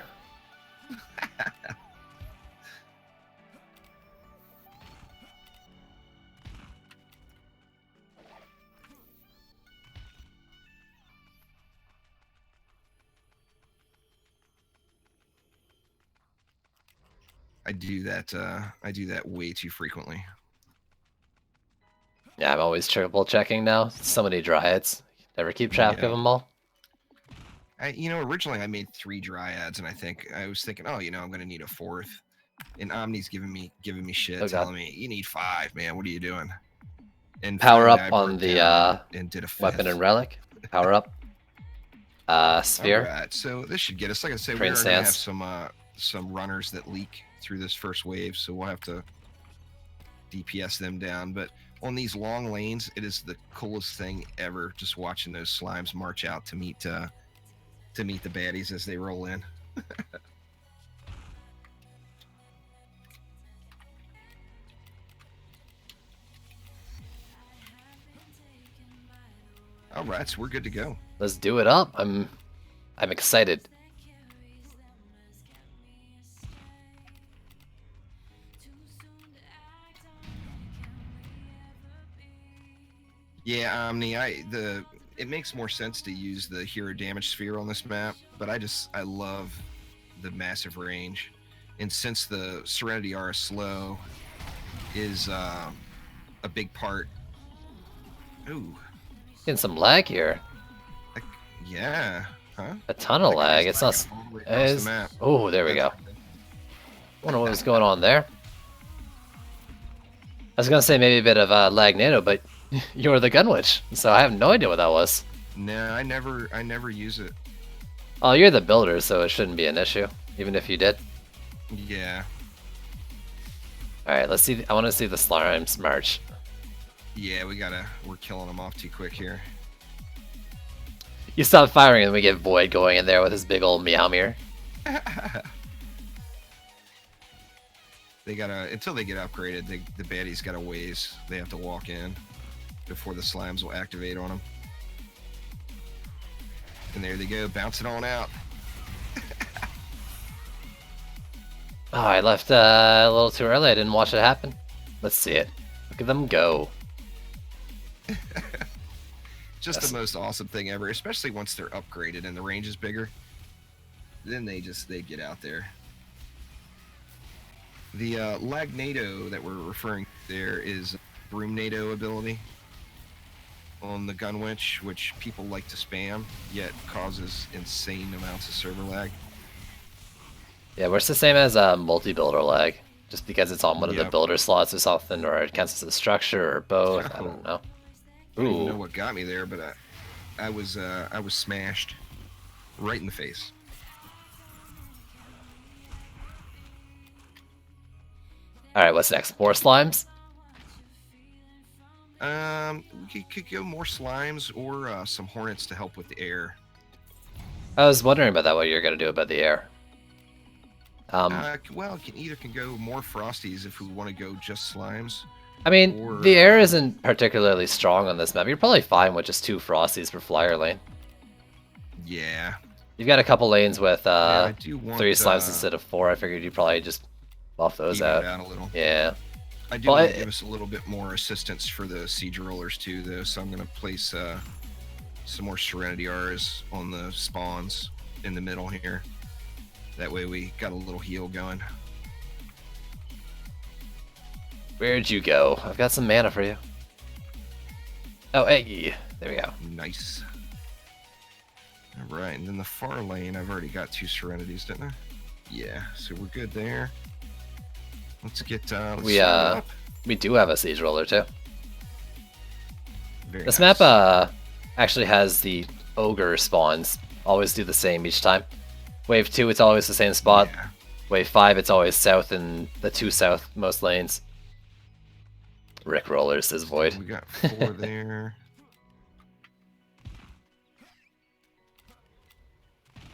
I do that way too frequently. Yeah, I'm always triple checking now. So many dryads. Never keep track of them all. Originally I made 3 dryads, and I was thinking, oh, I'm gonna need a 4th. And Omni's giving me shit, telling me you need 5, man. What are you doing? And power up on the and did a 5th. Weapon and relic. Power up. Sphere. All right, so this should get us. Like I said, we're gonna have some runners that leak through this first wave, so we'll have to DPS them down. But on these long lanes, it is the coolest thing ever, just watching those slimes march out to meet the baddies as they roll in. All right, so we're good to go. Let's do it up. I'm excited. Yeah, Omni, it makes more sense to use the hero damage sphere on this map, but I love the massive range. And since the Serenity Aura slow is a big part. Ooh. Getting some lag here. Yeah. Huh? A ton of lag. It's not... Oh, there we go. Wonder what was going on there. I was gonna say maybe a bit of lag nano, but you're the gun witch, so I have no idea what that was. No, I never use it. Oh, you're the builder, so it shouldn't be an issue, even if you did. Yeah. All right, let's see. I want to see the slimes march. Yeah, we're killing them off too quick here. You stop firing and we get Void going in there with his big old Meowmere. Until they get upgraded, the baddies got a ways they have to walk in before the slimes will activate on them. And there they go, bouncing on out. Oh, I left a little too early. I didn't watch it happen. Let's see it. Look at them go. Just Yes. the most awesome thing ever, especially once they're upgraded and the range is bigger. Then they get out there. The Lagnado that we're referring to there is Broomnado ability on the Gunwitch, which people like to spam, yet causes insane amounts of server lag. Yeah, where's the same as multi-builder lag? Just because it's on one of the Yep. builder slots or something, or it counts as a structure, or both. I don't know. I don't even know Ooh. what got me there, but I was smashed right in the face. Alright, what's next? More slimes? We could go more slimes or some hornets to help with the air. I was wondering about that, what you're gonna do about the air. Well, can go more frosties if we want to go just slimes. I mean, or, the air isn't particularly strong on this map. You're probably fine with just 2 frosties per flyer lane. Yeah. You've got a couple lanes with I do want 3 slimes instead of 4. I figured you'd probably just buff those even out. it out a little. Yeah. I do want to give us a little bit more assistance for the siege rollers too, though. So I'm going to place some more Serenity R's on the spawns in the middle here. That way we got a little heal going. Where'd you go? I've got some mana for you. Oh, hey, there we go. Nice. All right, and then the far lane, I've already got 2 Serenities, didn't I? Yeah, so we're good there. Let's get let's We start it up. we do have a siege roller too. Very This nice. map actually has the ogre spawns always do the same each time. Wave 2, it's always the same spot. Yeah. Wave 5, it's always south in the 2 southmost lanes. Rick rollers, says Void. We got 4 there.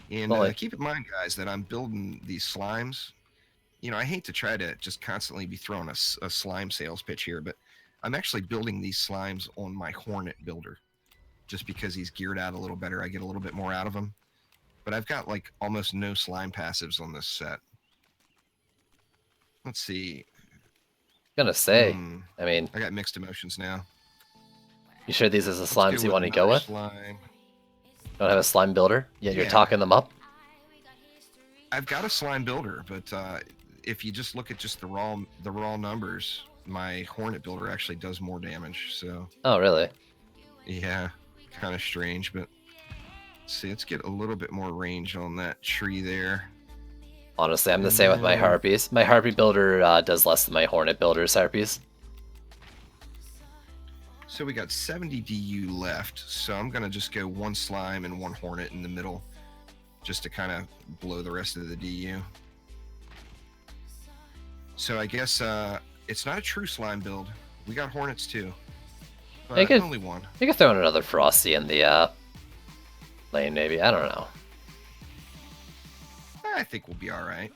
And Well, keep in mind, guys, that I'm building these slimes. You know, I hate to try to just constantly be throwing a slime sales pitch here, but I'm actually building these slimes on my Hornet builder. Just because he's geared out a little better, I get a little bit more out of him. But I've got like almost no slime passives on this set. Let's see. Gonna say, I mean, I got mixed emotions now. you sure these are the Let's slimes you want to go another with? Slime. Don't have a slime builder? Yeah, you're Yeah. talking them up? I've got a slime builder, but if you just look at just the raw numbers, my Hornet builder actually does more damage. So Oh, really? yeah, kind of strange, but let's see. Let's get a little bit more range on that tree there. Honestly, I'm the same with my harpies. My harpy builder does less than my hornet builder's harpies. So we got 70 DU left. So I'm gonna just go 1 slime and 1 hornet in the middle, just to kind of blow the rest of the DU. So I guess it's not a true slime build. We got hornets too, but Make it- only 1. You could throw in another frosty in the lane, maybe. I don't know. I think we'll be all right.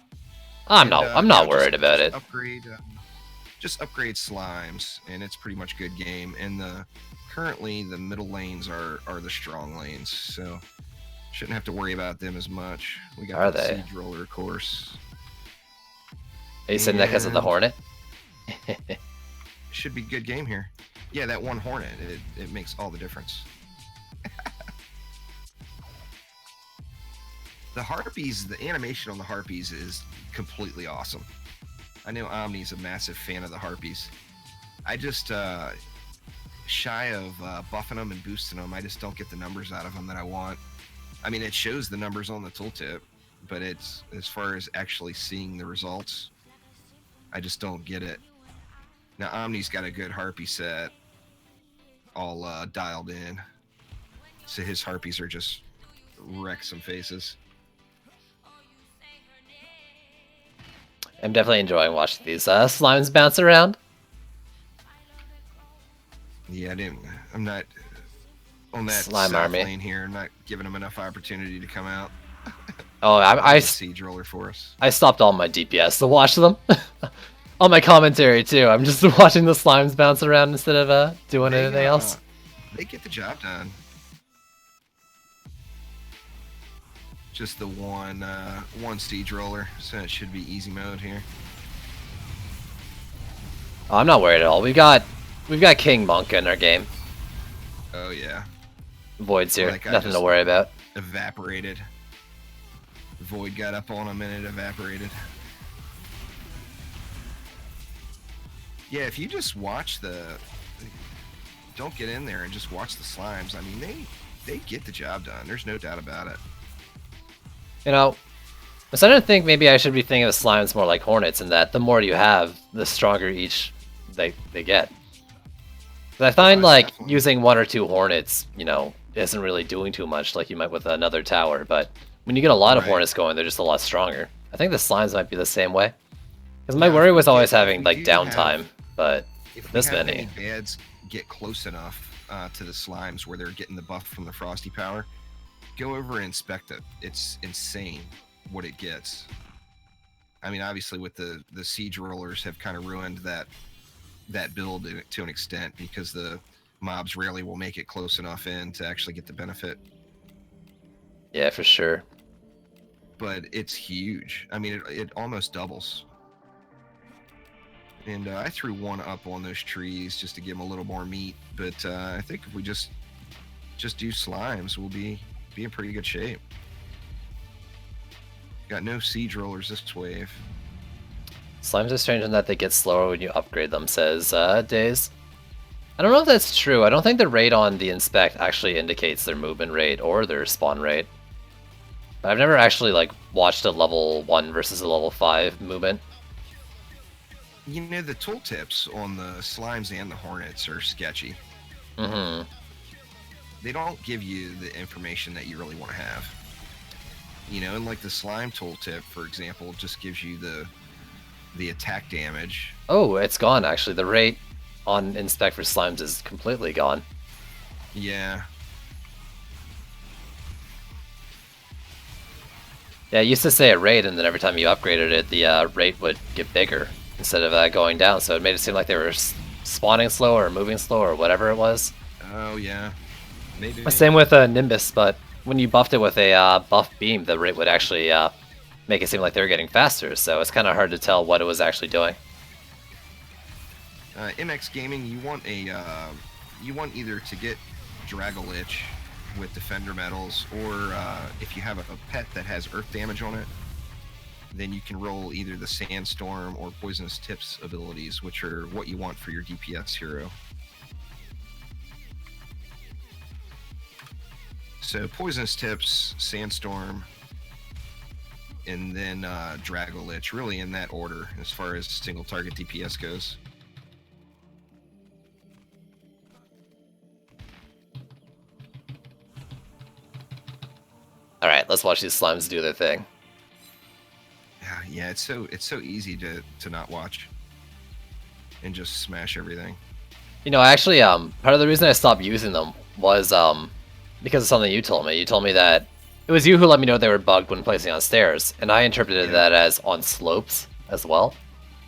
I'm not yeah, worried about just it. Just upgrade slimes, and it's pretty much good game. And currently the middle lanes are the strong lanes, so shouldn't have to worry about them as much. We got Are the they? siege roller, of course. Are you saying that because of the And- hornet? Should be good game here. Yeah, that 1 hornet, it makes all the difference. The harpies, the animation on the harpies is completely awesome. I know Omni's a massive fan of the harpies. I just shy of buffing them and boosting them. I just don't get the numbers out of them that I want. I mean, it shows the numbers on the tooltip, but it's as far as actually seeing the results, I just don't get it. Now Omni's got a good harpy set, all dialed in, so his harpies are just wreck some faces. I'm definitely enjoying watching these slimes bounce around. Yeah, I'm not on that Slime south army. lane here. I'm not giving them enough opportunity to come out. Oh, I Siege roller for us. stopped all my DPS to watch them. All my commentary too. I'm just watching the slimes bounce around instead of doing anything else. They get the job done. Just the one siege roller, so it should be easy mode here. Oh, I'm not worried at all. We've got King Monk in our game. Oh yeah. Void's Well, here. that guy Nothing to just worry about. evaporated. Void got up on him and it evaporated. Yeah, if you just watch don't get in there and just watch the slimes. I mean, they get the job done. There's no doubt about it. You know, I'm starting to think maybe I should be thinking of slimes more like hornets, in that the more you have, the stronger each they get. 'Cause I find like Definitely. using 1 or 2 hornets, isn't really doing too much like you might with another tower. But when you get a lot of Right. hornets going, they're just a lot stronger. I think the slimes might be the same way. Because my Now, worry was always if having we like do have downtime, but if we this have many. any bads get close enough to the slimes where they're getting the buff from the frosty power, go over and inspect it. It's insane what it gets. I mean, obviously, with the siege rollers have kind of ruined that build to an extent, because the mobs rarely will make it close enough in to actually get the benefit. Yeah, for sure. But it's huge. I mean, it almost doubles. And I threw one up on those trees just to give them a little more meat. But I think if we just do slimes, we'll be in pretty good shape. Got no siege rollers this wave. Slimes are strange in that they get slower when you upgrade them, says Days. I don't know if that's true. I don't think the rate on the inspect actually indicates their movement rate or their spawn rate. But I've never actually like watched a level 1 versus a level 5 movement. You know, the tooltips on the slimes and the hornets are sketchy. Mm-hmm. They don't give you the information that you really want to have. You know, and like the slime tooltip, for example, just gives you the attack damage. Oh, it's gone actually. The rate on inspect for slimes is completely gone. Yeah. Yeah, it used to say a rate, and then every time you upgraded it, the rate would get bigger instead of going down. So it made it seem like they were spawning slow or moving slow or whatever it was. Oh yeah. Maybe. Same with Nimbus, but when you buffed it with a buff beam, the rate would actually make it seem like they were getting faster. So it's kind of hard to tell what it was actually doing. MX Gaming, you want either to get Dragolich with Defender medals, or if you have a pet that has earth damage on it, then you can roll either the Sandstorm or Poisonous Tips abilities, which are what you want for your DPS hero. So Poisonous Tips, Sandstorm, and then Dragolich, really in that order as far as single target DPS goes. All right, let's watch these slimes do their thing. Yeah, it's so easy to not watch and just smash everything. Actually, part of the reason I stopped using them was because of something you told me. You told me that it was you who let me know they were bugged when placing on stairs, and I interpreted that as on slopes as well.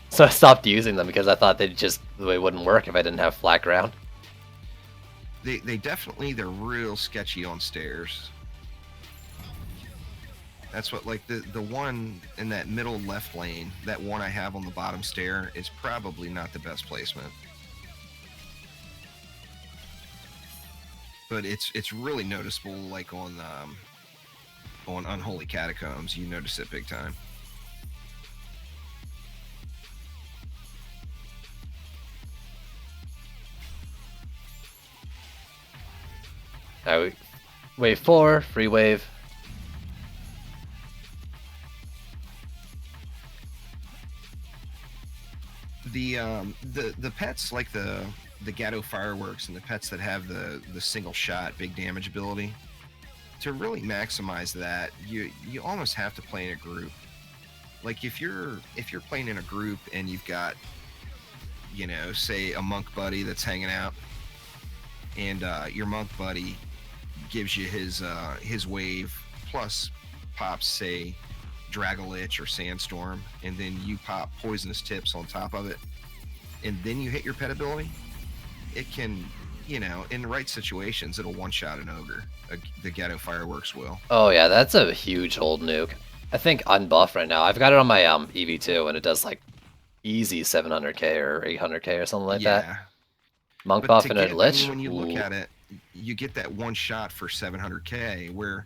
So I stopped using them because I thought they wouldn't work if I didn't have flat ground. They definitely, they're real sketchy on stairs. That's what, like, the one in that middle left lane, that one I have on the bottom stair, is probably not the best placement. But it's really noticeable, like on Unholy Catacombs, you notice it big time. Alright, wave 4, free wave. The pets like the Gatto fireworks and the pets that have the single shot big damage ability, to really maximize that, you almost have to play in a group. Like if you're playing in a group and you've got, say a monk buddy that's hanging out, and your monk buddy gives you his wave plus pops, say, Dragolich or Sandstorm, and then you pop Poisonous Tips on top of it, and then you hit your pet ability, it can, in the right situations, it'll one-shot an ogre. The Gatto fireworks will. Oh yeah, that's a huge old nuke. I think unbuff right now. I've got it on my EV2, and it does like easy 700k or 800k or something like that. Monk But buff to and a get, lich. when you look at it, you get that one shot for 700k, where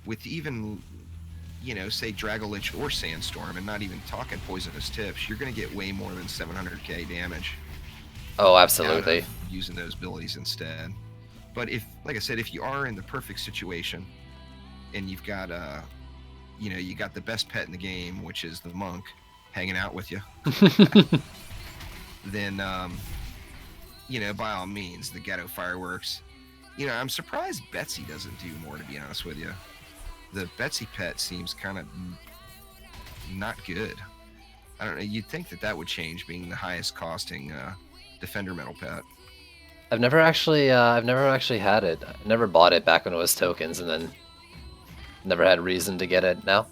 with even, say Dragolich or Sandstorm, and not even talking poisonous tips, you're going to get way more than 700k damage Oh, out of absolutely. using those abilities instead. But if, like I said, if you are in the perfect situation and you've got you got the best pet in the game, which is the monk, hanging out with you, then by all means, the ghetto fireworks. I'm surprised Betsy doesn't do more, to be honest with you. The Betsy pet seems kind of not good. I don't know. You'd think that would change, being the highest costing defender metal pet. I've never actually had it. I never bought it back when it was tokens, and then never had reason to get it now.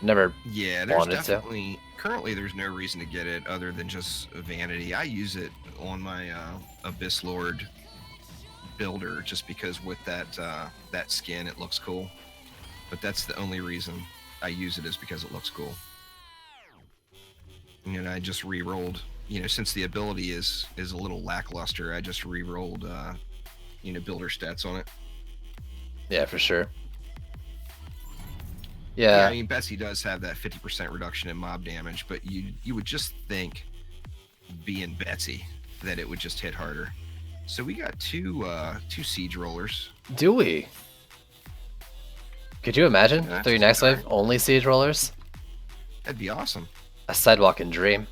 Never Yeah, there's wanted to. definitely currently there's no reason to get it other than just vanity. I use it on my Abyss Lord builder just because with that skin it looks cool. But that's the only reason I use it, is because it looks cool. And I just re-rolled. Since the ability is a little lackluster, I just re-rolled builder stats on it. Yeah, for sure. Yeah, Yeah. I mean, Betsy does have that 50% reduction in mob damage, but you would just think, being Betsy, that it would just hit harder. So we got two siege rollers. Do we? Could you imagine? Yeah, 3 next wave, only siege rollers? That'd be awesome. A sidewalking dream.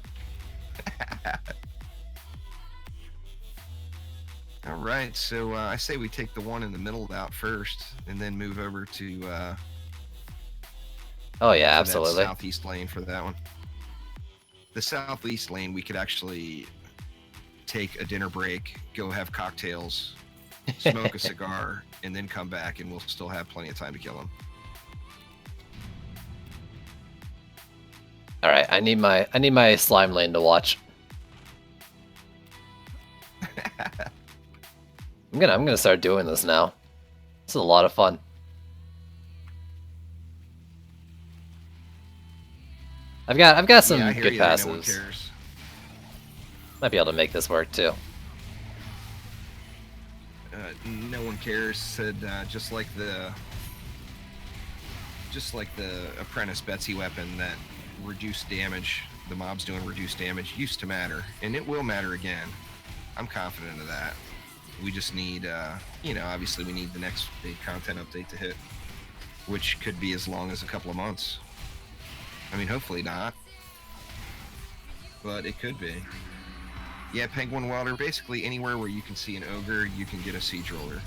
All right, so I say we take the one in the middle out first, and then move over to Oh yeah, that absolutely. southeast lane for that one. The southeast lane, we could actually take a dinner break, go have cocktails, smoke a cigar, and then come back, and we'll still have plenty of time to kill him. All right, I need my slime lane to watch. I'm gonna start doing this now. This is a lot of fun. I've got some Yeah, I hear good you there, passives. no one cares. Might be able to make this work too. No one cares said just like the apprentice Betsy weapon, that reduced damage, the mobs doing reduced damage, used to matter, and it will matter again. I'm confident of that. We just need obviously we need the next big content update to hit, which could be as long as a couple of months. I mean, hopefully not, but it could be. Yeah, Penguin Welder, basically anywhere where you can see an ogre, you can get a siege roller.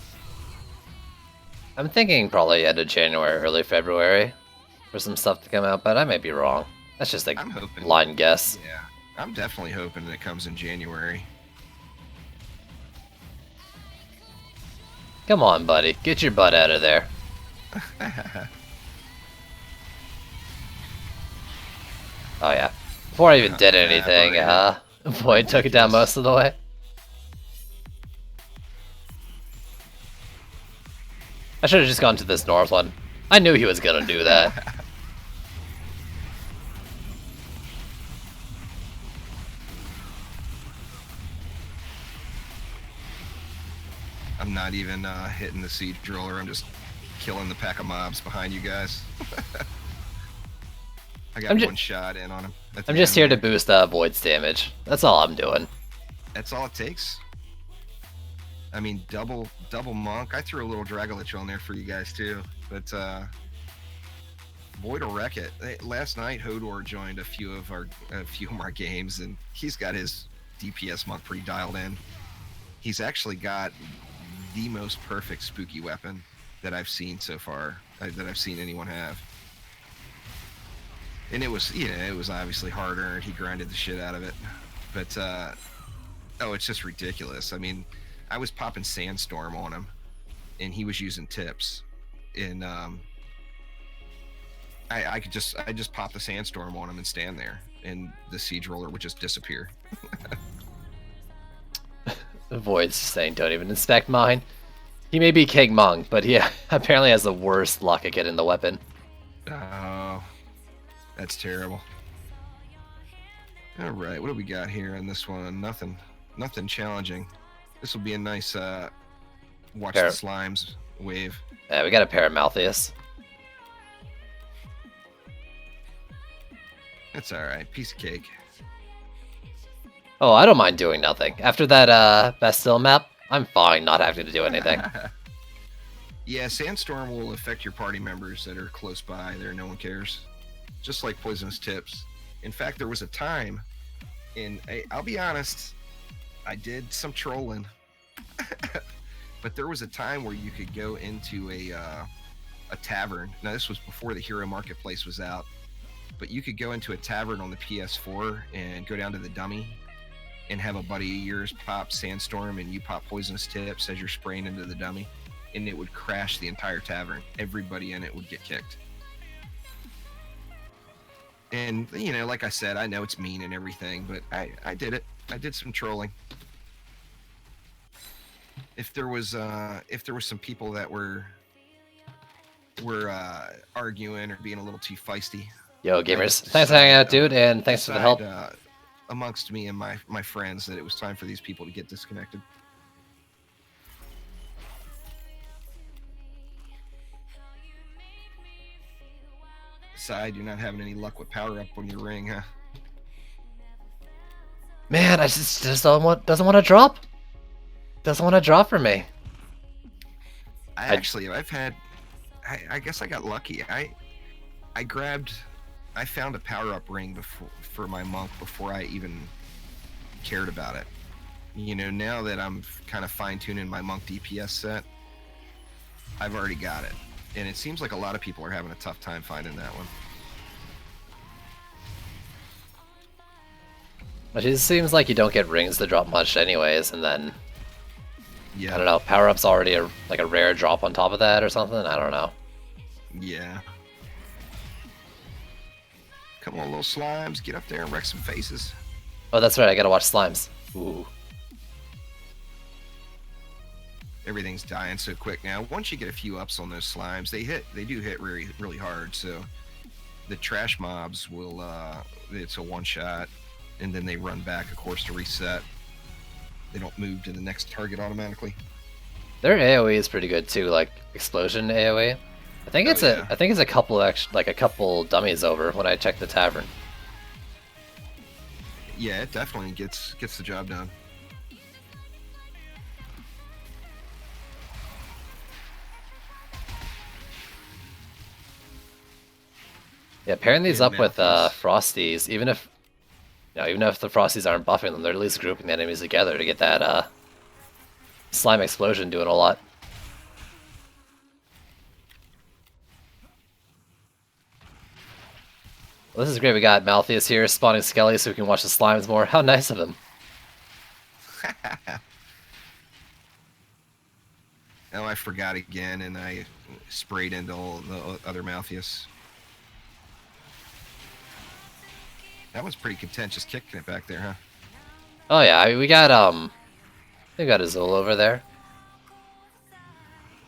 I'm thinking probably end of January, early February for some stuff to come out, but I may be wrong. That's just a I'm hoping. blind guess. Yeah, I'm definitely hoping that it comes in January. Come on, buddy. Get your butt out of there. Oh yeah. Before I even did anything, Void took it down most of the way. I should have just gone to this north one. I knew he was gonna do that. I'm not even hitting the siege roller. I'm just killing the pack of mobs behind you guys. I got one shot in on him. I'm just here to boost Void's damage. That's all I'm doing. That's all it takes. I mean, double monk. I threw a little Dragolich on there for you guys too, but Void will wreck it. Last night, Hodor joined a few of our games, and he's got his DPS monk pretty dialed in. He's actually got the most perfect spooky weapon that I've seen so far, that I've seen anyone have. And it was obviously harder, and he grinded the shit out of it. But it's just ridiculous. I mean, I was popping Sandstorm on him, and he was using tips. And I just pop the Sandstorm on him and stand there, and the siege roller would just disappear. Void's saying don't even inspect mine. He may be King Monk, but he apparently has the worst luck at getting the weapon. Oh, that's terrible. All right, what do we got here on this one? Nothing challenging. This will be a nice Watch Pair. the slimes wave. Yeah, we got a pair of Malthius. That's all right. Piece of cake. Oh, I don't mind doing nothing. After that Bastille map, I'm fine not having to do anything. Yeah, Sandstorm will affect your party members that are close by. There, no one cares. Just like Poisonous Tips. In fact, there was a time, and I'll be honest, I did some trolling, but there was a time where you could go into a tavern. Now, this was before the Hero Marketplace was out, but you could go into a tavern on the PS4 and go down to the dummy and have a buddy of yours pop Sandstorm and you pop Poisonous Tips as you're spraying into the dummy, and it would crash the entire tavern. Everybody in it would get kicked. And, you know, like I said, I know it's mean and everything, but I did it. I did some trolling. If there was some people that were arguing or being a little too feisty. Yo, gamers, thanks for hanging out, dude, and thanks for the help. Amongst me and my friends that it was time for these people to get disconnected. Side, you're not having any luck with power up on your ring, huh? Man, I just doesn't want to drop. Doesn't want to drop for me. I've had. I guess I got lucky. I found a power up ring for my monk before I even cared about it. You know, now that I'm kind of fine tuning my monk DPS set, I've already got it. And it seems like a lot of people are having a tough time finding that one. But it seems like you don't get rings to drop much anyways, and then... Yeah. I don't know, power-up's already like a rare drop on top of that or something? I don't know. Yeah. Come on, little slimes, get up there and wreck some faces. Oh, that's right, I gotta watch Slimes. Ooh. Everything's dying so quick now. Once you get a few ups on those slimes, they do hit really, really hard. So the trash mobs will, it's a one shot, and then they run back, of course, to reset. They don't move to the next target automatically. Their AoE is pretty good too, like explosion AoE. I think it's a couple a couple dummies over when I check the tavern. Yeah, it definitely gets the job done. Yeah, pairing these up with Frosties, even if the Frosties aren't buffing them, they're at least grouping the enemies together to get that slime explosion doing a lot. Well, this is great. We got Malthius here spawning Skelly so we can watch the slimes more. How nice of him. Oh, I forgot again, and I sprayed into all the other Malthius. That one's pretty contentious, kicking it back there, huh? Oh yeah, I mean, we got Azul over there.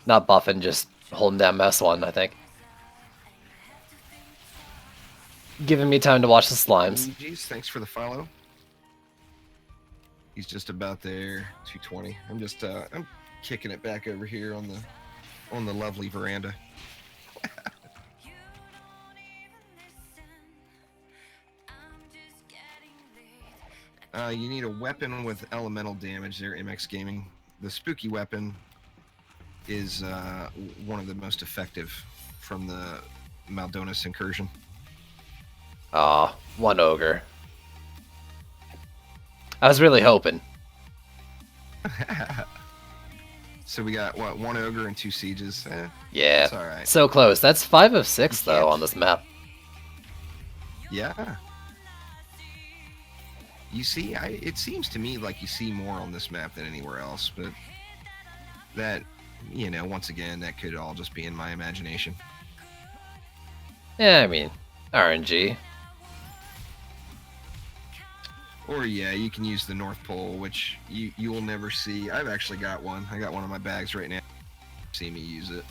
Not buffing, just holding down MS1, I think. Giving me time to watch the slimes. Jeez, thanks for the follow. He's just about there, 220. I'm just I'm kicking it back over here on the lovely veranda. You need a weapon with elemental damage there, MX Gaming. The spooky weapon is one of the most effective from the Maldonis incursion. Aw, one ogre. I was really hoping. So we got, what, one ogre and two sieges? Yeah, it's all right. So close. That's 5 of 6, though, on this map. Yeah. You see, it seems to me like you see more on this map than anywhere else, but that, you know, once again, that could all just be in my imagination. Yeah, I mean, RNG. Or yeah, you can use the North Pole, which you will never see. I've actually got one. I got one in my bags right now. See me use it.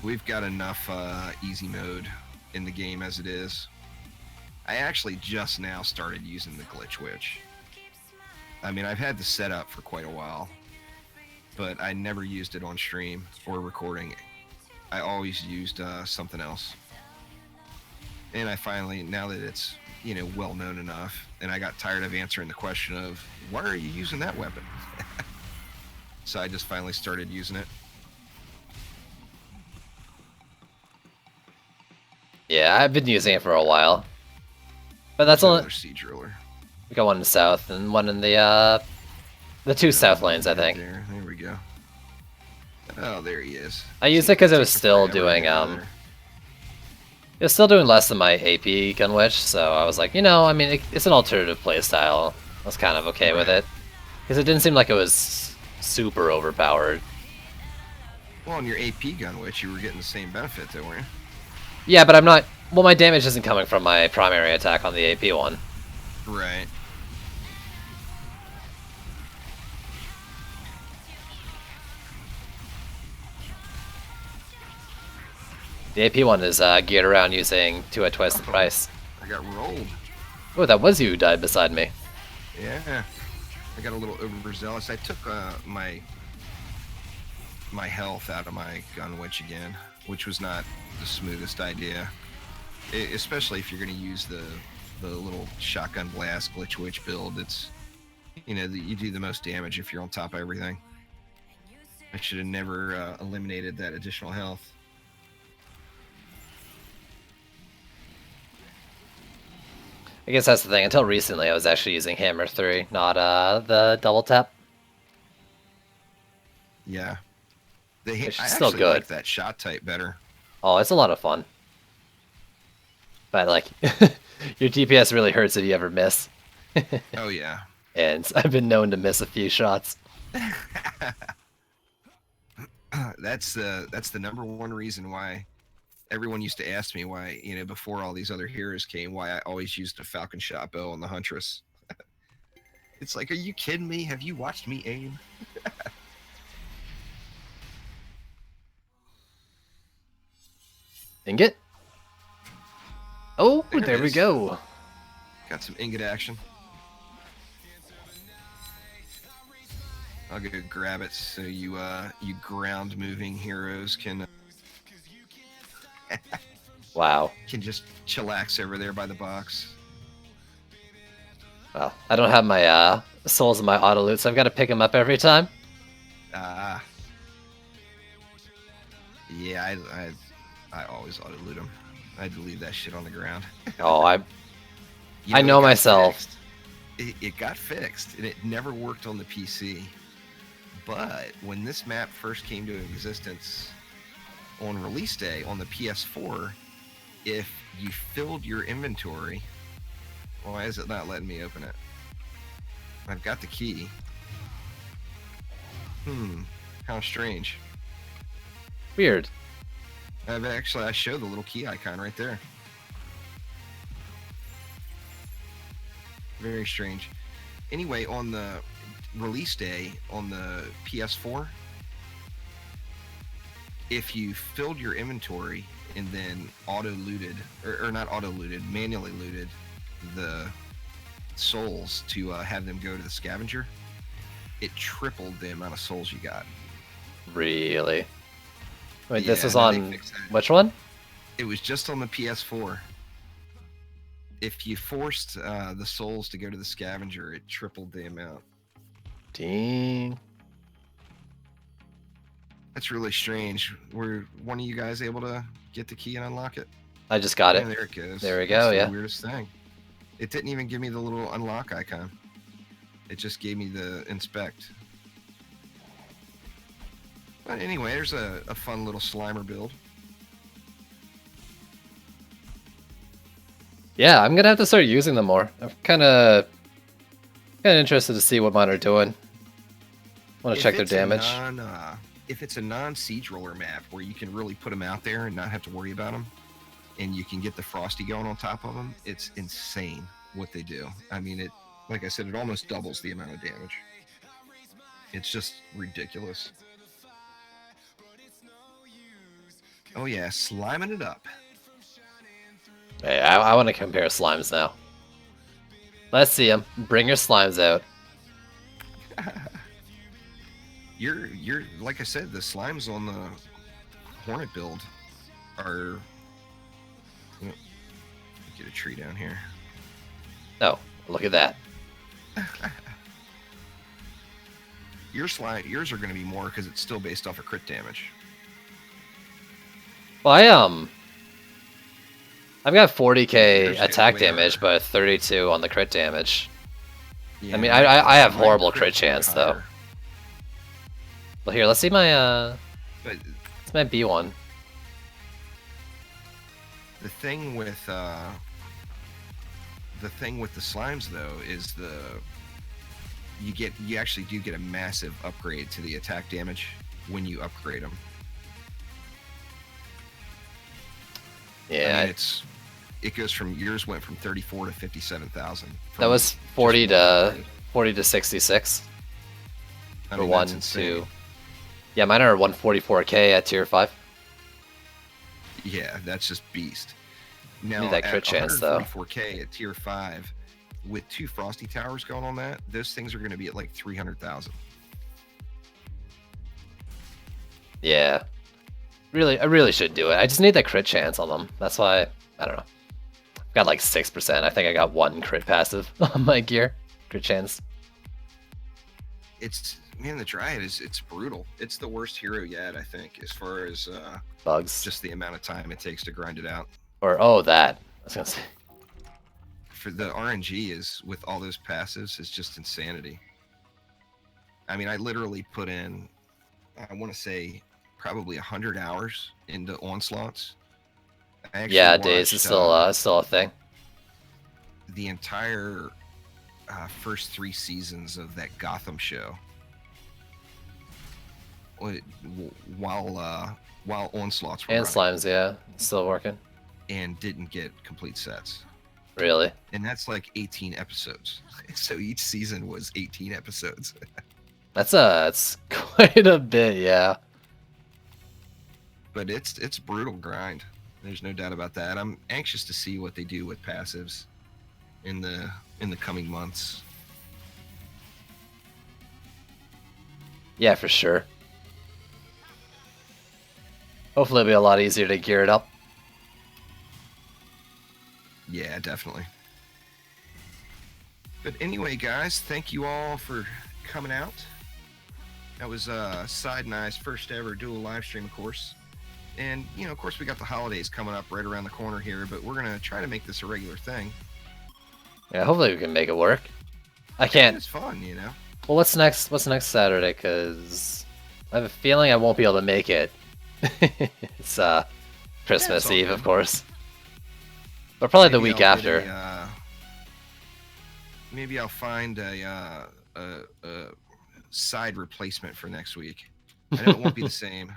We've got enough easy mode in the game as it is. I actually just now started using the Glitch Witch. I mean, I've had the setup for quite a while, but I never used it on stream or recording. I always used something else. And I finally, now that it's, well known enough, and I got tired of answering the question of, why are you using that weapon? So I just finally started using it. Yeah, I've been using it for a while. But that's There's only... another siege ruler. We got one in the south and one in the two south lanes, I think. There we go. Oh, there he is. I used it because it was still doing, it was still doing less than my AP gun witch, so I was like, I mean, it's an alternative playstyle. I was kind of okay with it. Because it didn't seem like it was super overpowered. Well, on your AP gun witch, you were getting the same benefit, though, weren't you? Yeah, but I'm not... Well, my damage isn't coming from my primary attack on the AP one. Right. The AP one is geared around using 2 at twice the price. I got rolled. Oh, that was you who died beside me. Yeah. I got a little overzealous. I took my health out of my gun witch again, which was not the smoothest idea. Especially if you're going to use the little shotgun blast glitch witch build. It's, you do the most damage if you're on top of everything. I should have never eliminated that additional health. I guess that's the thing. Until recently, I was actually using Hammer 3, not the double tap. Yeah. I still actually good. like that shot type better. Oh, it's a lot of fun. But, like, your DPS really hurts if you ever miss. Oh, yeah. And I've been known to miss a few shots. That's the number one reason why everyone used to ask me why, before all these other heroes came, why I always used a Falcon shot bow on the Huntress. It's like, are you kidding me? Have you watched me aim? Ingot? Oh, there we go. Got some ingot action. I'll go grab it so you ground moving heroes can Wow. can just chillax over there by the box. Well, I don't have my souls in my auto loot, so I've got to pick them up every time. Yeah, I always auto loot them. I'd leave that shit on the ground. Oh, I know myself. It got fixed, and it never worked on the PC. But when this map first came to existence on release day on the PS4, if you filled your inventory, why is it not letting me open it? I've got the key. How strange. Weird. I show the little key icon right there. Very strange. Anyway, on the release day on the PS4, if you filled your inventory and then auto-looted, or not auto-looted, manually looted the souls to have them go to the scavenger, it tripled the amount of souls you got. Really? Wait, Yeah, this was now they on fixed that. which one? It was just on the PS4. If you forced the souls to go to the scavenger, it tripled the amount. Dang. That's really strange. Were one of you guys able to get the key and unlock it? I just got Yeah, it. there it goes. There we go, That's yeah. the weirdest thing. It didn't even give me the little unlock icon. It just gave me the inspect. But anyway, there's a fun little Slimer build. Yeah, I'm gonna have to start using them more. I'm kind of interested to see what mine are doing. Want to check their damage. If it's a non-siege roller map where you can really put them out there and not have to worry about them, and you can get the Frosty going on top of them, it's insane what they do. I mean, like I said, it almost doubles the amount of damage. It's just ridiculous. Oh yeah, sliming it up. Hey, I want to compare slimes now. Let's see them. Bring your slimes out. You're like I said, the slimes on the Hornet build are. Get a tree down here. Oh, look at that. Yours are going to be more because it's still based off of crit damage. Well, I've got 40k Yours get attack way damage, higher. but 32 on the crit damage. Yeah, I mean, mine I have mine horrible crit crit way chance though. higher. Well, here, let's see my But it's my B1. the thing with the slimes though is you actually do get a massive upgrade to the attack damage when you upgrade them. Yeah, I mean, it goes from yours went from 34 to 57,000. that was 40 to 66 I for mean, one, that's insane. 2. Yeah, mine are 144k at tier 5. Yeah, that's just beast. Now Need that crit at chance, though. 144k at tier 5, with 2 Frosty Towers going on that, those things are going to be at like 300,000. Yeah, I really should do it. I just need that crit chance on them. That's why I don't know. I've got like 6%. I think I got 1 crit passive on my gear. Crit chance. Man, the Dryad it's brutal. It's the worst hero yet, I think, as far as Bugs. just the amount of time it takes to grind it out. Or oh, that. I was gonna say. For the RNG is with all those passives is just insanity. I mean, I literally put in, I want to say, probably 100 hours into onslaughts. Yeah, days is still a thing. The entire first 3 seasons of that Gotham show, while onslaughts were And running, slimes, yeah, still working. and didn't get complete sets. Really? And that's like 18 episodes. So each season was 18 episodes. That's quite a bit, yeah. But it's brutal grind. There's no doubt about that. I'm anxious to see what they do with passives in the coming months. Yeah, for sure. Hopefully it'll be a lot easier to gear it up. Yeah, definitely. But anyway, guys, thank you all for coming out. That was Side and I's first ever dual live stream, of course. And, you know, of course, we got the holidays coming up right around the corner here, but we're going to try to make this a regular thing. Yeah, hopefully we can make it work. I And can't. it's fun, you know. Well, what's next? What's next Saturday? Because I have a feeling I won't be able to make it. It's Christmas all Eve, good. of course. But probably the Maybe week I'll get after. Maybe I'll find a side replacement for next week. I know it won't be the same.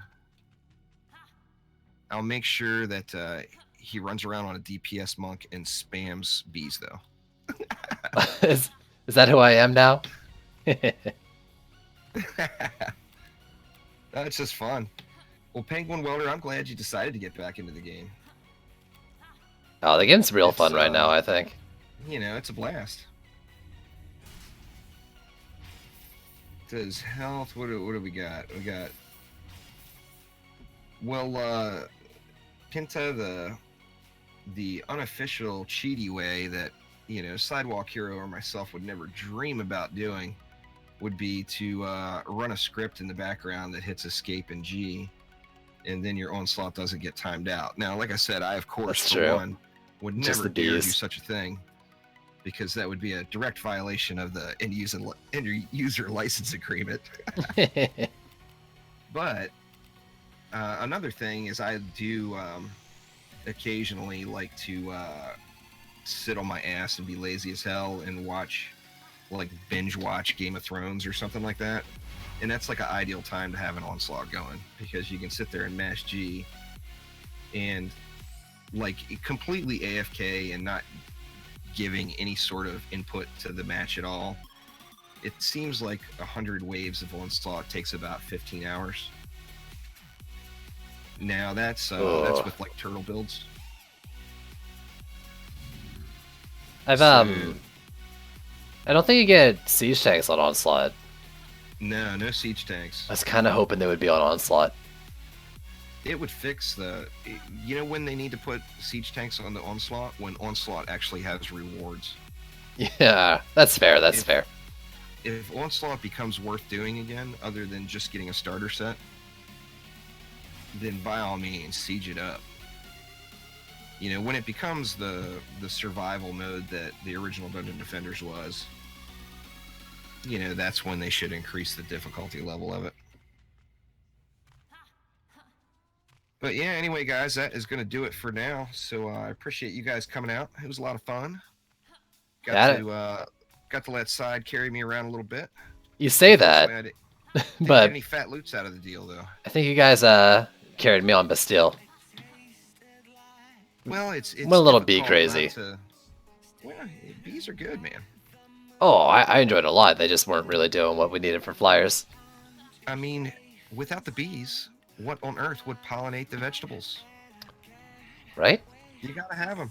I'll make sure that he runs around on a DPS monk and spams bees, though. Is that who I am now? That's just fun. Well, Penguin Welder, I'm glad you decided to get back into the game. Oh, the game's real It's, fun right now, I think. You know, it's a blast. Does health? What do we got? We got. Well, Pinta, the unofficial cheaty way that, you know, Sidewalk Hero or myself would never dream about doing would be to run a script in the background that hits escape and G, and then your onslaught doesn't get timed out. Now, like I said, I, of course, That's for true. one, would Just never the dare do bees. such a thing, because that would be a direct violation of the end user license agreement. But another thing is I do occasionally like to sit on my ass and be lazy as hell and binge watch Game of Thrones or something like that. And that's like an ideal time to have an onslaught going, because you can sit there and mash G and like completely AFK and not giving any sort of input to the match at all. It seems like 100 waves of onslaught takes about 15 hours. Now that's with like turtle builds. I don't think you get siege tanks on Onslaught. No, no siege tanks. I was kind of hoping they would be on Onslaught. It would fix you know when they need to put siege tanks on the Onslaught? When Onslaught actually has rewards. Yeah, that's fair. That's if, fair. If Onslaught becomes worth doing again, other than just getting a starter set, then by all means, siege it up. You know, when it becomes the survival mode that the original Dungeon Defenders was, you know, that's when they should increase the difficulty level of it. But yeah, anyway, guys, that is going to do it for now. So I appreciate you guys coming out. It was a lot of fun. Got to let Side carry me around a little bit. You say that, didn't but get any fat loots out of the deal, though. I think you guys carried me on Bastille. Well, it's went a little bee crazy. Well, bees are good, man. Oh, I enjoyed it a lot. They just weren't really doing what we needed for flyers. I mean, without the bees, what on earth would pollinate the vegetables? Right? You gotta have them.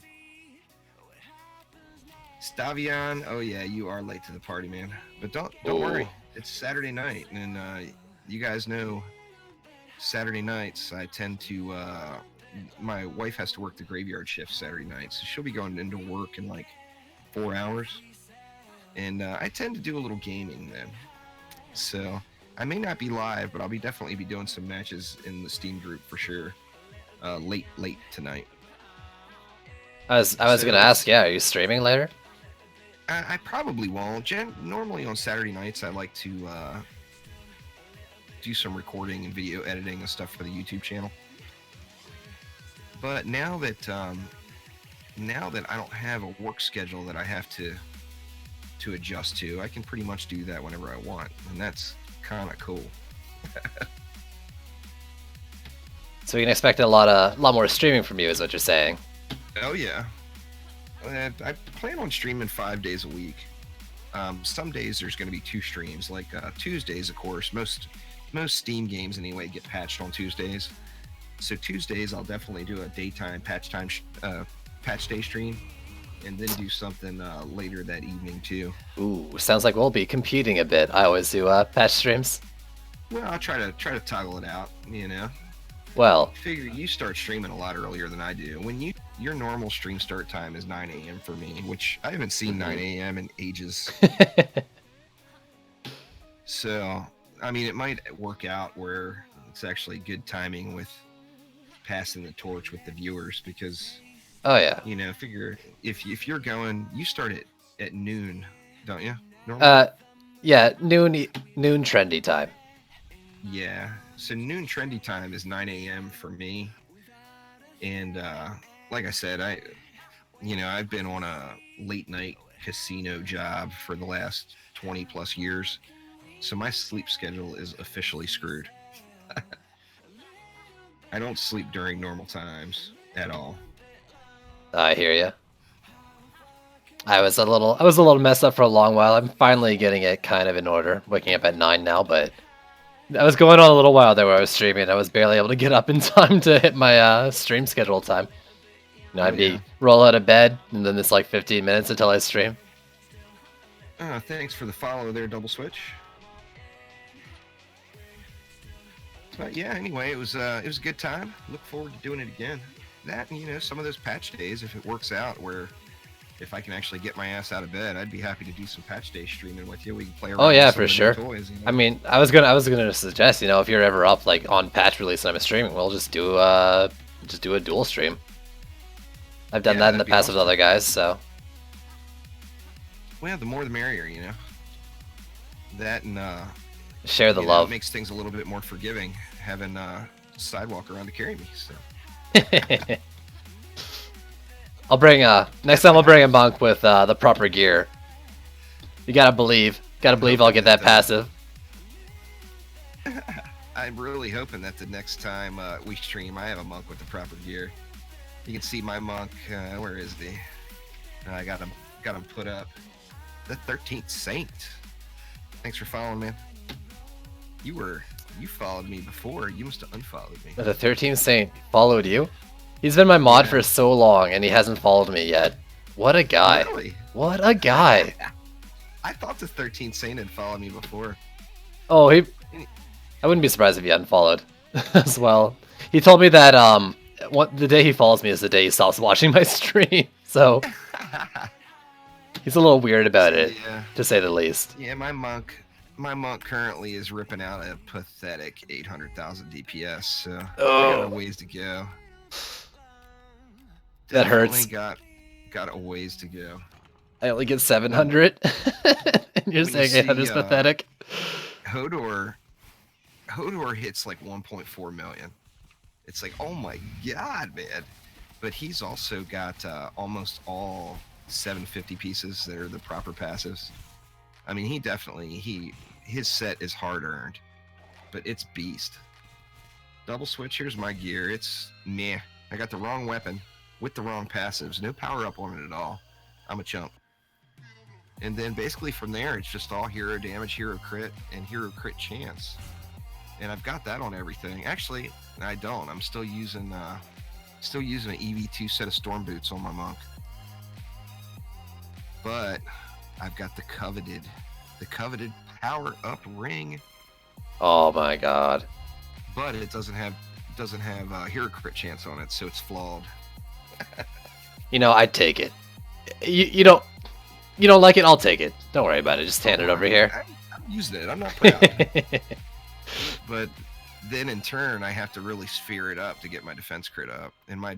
Stavion, oh yeah, you are late to the party, man. But don't worry, it's Saturday night, and you guys know Saturday nights I tend to. My wife has to work the graveyard shift Saturday night, so she'll be going into work in like 4 hours, and I tend to do a little gaming then. So I may not be live, but I'll definitely be doing some matches in the Steam group for sure. Late tonight. I was gonna ask, yeah, are you streaming later? I probably won't. Normally on Saturday nights, I like to do some recording and video editing and stuff for the YouTube channel. But now that I don't have a work schedule that I have to adjust to, I can pretty much do that whenever I want, and that's kind of cool. So we can expect a lot more streaming from you, is what you're saying. Oh yeah. I plan on streaming 5 days a week. Some days there's going to be 2 streams. Like Tuesdays, of course. Most Steam games anyway get patched on Tuesdays. So Tuesdays I'll definitely do a daytime patch day stream, and then do something later that evening too. Ooh, sounds like we'll be competing a bit. I always do patch streams. Well, I'll try to toggle it out. You know. Well, Figure you start streaming a lot earlier than I do. Your normal stream start time is 9 a.m. for me, which I haven't seen 9 a.m. in ages. So, I mean, it might work out where it's actually good timing with passing the torch with the viewers, because, oh yeah, you know, figure if you're going, you start at noon, don't you? Normally? Yeah, noon trendy time. Yeah, so noon trendy time is 9 a.m. for me, and like I said, I've been on a late night casino job for the last 20 plus years, so my sleep schedule is officially screwed. I don't sleep during normal times at all. I hear you. I was a little messed up for a long while. I'm finally getting it kind of in order. Waking up at 9 now, but I was going on a little while there where I was streaming. I was barely able to get up in time to hit my stream schedule time. You know, I'd roll out of bed, and then it's like 15 minutes until I stream. Thanks for the follow there, Double Switch. But yeah, anyway, it was a good time. Look forward to doing it again. That, and some of those patch days, if it works out, where if I can actually get my ass out of bed, I'd be happy to do some patch day streaming with you. We can play around. Oh yeah, with for sure. Toys, I mean, I was gonna suggest, if you're ever up like on patch release and I'm streaming, we'll just do a dual stream. I've done that in the past with other guys, so. Well, the more the merrier, That and share the love. It makes things a little bit more forgiving having Sidewalk around to carry me. So. I'll bring next time I'll bring a monk with the proper gear. You gotta believe I'll get that passive. I'm really hoping that the next time we stream, I have a monk with the proper gear. You can see my monk. Where is he? I got him put up. The 13th Saint. Thanks for following, man. You followed me before. You must have unfollowed me. The 13th Saint followed you? He's been my mod for so long, and he hasn't followed me yet. What a guy. Really? What a guy. I thought the 13th Saint had followed me before. Oh, I wouldn't be surprised if he unfollowed as well. He told me that the day he follows me is the day he stops watching my stream. So he's a little weird about it, to say the least. Yeah, my monk currently is ripping out a pathetic 800,000 DPS, so I got a ways to go. That hurts. Got a ways to go. I only get 700, and you're saying 800 is pathetic. Hodor hits like 1.4 million. It's like, oh my god, man! But he's also got almost all 750 pieces that are the proper passives. I mean, his set is hard earned, but it's beast. Double switch. Here's my gear. It's meh. I got the wrong weapon with the wrong passives. No power up on it at all. I'm a chump. And then basically from there, it's just all hero damage, hero crit, and hero crit chance. And I've got that on everything. Actually, I don't. I'm still using an EV2 set of storm boots on my monk. But I've got the coveted power up ring. Oh my god! But it doesn't have hero crit chance on it, so it's flawed. You know, I'd take it. You don't like it? I'll take it. Don't worry about it. Just hand it over here. I'm using it. I'm not proud. But then in turn, I have to really sphere it up to get my defense crit up, and my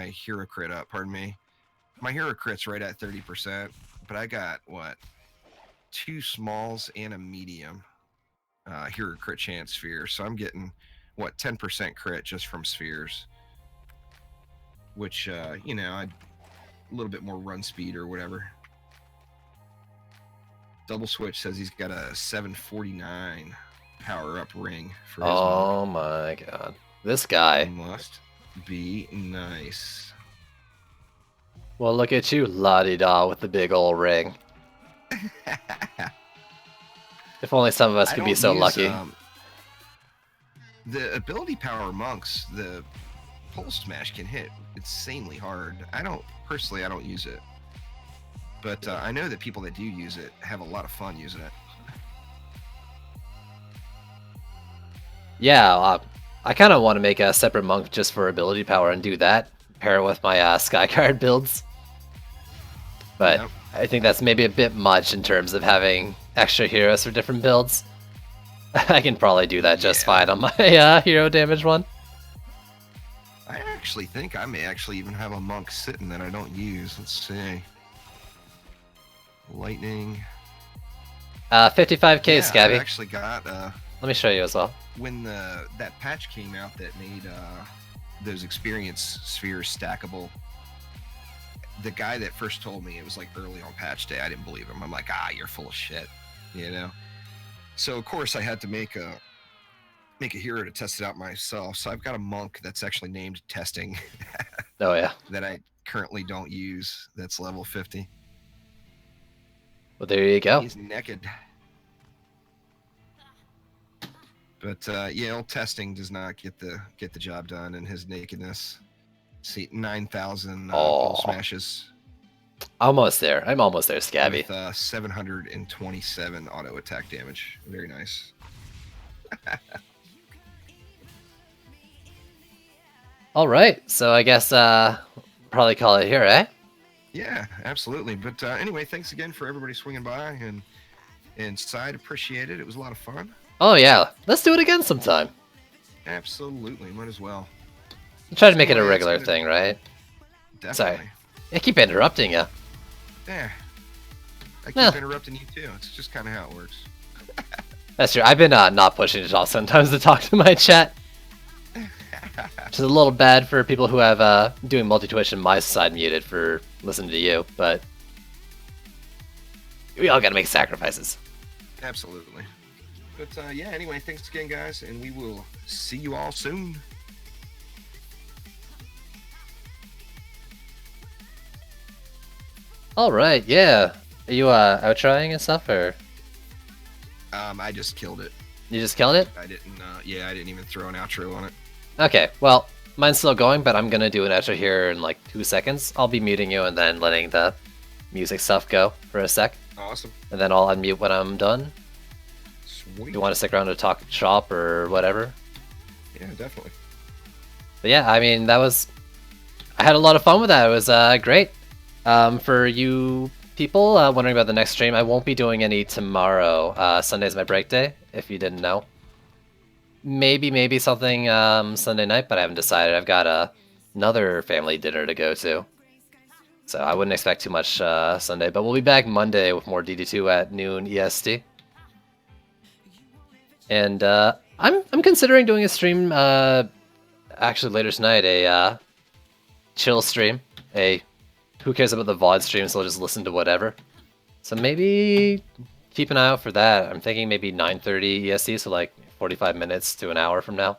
hero crit up. Pardon me. My hero crit's right at 30%, but I got what? 2 smalls and a medium hero crit chance sphere, so I'm getting what, 10% crit just from spheres, which a little bit more run speed or whatever. Double switch says he's got a 749 power up ring for his Oh my god, this guy must be nice. Well, look at you, la-di-da, with the big old ring. If only some of us could be so lucky. The ability power monks, the pulse smash can hit insanely hard. I don't use it, but I know that people that do use it have a lot of fun using it. Yeah, I kind of want to make a separate monk just for ability power and do that, pair it with my Skycard builds. But yep. I think that's maybe a bit much in terms of having extra heroes for different builds. I can probably do that just fine on my hero damage one. I actually think I may actually even have a monk sitting that I don't use. Let's see. Lightning. 55k, yeah, Scabby. I actually got. Let me show you as well. When that patch came out that made those experience spheres stackable, the guy that first told me, it was like early on patch day, I didn't believe him. I'm like, you're full of shit, you know? So of course I had to make a hero to test it out myself. So I've got a monk that's actually named Testing. Oh yeah. That I currently don't use, that's level 50. Well, there you go. He's naked. But yeah, old Testing does not get the job done in his nakedness. See, 9,000 smashes. Almost there. I'm almost there, Scabby. With 727 auto attack damage. Very nice. All right, so I guess probably call it here, eh? Yeah, absolutely. But anyway, thanks again for everybody swinging by and Side, appreciate it. It was a lot of fun. Oh yeah, let's do it again sometime. Absolutely, might as well. Try to make it a regular thing, right? Definitely. Sorry, I keep interrupting you. Yeah, I keep interrupting you too. It's just kind of how it works. That's true. I've been not pushing it off sometimes to talk to my chat. Which is a little bad for people who have doing multi-twitch and my side muted for listening to you, but we all gotta make sacrifices. Absolutely. But yeah, anyway, thanks again, guys, and we will see you all soon. All right, yeah. Are you out trying and stuff, or? I just killed it. You just killed it? I didn't. Yeah, I didn't even throw an outro on it. Okay, well, mine's still going, but I'm gonna do an outro here in like 2 seconds. I'll be muting you and then letting the music stuff go for a sec. Awesome. And then I'll unmute when I'm done. Sweet. You want to stick around to talk shop or whatever? Yeah, definitely. But yeah, I mean, I had a lot of fun with that. It was great. For you people wondering about the next stream, I won't be doing any tomorrow. Sunday's my break day, if you didn't know. Maybe something Sunday night, but I haven't decided. I've got another family dinner to go to. So I wouldn't expect too much Sunday, but we'll be back Monday with more DD2 at noon EST. And I'm considering doing a stream actually later tonight, a chill stream. Who cares about the VOD stream, so I'll just listen to whatever. So maybe keep an eye out for that. I'm thinking maybe 9:30 EST, so like 45 minutes to an hour from now.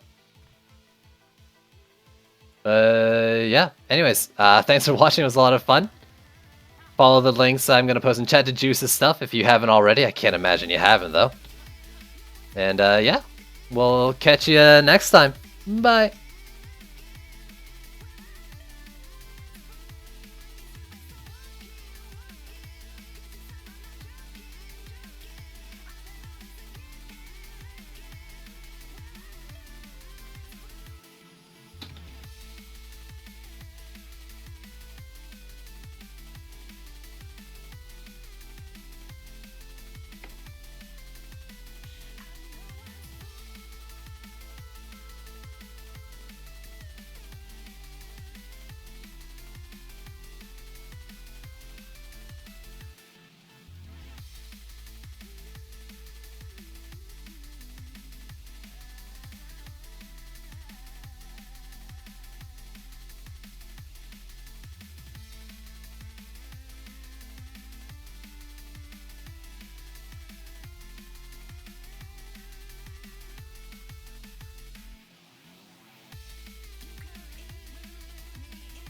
Yeah. Anyways, thanks for watching. It was a lot of fun. Follow the links I'm going to post in chat to Juice's stuff if you haven't already. I can't imagine you haven't, though. And yeah, we'll catch you next time. Bye.